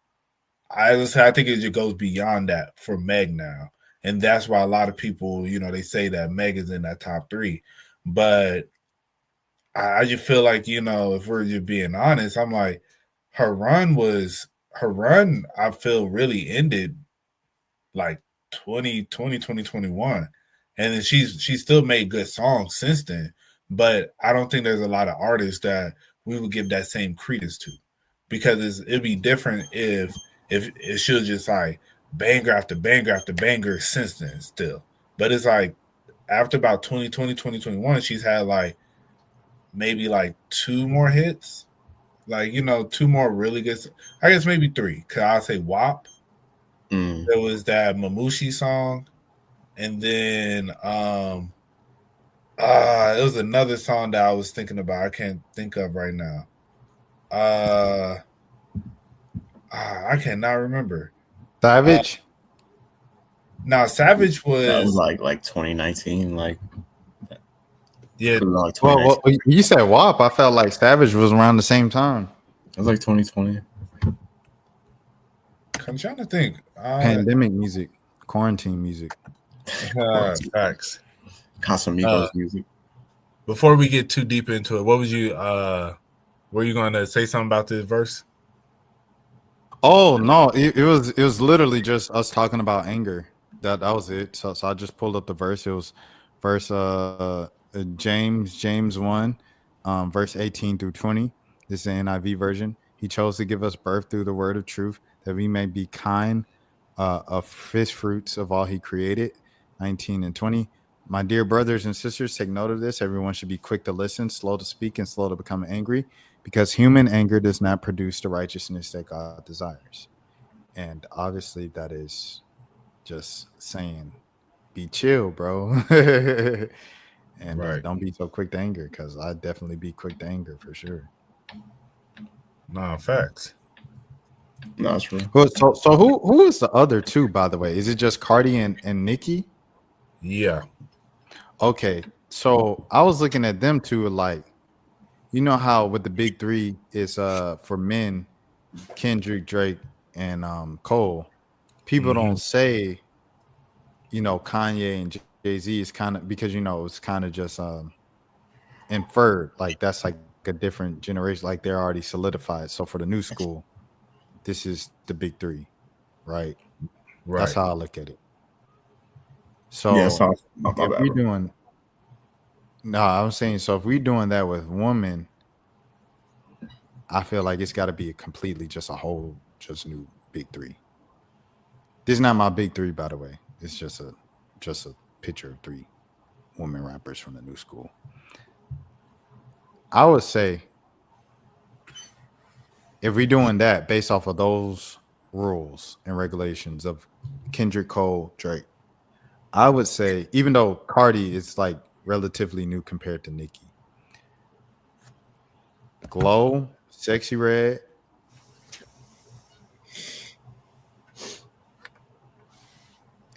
Speaker 3: I think it just goes beyond that for Meg now, and that's why a lot of people, they say that Meg is in that top three. But I just feel like if we're just being honest, I'm like her run. I feel really ended like 2020, 2021. And then she's still made good songs since then. But I don't think there's a lot of artists that we would give that same credence to. Because it'd be different if she was just like banger after banger after banger since then still. But it's like after about 2020, 2021, she's had like maybe like two more hits. Like, two more really good. I guess maybe three. Cause I'll say WAP.
Speaker 4: Mm.
Speaker 3: There was that Mamushi song, and then it was another song that I was thinking about. I can't think of right now. I cannot remember.
Speaker 2: Savage.
Speaker 3: Now Savage
Speaker 4: That was
Speaker 3: was
Speaker 4: like 2019, like
Speaker 3: yeah.
Speaker 4: like
Speaker 2: Well,
Speaker 4: 2019.
Speaker 2: you said WAP. I felt like Savage was around the same time.
Speaker 4: It was like 2020.
Speaker 3: I'm trying to think.
Speaker 2: Pandemic music, quarantine music.
Speaker 3: Facts.
Speaker 4: Casamigos music.
Speaker 3: Before we get too deep into it, what was you? Were you going to say something about this verse?
Speaker 2: Oh no, it was literally just us talking about anger. That was it. So I just pulled up the verse. It was verse James 1, verse 18 through 20. This is the NIV version. He chose to give us birth through the word of truth, that we may be kind of fish fruits of all he created. 19 and 20. My dear brothers and sisters, take note of this. Everyone should be quick to listen, slow to speak, and slow to become angry, because human anger does not produce the righteousness that God desires. And obviously, that is just saying be chill, bro. And
Speaker 3: Right.
Speaker 2: don't be so quick to anger, because I'd definitely be quick to anger for sure.
Speaker 3: Nah, facts.
Speaker 4: No, that's true.
Speaker 2: So who is the other two, by the way? Is it just Cardi and Nicki?
Speaker 3: Yeah.
Speaker 2: Okay, so I was looking at them two, like, you know how with the big three is for men, Kendrick, Drake, and Cole. People don't say, Kanye and Jay-Z is kind of, because it's kind of just inferred, like that's like a different generation, like they're already solidified. So for the new school, this is the big three, right?
Speaker 3: Right.
Speaker 2: That's how I look at it. So
Speaker 4: Yeah, so my
Speaker 2: if
Speaker 4: bad,
Speaker 2: we
Speaker 4: bro.
Speaker 2: doing, no, I'm saying, so if we doing that with women, I feel like it's got to be a completely just a whole just new big three. This is not my big three, by the way. It's just a picture of three women rappers from the new school. I would say, if we're doing that based off of those rules and regulations of Kendrick, Cole, Drake, I would say, even though Cardi is like relatively new compared to Nicki, Glow, Sexy Red,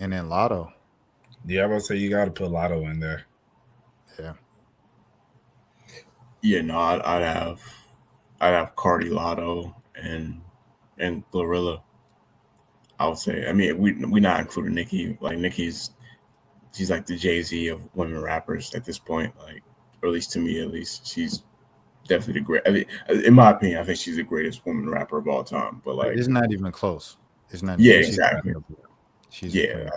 Speaker 2: and then Lotto.
Speaker 3: Yeah, I would say you got to put Lotto in there.
Speaker 2: Yeah.
Speaker 4: Yeah, no, I'd have Cardi, Lotto, and Glorilla. I would say. I mean, we not including Nicki. Like she's like the Jay-Z of women rappers at this point. Like, or at least to me, she's definitely the great. I mean, in my opinion, I think she's the greatest woman rapper of all time. But like,
Speaker 2: It's not even close. It's not.
Speaker 4: yeah,
Speaker 2: she's
Speaker 4: exactly.
Speaker 2: She's
Speaker 4: Yeah,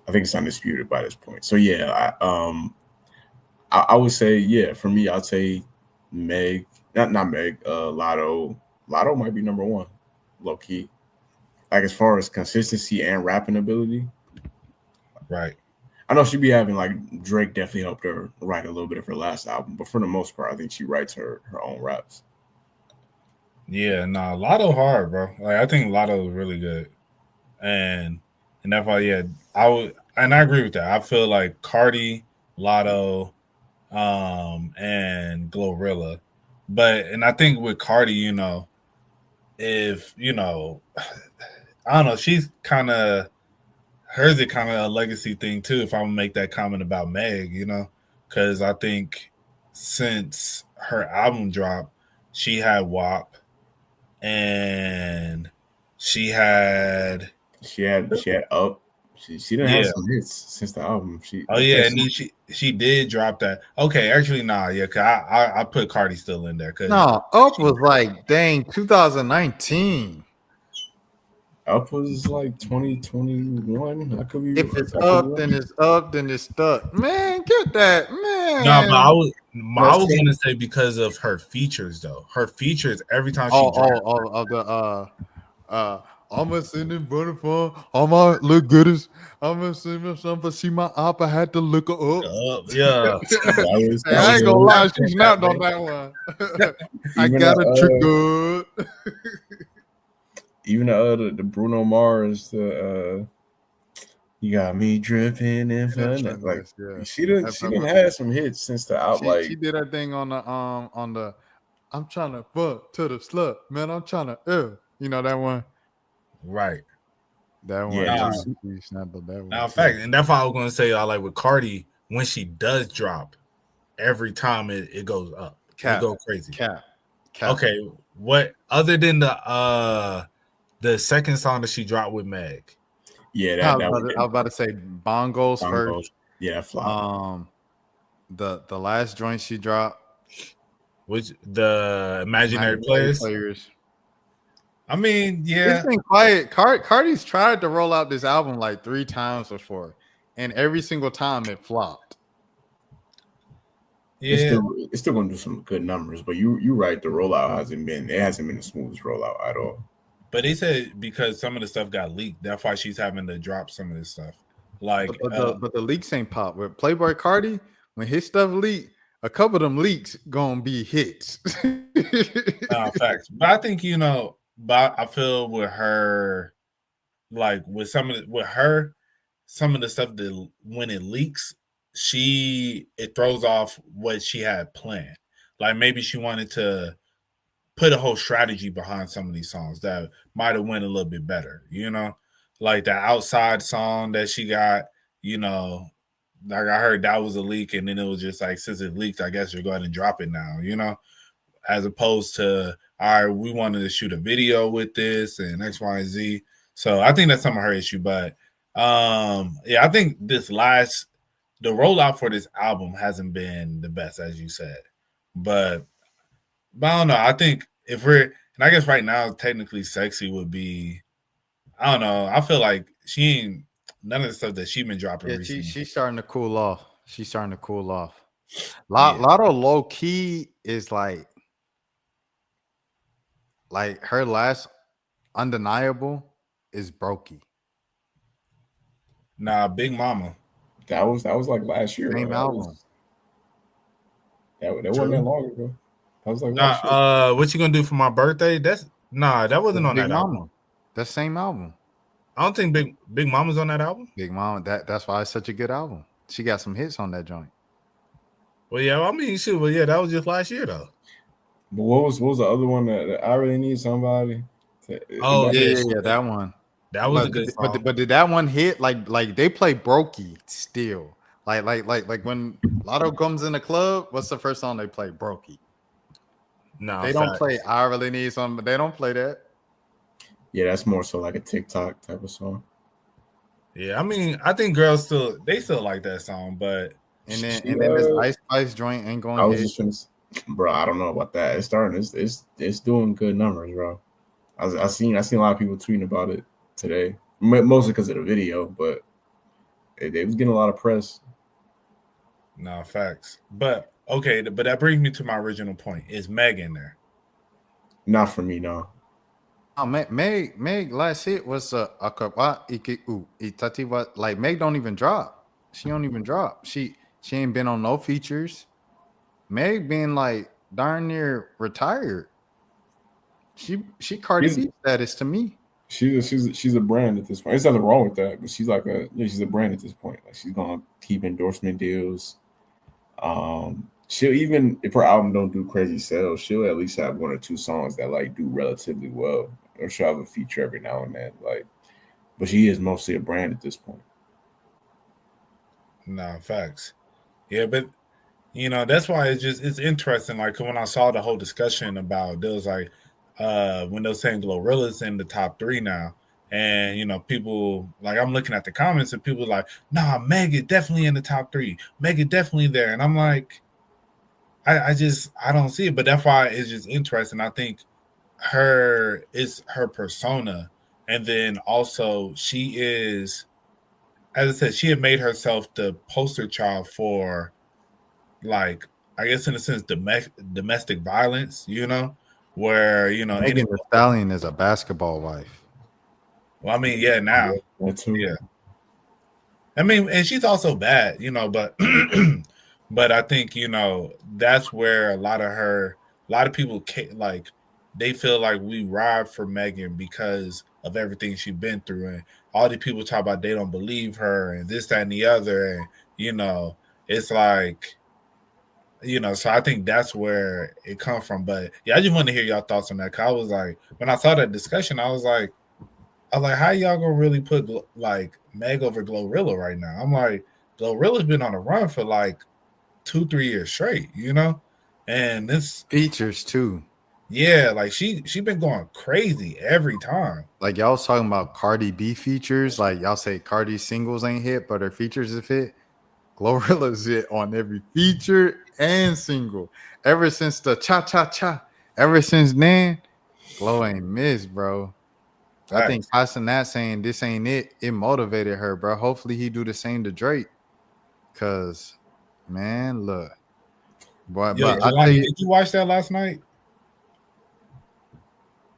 Speaker 4: I think it's undisputed by this point. So yeah, I would say, yeah, for me, I'd say Meg, not Meg, Lotto. Lotto might be number one, low key. Like, as far as consistency and rapping ability,
Speaker 3: Right.
Speaker 4: I know she'd be having, like, Drake definitely helped her write a little bit of her last album, but for the most part, I think she writes her own raps.
Speaker 3: Yeah, nah, Lotto hard, bro. Like, I think Lotto is really good. And that's why, yeah, I agree with that. I feel like Cardi, Lotto, and Glorilla. And I think with Cardi, if, I don't know, she's kind of, hers is kind of a legacy thing too, if I'm going to make that comment about Meg, because I think since her album dropped, she had WAP, and she had
Speaker 4: Up. She didn't have some hits since the album.
Speaker 3: And then she did drop that. Okay, actually, nah, yeah, cause I put Cardi still in there. Cause
Speaker 2: no, Up was like, dang, 2019.
Speaker 4: Up was like 2021. I could be.
Speaker 2: If it's up, then it's up, then it's stuck. Man, get that, man.
Speaker 3: No, but I was gonna say because of her features though. Her features every time she
Speaker 2: I'm a sending butterfly. I'm a look good as I'm a sending something, but see my op, I had to look her up.
Speaker 3: Yeah.
Speaker 2: I ain't gonna lie, she snapped on that one. I got a trigger.
Speaker 4: Even the Bruno Mars, you got me dripping in fun. Like, she didn't have some hits since the album.
Speaker 2: She did her thing on the I'm trying to fuck to the slut, man. I'm trying to that one.
Speaker 3: Right.
Speaker 2: That one.
Speaker 4: Yeah.
Speaker 2: She snapped on that one.
Speaker 3: Now, in fact, and that's why I was gonna say, I like with Cardi, when she does drop, every time it goes up. It goes crazy.
Speaker 2: Cap.
Speaker 3: Okay. What other than the second song that she dropped with Meg?
Speaker 2: Yeah, I was about to say bongos first.
Speaker 4: Yeah, flop.
Speaker 2: The last joint she dropped,
Speaker 3: which the Imaginary Players. I mean, yeah,
Speaker 2: it's been quiet. Cardi's tried to roll out this album like 3 times before, and every single time it flopped.
Speaker 3: Yeah,
Speaker 4: it's still gonna do some good numbers, but you're right. The rollout hasn't been the smoothest rollout at all.
Speaker 3: But they said because some of the stuff got leaked, that's why she's having to drop some of this stuff. Like,
Speaker 2: but the leaks ain't pop. With Playboy Cardi, when his stuff leaked, a couple of them leaks gonna be hits.
Speaker 3: Facts. But I think but I feel with her, like with some of with her, some of the stuff that when it leaks, it throws off what she had planned. Like maybe she wanted to put a whole strategy behind some of these songs that might have went a little bit better, like the outside song that she got, like I heard that was a leak, and then it was just like, since it leaked, I guess you're going to drop it now, as opposed to, all right, we wanted to shoot a video with this and X, Y, and Z. So I think that's some of her issue. But yeah, I think the rollout for this album hasn't been the best, as you said. But I don't know. I think and I guess right now, technically Sexy would be, I don't know. I feel like she ain't, none of the stuff that she's been dropping recently.
Speaker 2: She's starting to cool off. Lotto low key is like her last undeniable is Brokey.
Speaker 3: Nah, Big Mama.
Speaker 4: That was like last year.
Speaker 2: Same album.
Speaker 4: That wasn't that long ago. That was like last year.
Speaker 3: What you gonna do for my birthday? That wasn't on
Speaker 2: Big
Speaker 3: that
Speaker 2: Mama.
Speaker 3: album.
Speaker 2: That same album.
Speaker 3: I don't think Big Mama's on that album.
Speaker 2: Big Mama. That's why it's such a good album. She got some hits on that joint.
Speaker 3: Well, yeah, I mean, shoot, well, yeah, that was just last year though.
Speaker 4: But what was the other one that I really need somebody?
Speaker 3: Oh
Speaker 2: yeah, that one.
Speaker 3: That was a good song.
Speaker 2: But did that one hit? Like they play Brokey still. Like when Lotto comes in the club, what's the first song they play? Brokey.
Speaker 3: No,
Speaker 2: they don't play I Really Need Something, but they don't play that.
Speaker 4: Yeah, that's more so like a TikTok type of song.
Speaker 3: Yeah, I mean, I think girls still like that song, but
Speaker 2: and then this Ice Spice joint ain't going.
Speaker 4: I was just finna, bro. I don't know about that. It's starting. It's doing good numbers, bro. I seen a lot of people tweeting about it today, mostly because of the video, but they was getting a lot of press.
Speaker 3: No, facts. But okay, but that brings me to my original point. Is Meg in there?
Speaker 4: Not for me, no.
Speaker 2: Oh, Meg last hit was like Meg don't even drop. She don't even drop. She ain't been on no features. Meg being like darn near retired. She Cardi B status to me.
Speaker 4: She's a brand at this point. There's nothing wrong with that, but she's like she's a brand at this point. Like she's gonna keep endorsement deals. She'll, even if her album don't do crazy sales, she'll at least have one or two songs that like do relatively well, or she'll have a feature every now and then. Like, but she is mostly a brand at this point.
Speaker 3: No, facts. Yeah, but that's why it's interesting. Like when I saw the whole discussion about, there was like when they were saying Glorilla's in the top 3 now, and people, like, I'm looking at the comments and people are like, nah, Meg is definitely in the top 3. Meg is definitely there, and I'm like, I don't see it. But that's why it's just interesting. I think it's her persona, and then also she is, as I said, she had made herself the poster child for, like, I guess in a sense, domestic violence, where,
Speaker 2: Megan Thee Stallion is a basketball wife.
Speaker 3: Well, I mean, yeah, now. Yeah. I mean, and she's also bad, but but I think, that's where a lot of people, like, they feel like we ride for Megan because of everything she's been through. And all the people talk about they don't believe her and this, that, and the other. And, it's like, so I think that's where it comes from. But yeah, I just want to hear y'all thoughts on that. Cause I was like, when I saw that discussion, I was like, how y'all gonna really put like Meg over Glorilla right now? I'm like, Glorilla's been on a run for like 2-3 years straight, and this
Speaker 2: features too.
Speaker 3: Yeah, like she been going crazy every time.
Speaker 2: Like y'all was talking about Cardi B features, like y'all say Cardi's singles ain't hit, but her features have hit. Glorilla's hit on every feature and single. Ever since the Cha Cha Cha, ever since then, Glo ain't missed, bro. I think passing that saying this ain't it motivated her, bro. Hopefully he do the same to Drake. Cause man, look. But
Speaker 3: did you watch that last night?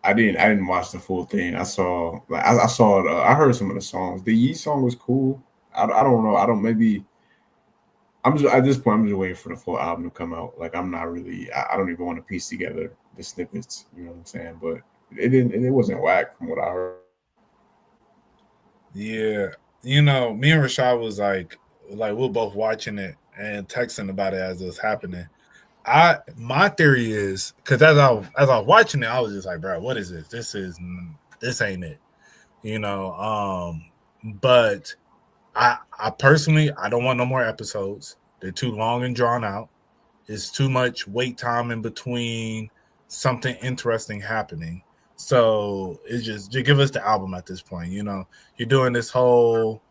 Speaker 4: I didn't watch the full thing. I saw it. I heard some of the songs. The Yee song was cool. I don't know. I'm just at this point. I'm just waiting for the full album to come out. Like I'm not really. I don't even want to piece together the snippets. You know what I'm saying? But it wasn't whack from what I heard.
Speaker 3: Yeah, you know, me and Rashad was like we're both watching it and texting about it as it was happening. My theory is because as I was watching it, I was just like, bro, what is this? This ain't it, you know. But I personally I don't want no more episodes. They're too long and drawn out. It's too much wait time in between something interesting happening. So it's just give us the album at this point. You know, you're doing this whole,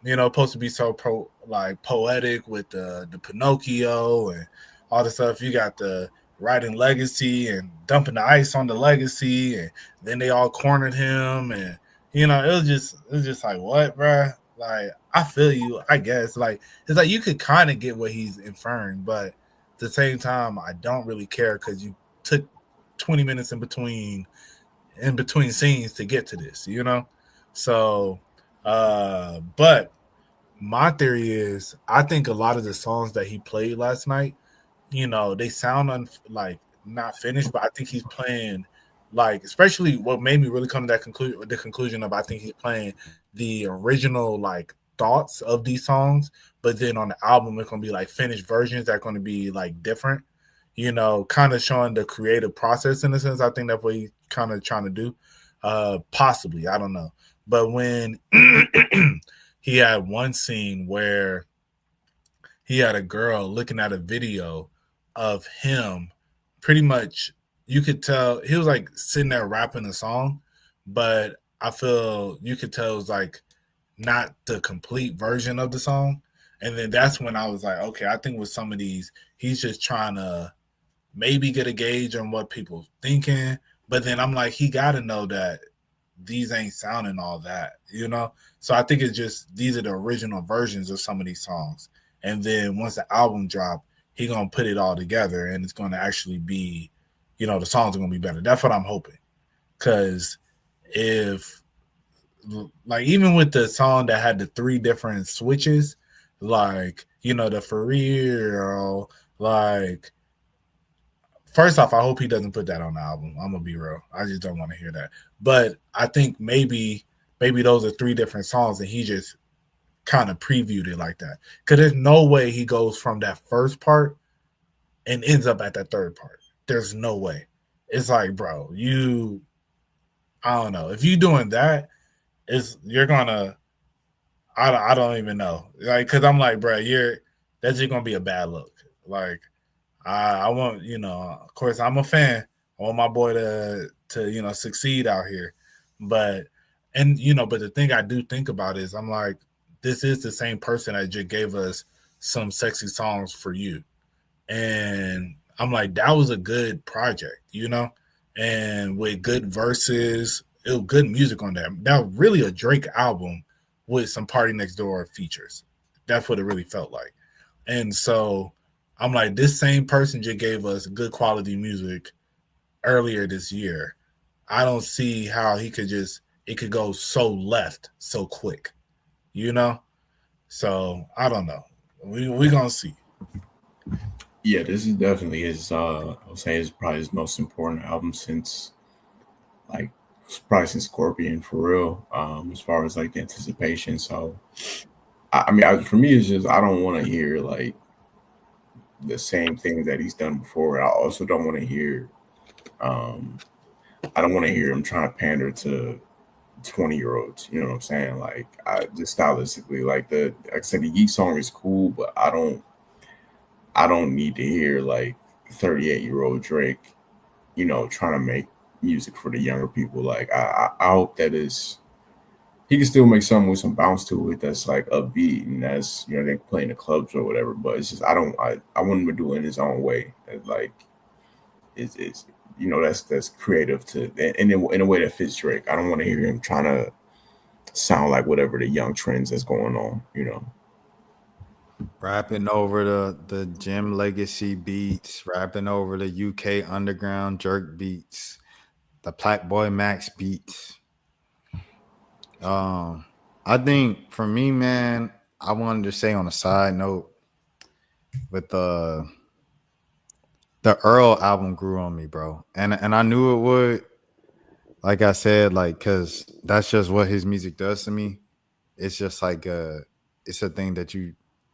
Speaker 3: you know, supposed to be so poetic with the Pinocchio and all the stuff. You got the writing legacy and dumping the ice on the legacy, and then they all cornered him, and you know, it was just like what, bruh? Like I feel you, I guess. Like it's like you could kind of get what he's inferring, but at the same time, I don't really care because you took 20 minutes in between scenes to get to this, you know. So, but my theory is, I think a lot of the songs that he played last night, you know, they sound like not finished, but I think he's playing like, especially what made me really come to that conclusion of I think he's playing the original like thoughts of these songs, but then on the album it's gonna be like finished versions that are gonna be like different, you know, kind of showing the creative process in a sense. I think that's what he's kind of trying to do. Possibly, I don't know. But when he had one scene where he had a girl looking at a video of him, pretty much you could tell he was like sitting there rapping a song, but I feel you could tell it was like not the complete version of the song. And then that's when I was like, okay, I think with some of these, he's just trying to maybe get a gauge on what people thinking. But then I'm like, he got to know that these ain't sounding all that, you know? So I think it's just these are the original versions of some of these songs. And then once the album drop, he gonna put it all together and it's gonna actually be, you know, the songs are gonna be better. That's what I'm hoping. Cause if like even with the song that had the 3 different switches, like, you know, the for real, like first off, I hope he doesn't put that on the album. I'm gonna be real. I just don't want to hear that. But I think maybe those are 3 different songs and he just kind of previewed it like that. Because there's no way he goes from that first part and ends up at that third part. There's no way. It's like, bro, I don't know. If you doing that, you're gonna. I don't even know. Like, cause I'm like, bro, that's just gonna be a bad look. Like, I want, you know, of course, I'm a fan. I want my boy to you know succeed out here, but you know, but the thing I do think about is I'm like, this is the same person that just gave us some sexy songs for you, and I'm like, that was a good project, you know, and with good verses, it was good music on that. That was really a Drake album with some Party Next Door features. That's what it really felt like, and so I'm like, this same person just gave us good quality music earlier this year. I don't see how it could go so left so quick, you know? So I don't know. We gonna see.
Speaker 4: Yeah, this is definitely his. I would say it's probably his most important album since, like, probably since Scorpion for real. As far as like the anticipation. So, I mean, for me, it's just I don't want to hear like the same things that he's done before. I also don't want to hear. Um, I don't want to hear him trying to pander to 20-year-olds. You know what I'm saying? Like, I just stylistically, like like I said, the Yeet song is cool, but I don't need to hear like 38-year-old Drake, you know, trying to make music for the younger people. Like, I hope that he can still make something with some bounce to it that's like upbeat and that's, you know, they play in the clubs or whatever. But it's just I want him to do it in his own way. And like it's you know that's creative to and in a way that fits Drake. I don't want to hear him trying to sound like whatever the young trends that's going on. You know.
Speaker 2: Rapping over the Jim Legacy beats, rapping over the UK underground jerk beats, the Black Boy Max beats. I think for me, man, I wanted to say on a side note with the Earl album grew on me, bro, and I knew it would. Like I said, like because that's just what his music does to me. it's just like it's a thing that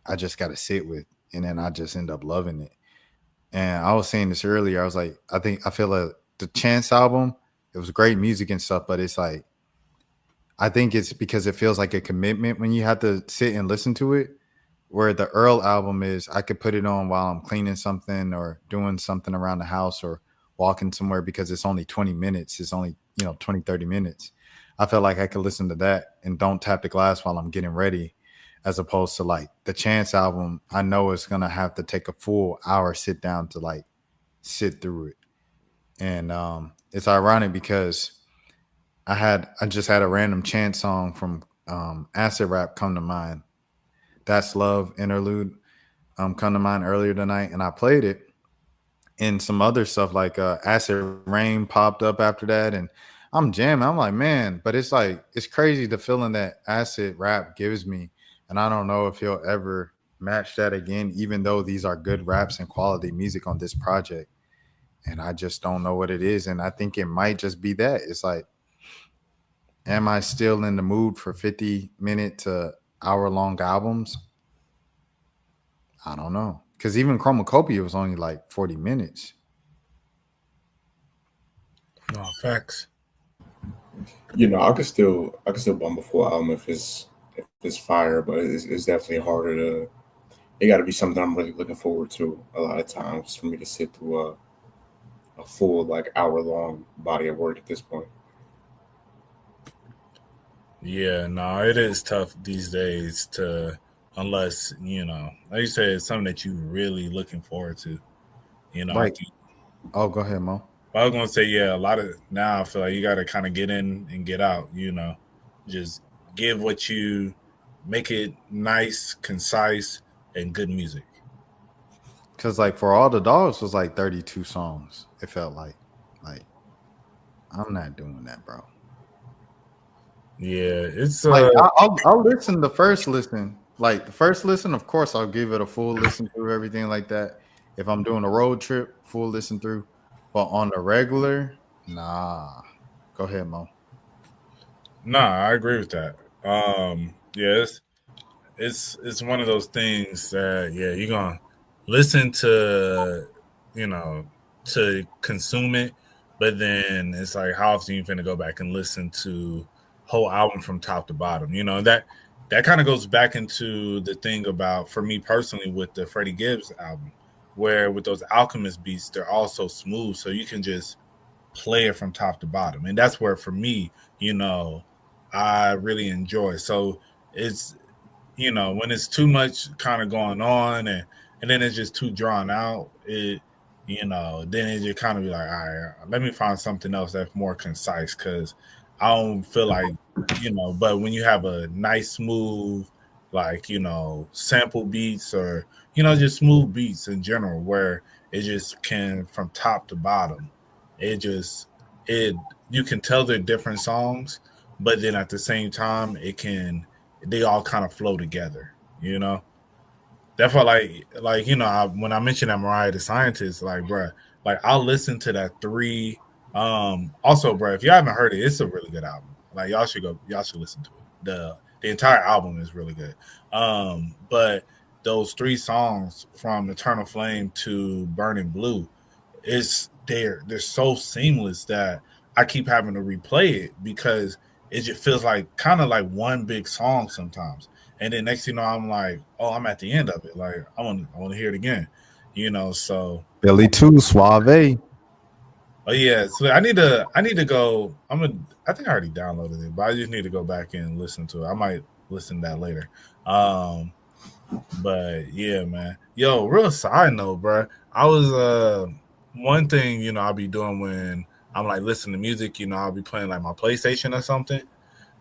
Speaker 2: I just got to sit with, and then I just end up loving it. And I was saying this earlier. I was like, I feel like the Chance album, it was great music and stuff, but it's like, I think it's because it feels like a commitment when you have to sit and listen to it. Where the Earl album is, I could put it on while I'm cleaning something or doing something around the house or walking somewhere because it's only 20 minutes. It's only, 20, 30 minutes. I feel like I could listen to that and don't tap the glass while I'm getting ready, as opposed to like the Chance album. I know it's going to have to take a full hour sit down to like sit through it. And it's ironic because I just had a random Chance song from Acid Rap come to mind. That's Love interlude come to mind earlier tonight, and I played it. And some other stuff like Acid Rain popped up after that, and I'm jamming. I'm like, man, but it's like it's crazy the feeling that Acid Rap gives me, and I don't know if he'll ever match that again. Even though these are good raps and quality music on this project, and I just don't know what it is, and I think it might just be that. It's like, am I still in the mood for 50-minute to hour-long albums? I don't know. Because even Chromacopia was only like 40 minutes.
Speaker 3: No, facts.
Speaker 4: I could still bump a full album if it's fire, but it's definitely harder to. It got to be something I'm really looking forward to a lot of times for me to sit through a full like hour-long body of work at this point.
Speaker 3: Yeah, no, it is tough these days to, unless, like you said, it's something that you really looking forward to.
Speaker 2: Right. Oh, go ahead, Mo.
Speaker 3: I was going to say, yeah, a lot of now I feel like you got to kind of get in and get out, just give make it nice, concise, and good music.
Speaker 2: Because like For All the Dogs was like 32 songs. It felt like I'm not doing that, bro.
Speaker 3: Yeah, it's
Speaker 2: like I'll listen the first listen. Like the first listen, of course, I'll give it a full listen through, everything like that. If I'm doing a road trip, full listen through. But on the regular, nah. Go ahead, Mo.
Speaker 3: Nah, I agree with that. Yeah, it's one of those things that you're gonna listen to, to consume it, but then it's like how often you finna go back and listen to whole album from top to bottom, that kind of goes back into the thing about, for me personally, with the Freddie Gibbs album, where with those Alchemist beats, they're all so smooth, so you can just play it from top to bottom, and that's where for me, I really enjoy. So it's when it's too much kind of going on and then it's just too drawn out, then it just kind of be like, all right, let me find something else that's more concise, because I don't feel like, but when you have a nice, smooth, like, sample beats or, just smooth beats in general, where it just can, from top to bottom, you can tell they're different songs, but then at the same time, they all kind of flow together, That's why, when I mentioned that Mariah the Scientist, like, bruh, like, I'll listen to that 3. Also, bro, if you haven't heard it, it's a really good album. Like, y'all should listen to it. The entire album is really good. But those 3 songs from Eternal Flame to Burning Blue, they're so seamless that I keep having to replay it, because it just feels like kind of like one big song sometimes. And then next thing you know, I'm like, oh, I'm at the end of it. Like, I want to hear it again. So
Speaker 2: Billy 2, Suave.
Speaker 3: Oh yeah, so I need to go. I think I already downloaded it, but I just need to go back and listen to it. I might listen to that later. But yeah, man. Yo, real side note, bro. I was one thing, I'll be doing when I'm like listening to music, I'll be playing like my PlayStation or something.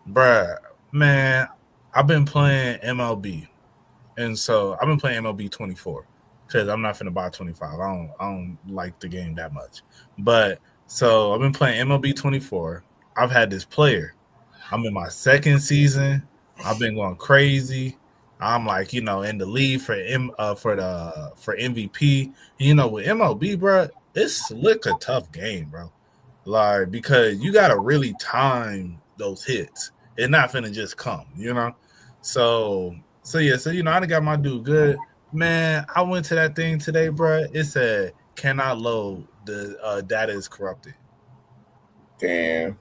Speaker 3: Bruh, man, I've been playing MLB. And so I've been playing MLB 24. Because I'm not finna buy 25. I don't like the game that much. But so I've been playing MLB 24. I've had this player. I'm in my 2nd season. I've been going crazy. I'm like, in the lead for MVP. With MLB, bro, it's slick a tough game, bro. Like, because you gotta really time those hits. It's not finna just come, So I done got my dude good. Man, I went to that thing today, bro. It said cannot load. The data is corrupted.
Speaker 4: Damn.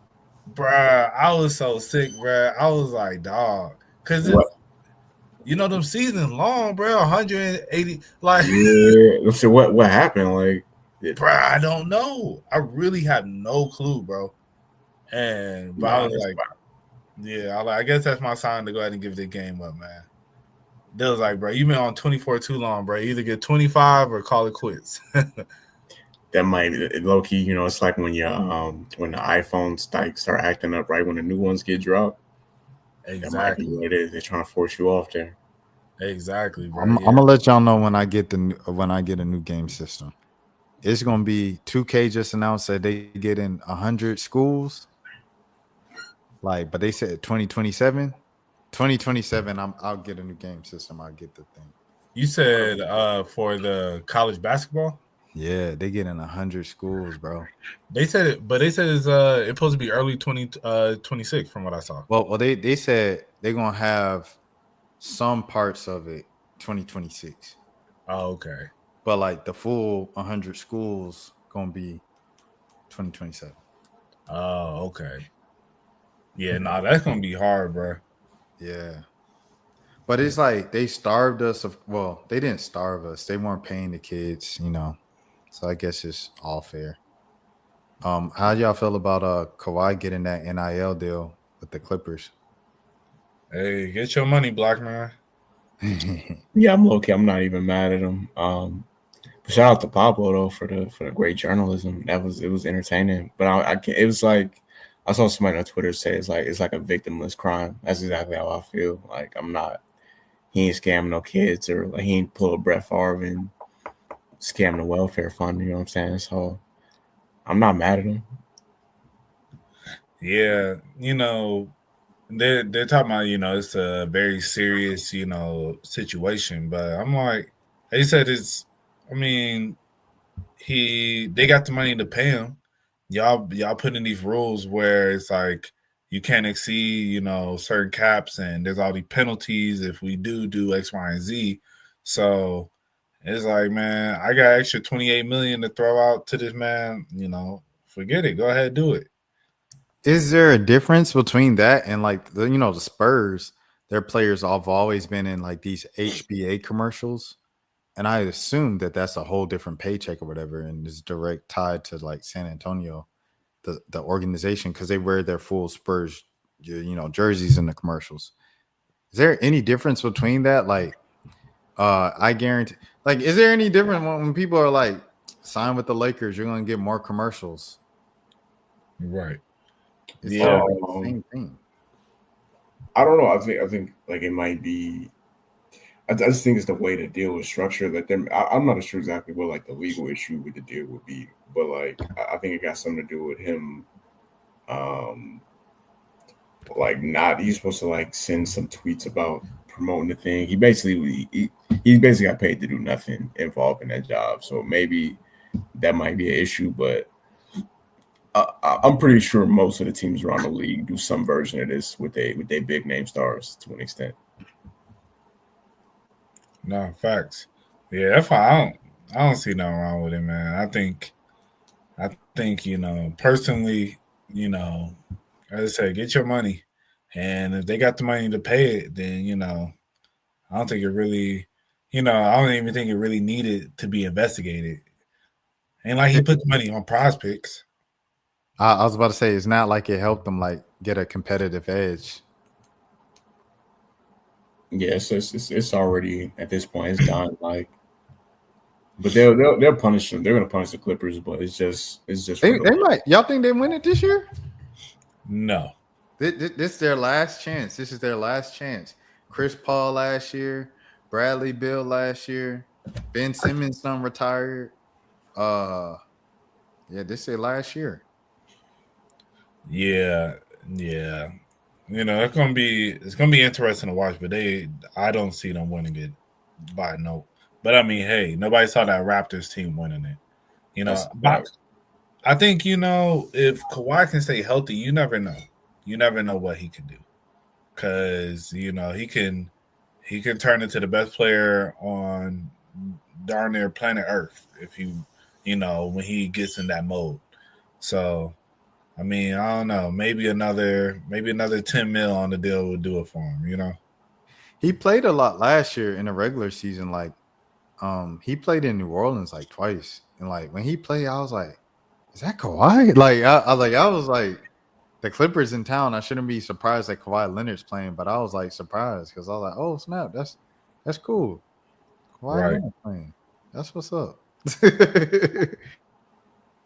Speaker 3: Bruh, I was so sick, bruh. I was like, dog. Cause
Speaker 4: What?
Speaker 3: them seasons long, bro. 180. Like,
Speaker 4: Yeah. So what happened? Like,
Speaker 3: bruh, I don't know. I really have no clue, bro. But I was like, yeah, I guess that's my sign to go ahead and give the game up, man. They was like, bro, you've been on 24 too long, bro. Either get 25 or call it quits.
Speaker 4: that might be low key. It's like when when the iPhones like start acting up right when the new ones get dropped. That might be
Speaker 3: Exactly.
Speaker 4: what it is. They're trying to force you off there.
Speaker 3: Exactly, bro.
Speaker 2: I'm gonna let y'all know when I get a new game system. It's gonna be 2K just announced that they get in 100 schools. But they said 2027. 2027, I'll get a new game system. I'll get the thing.
Speaker 3: You said for the college basketball?
Speaker 2: Yeah, they get in 100 schools, bro.
Speaker 3: They said it, but they said it's supposed to be early 2026 from what I saw.
Speaker 2: Well, they said they're gonna have some parts of it 2026.
Speaker 3: Oh, okay.
Speaker 2: But like the full 100 schools gonna be 2027.
Speaker 3: Oh, okay. Yeah, that's gonna be hard, bro.
Speaker 2: Yeah. But it's like they starved us well, they didn't starve us. They weren't paying the kids, So I guess it's all fair. How y'all feel about Kawhi getting that NIL deal with the Clippers?
Speaker 3: Hey, get your money, black man.
Speaker 4: Yeah, I'm okay. I'm not even mad at him. But shout out to Pablo though for the great journalism. It was entertaining. But I can't, it was like I saw somebody on Twitter say it's like a victimless crime. That's exactly how I feel. Like he ain't scamming no kids or like he ain't pull a Brett Favre and scam the welfare fund. You know what I'm saying? So I'm not mad at him.
Speaker 3: Yeah, they're talking about it's a very serious situation, but I'm like, they said it's. I mean, they got the money to pay him. Y'all put in these rules where it's like you can't exceed certain caps, and there's all these penalties if we do X, Y, and Z. So it's like, man, I got extra 28 million to throw out to this man. Forget it. Go ahead, do it.
Speaker 2: Is there a difference between that and like the Spurs? Their players have always been in like these HBA commercials, and I assume that that's a whole different paycheck or whatever, and is direct tied to like San Antonio, the organization, because they wear their full Spurs jerseys in the commercials. Is there any difference between that? Like, I guarantee. Like, is there any difference when people are like sign with the Lakers? You're gonna get more commercials,
Speaker 3: right?
Speaker 2: It's the same thing.
Speaker 4: I don't know. I think like it might be. I just think it's the way the deal was structured. Like I'm not sure exactly what like the legal issue with the deal would be, but like I think it got something to do with him. Like not he's supposed to like send some tweets about promoting the thing. He basically got paid to do nothing involved in that job. So maybe that might be an issue, but I'm pretty sure most of the teams around the league do some version of this with their big name stars to an extent.
Speaker 3: No, facts. Yeah, that's why I don't see nothing wrong with it, man. I think personally, as I said, get your money, and if they got the money to pay it, then I don't think it really, I don't even think it really needed to be investigated. And like he put the money on Prize Picks.
Speaker 2: I was about to say it's not like it helped them like get a competitive edge.
Speaker 4: Yeah, so it's already at this point it's done. Like, but they'll punish them. They're gonna punish the Clippers, but it's just
Speaker 2: they might. Y'all think they win it this year?
Speaker 3: No.
Speaker 2: This is their last chance. This is their last chance. Chris Paul last year, Bradley Beal last year, Ben Simmons done retired. Yeah, this is their last year.
Speaker 3: Yeah. It's gonna be interesting to watch, but I don't see them winning it by no. But I mean, hey, nobody saw that Raptors team winning it. I think if Kawhi can stay healthy, you never know. You never know what he can do. because he can turn into the best player on darn near planet Earth if when he gets in that mode. So I mean, I don't know. Maybe another 10 mil on the deal would do it for him.
Speaker 2: He played a lot last year in the regular season. Like, he played in New Orleans like twice, and like when he played, I was like, "Is that Kawhi?" Like, I was like, the Clippers in town. I shouldn't be surprised that Kawhi Leonard's playing, but I was like surprised because I was like, "Oh snap, that's cool." Kawhi
Speaker 3: Right.
Speaker 2: Leonard playing. That's what's up.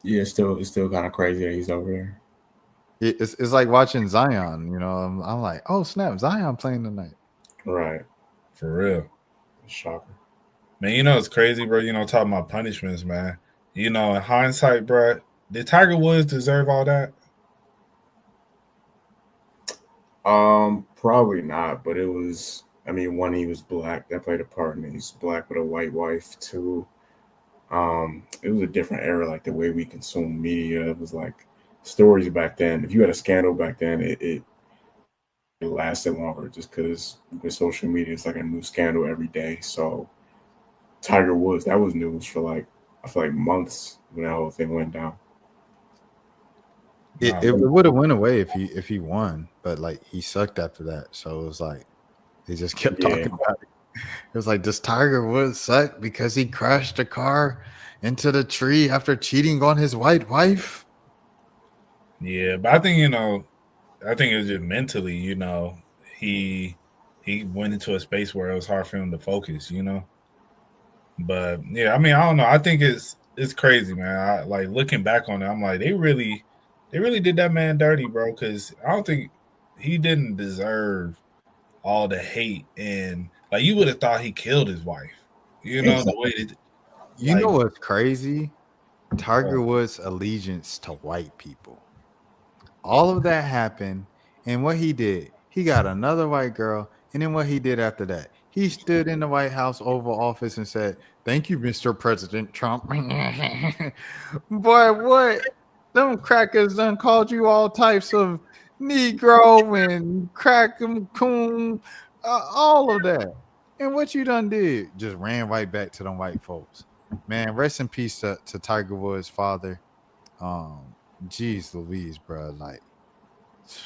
Speaker 4: Yeah, it's still kind of crazy that he's over there.
Speaker 2: It's like watching Zion. I'm like, "Oh snap, Zion playing tonight."
Speaker 4: Right.
Speaker 3: For real.
Speaker 4: Shocker.
Speaker 3: Man, it's crazy, bro. Talking about punishments, man. In hindsight, bro, did Tiger Woods deserve all that?
Speaker 4: Probably not, but it was. I mean, one, he was black. That played a part, and he's black with a white wife too. It was a different era, like the way we consume media. It was like stories back then. If you had a scandal back then, it lasted longer just because with social media, it's like a new scandal every day. So Tiger Woods, that was news for like I feel like months when that whole thing went down.
Speaker 2: It would have went away if he won, but like he sucked after that. So it was like they just kept talking about it. It was like, does Tiger Woods suck because he crashed a car into the tree after cheating on his white wife?
Speaker 3: Yeah, but I think it was just mentally, he went into a space where it was hard for him to focus, But yeah, I mean, I don't know. I think it's crazy, man. I like looking back on it. I'm like, they really did that man dirty, bro. Because I don't think he didn't deserve all the hate, and like you would have thought he killed his wife. The way that.
Speaker 2: You know what's crazy? Tiger Woods' allegiance to white people. All of that happened, and what he did, he got another white girl, and then what he did after that, he stood in the White House Oval Office and said, "Thank you, Mr. President Trump." Boy, what? Them crackers done called you all types of Negro and crack 'em coon, all of that. And what you done did, just ran right back to them white folks. Man, rest in peace to Tiger Woods' father. Jeez Louise, bro. Like,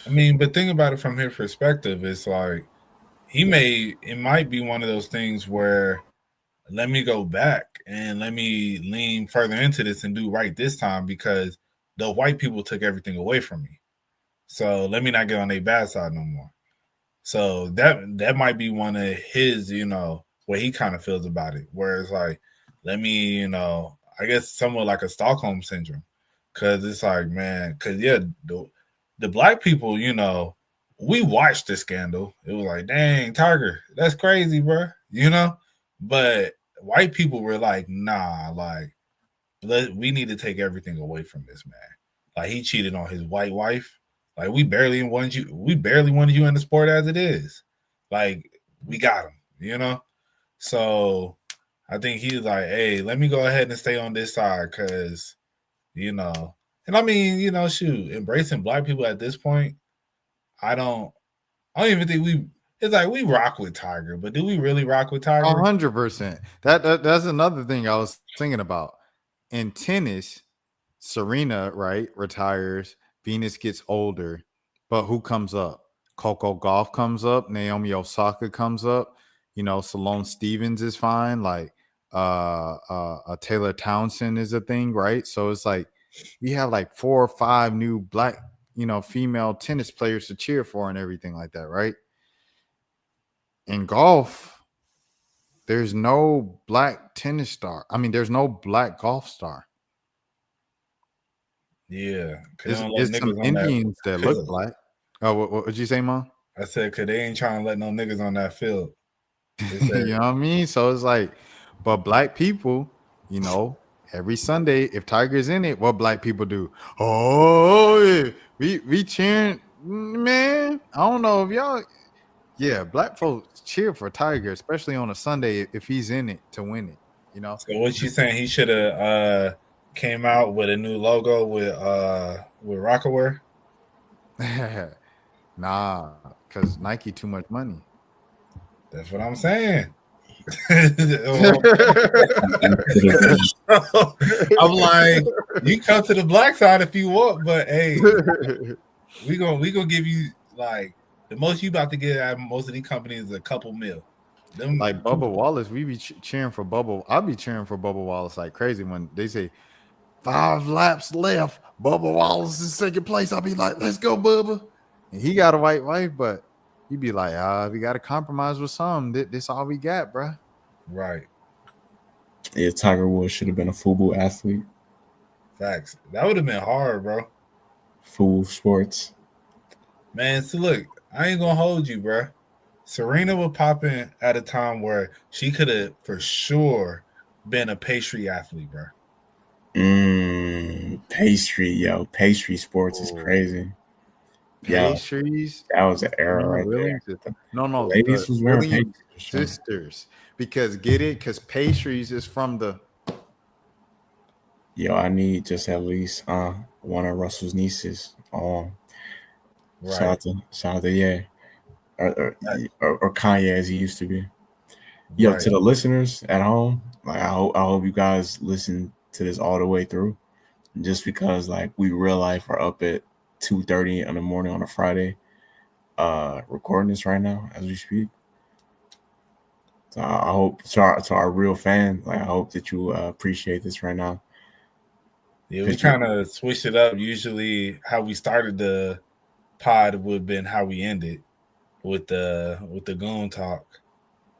Speaker 3: I mean, but think about it from his perspective. It's like it might be one of those things where let me go back and let me lean further into this and do right this time because the white people took everything away from me. So let me not get on their bad side no more. So that might be one of his, what he kind of feels about it. Where it's like, let me, I guess somewhat like a Stockholm syndrome. Cause it's like, man, the black people, we watched the scandal. It was like, dang, Tiger, that's crazy, bro. But white people were like, nah, like, we need to take everything away from this man. Like he cheated on his white wife. Like we barely wanted you in the sport as it is. Like we got him, So I think he's like, hey, let me go ahead and stay on this side because, and I mean, shoot, embracing black people at this point, I don't even think it's like we rock with Tiger, but do we really rock with Tiger?
Speaker 2: 100%. That's another thing I was thinking about. In tennis, Serena, right, retires. Venus gets older, but who comes up? Coco Gauff comes up. Naomi Osaka comes up. Sloane Stevens is fine. Like, Taylor Townsend is a thing, right? So it's like we have like 4 or 5 new black, female tennis players to cheer for and everything like that, right? In golf, there's no black tennis star. I mean, there's no black golf star.
Speaker 3: Yeah,
Speaker 2: it's some Indians that look black. Oh, what did you say, Mom?
Speaker 3: I said, cause they ain't trying to let no niggas on that field.
Speaker 2: You know what I mean? So it's like, but black people, every Sunday, if Tiger's in it, what black people do? Oh, yeah. we cheering, man. I don't know if y'all. Yeah, black folks cheer for Tiger, especially on a Sunday if he's in it to win it.
Speaker 3: So what you saying? He should have came out with a new logo with Rockaware?
Speaker 2: Nah, because Nike too much money.
Speaker 3: That's what I'm saying. I'm like, you come to the black side if you want, but hey, we gonna give you like the most you about to get out of most of these companies is a couple mil. Them,
Speaker 2: Like Bubba Wallace, we be cheering for Bubba. I'll be cheering for Bubba Wallace like crazy when they say 5 laps left. Bubba Wallace is second place. I'll be like, let's go, Bubba. And he got a white wife, but he be like, we got to compromise with some. This all we got, bro.
Speaker 3: right.
Speaker 4: Yeah, Tiger Woods should have been a FUBU athlete.
Speaker 3: Facts. That would have been hard, bro.
Speaker 4: FUBU sports.
Speaker 3: Man, so look, I ain't gonna hold you, bro. Serena was popping at a time where she could have for sure been a pastry athlete, bro.
Speaker 4: Pastry, yo. Pastry sports is crazy.
Speaker 2: Pastries.
Speaker 4: That was an era right there.
Speaker 2: No.
Speaker 4: Ladies was wearing
Speaker 2: Williams
Speaker 4: pastries.
Speaker 2: sisters. Because get it? Because pastries is from the.
Speaker 4: Yo, I need just at least one of Russell's nieces.
Speaker 3: Right.
Speaker 4: Shout out to yeah. Or Kanye as he used to be. Yo,
Speaker 3: Right.
Speaker 4: to the listeners at home, like I hope you guys listen to this all the way through. Just because like we real life are up at 2:30 in the morning on a Friday, recording this right now as we speak. So I hope to our real fan, like I hope that you appreciate this right now.
Speaker 3: Yeah, we kind of switched it up. Usually, how we started the pod would have been how we ended with the goon talk.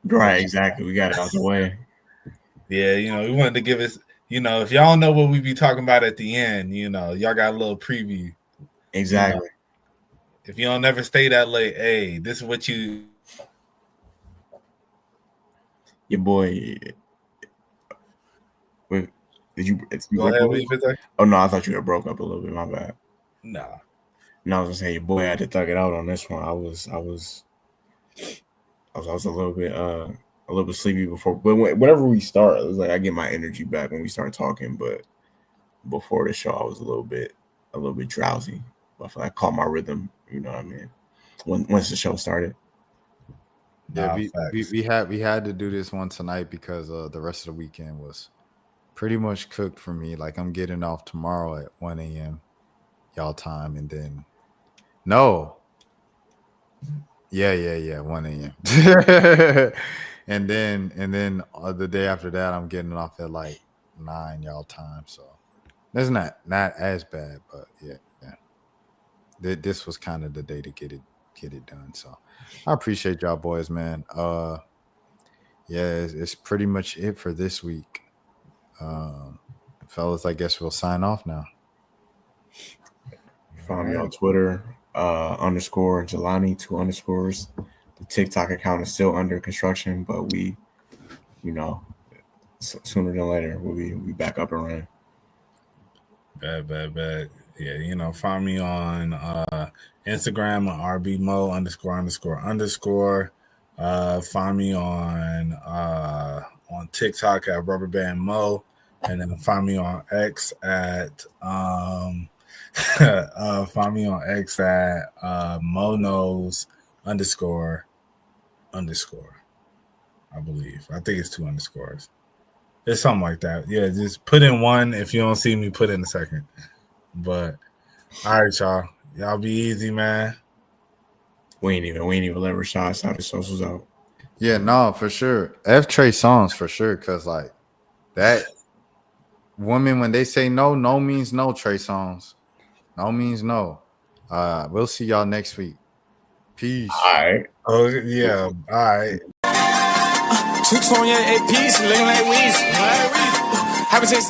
Speaker 4: Right, exactly. We got it out the way.
Speaker 3: Yeah, we wanted to give us, if y'all know what we be talking about at the end, y'all got a little preview.
Speaker 4: Exactly.
Speaker 3: If you don't never stay that late, hey, this is what you.
Speaker 4: Your boy. Wait, did you?
Speaker 3: Go ahead, what you finna say?
Speaker 4: Oh no, I thought you had broke up a little bit. My bad.
Speaker 3: Nah.
Speaker 4: No, I was gonna say your boy had to thug it out on this one. I was a little bit sleepy before, but whenever we start, it was like I get my energy back when we start talking. But before the show, I was a little bit drowsy. I feel like I caught my rhythm. You know what I mean? Once the show started.
Speaker 2: Yeah, we had to do this one tonight because the rest of the weekend was pretty much cooked for me. Like I'm getting off tomorrow at 1 a.m. y'all time, and then 1 a.m. and then the day after that, I'm getting off at like 9 y'all time. So that's not as bad, but yeah. This was kind of the day to get it done. So I appreciate y'all boys, man. It's pretty much it for this week. Fellas, I guess we'll sign off now.
Speaker 4: Find me on Twitter, _ Jelani, 2 underscores. The TikTok account is still under construction, but we, sooner than later, we'll be back up and running.
Speaker 3: Bad. Yeah, find me on Instagram on rbmo ___. Find me on TikTok at rubberbandmo, and then find me on X at monos _ I believe. I think it's 2 underscores. It's something like that. Yeah, just put in one. If you don't see me, put in a second. But all right, y'all. Y'all be easy, man.
Speaker 4: We ain't even let Rashad shout his socials out.
Speaker 2: Yeah, no, for sure. F Trey Songz for sure, because like that woman, when they say no means no, Trey Songz. No means no. We'll see y'all next week. Peace.
Speaker 4: All right.
Speaker 3: Oh, yeah. All right.
Speaker 1: Chicks on your APs, looking like weeds. Haven't seen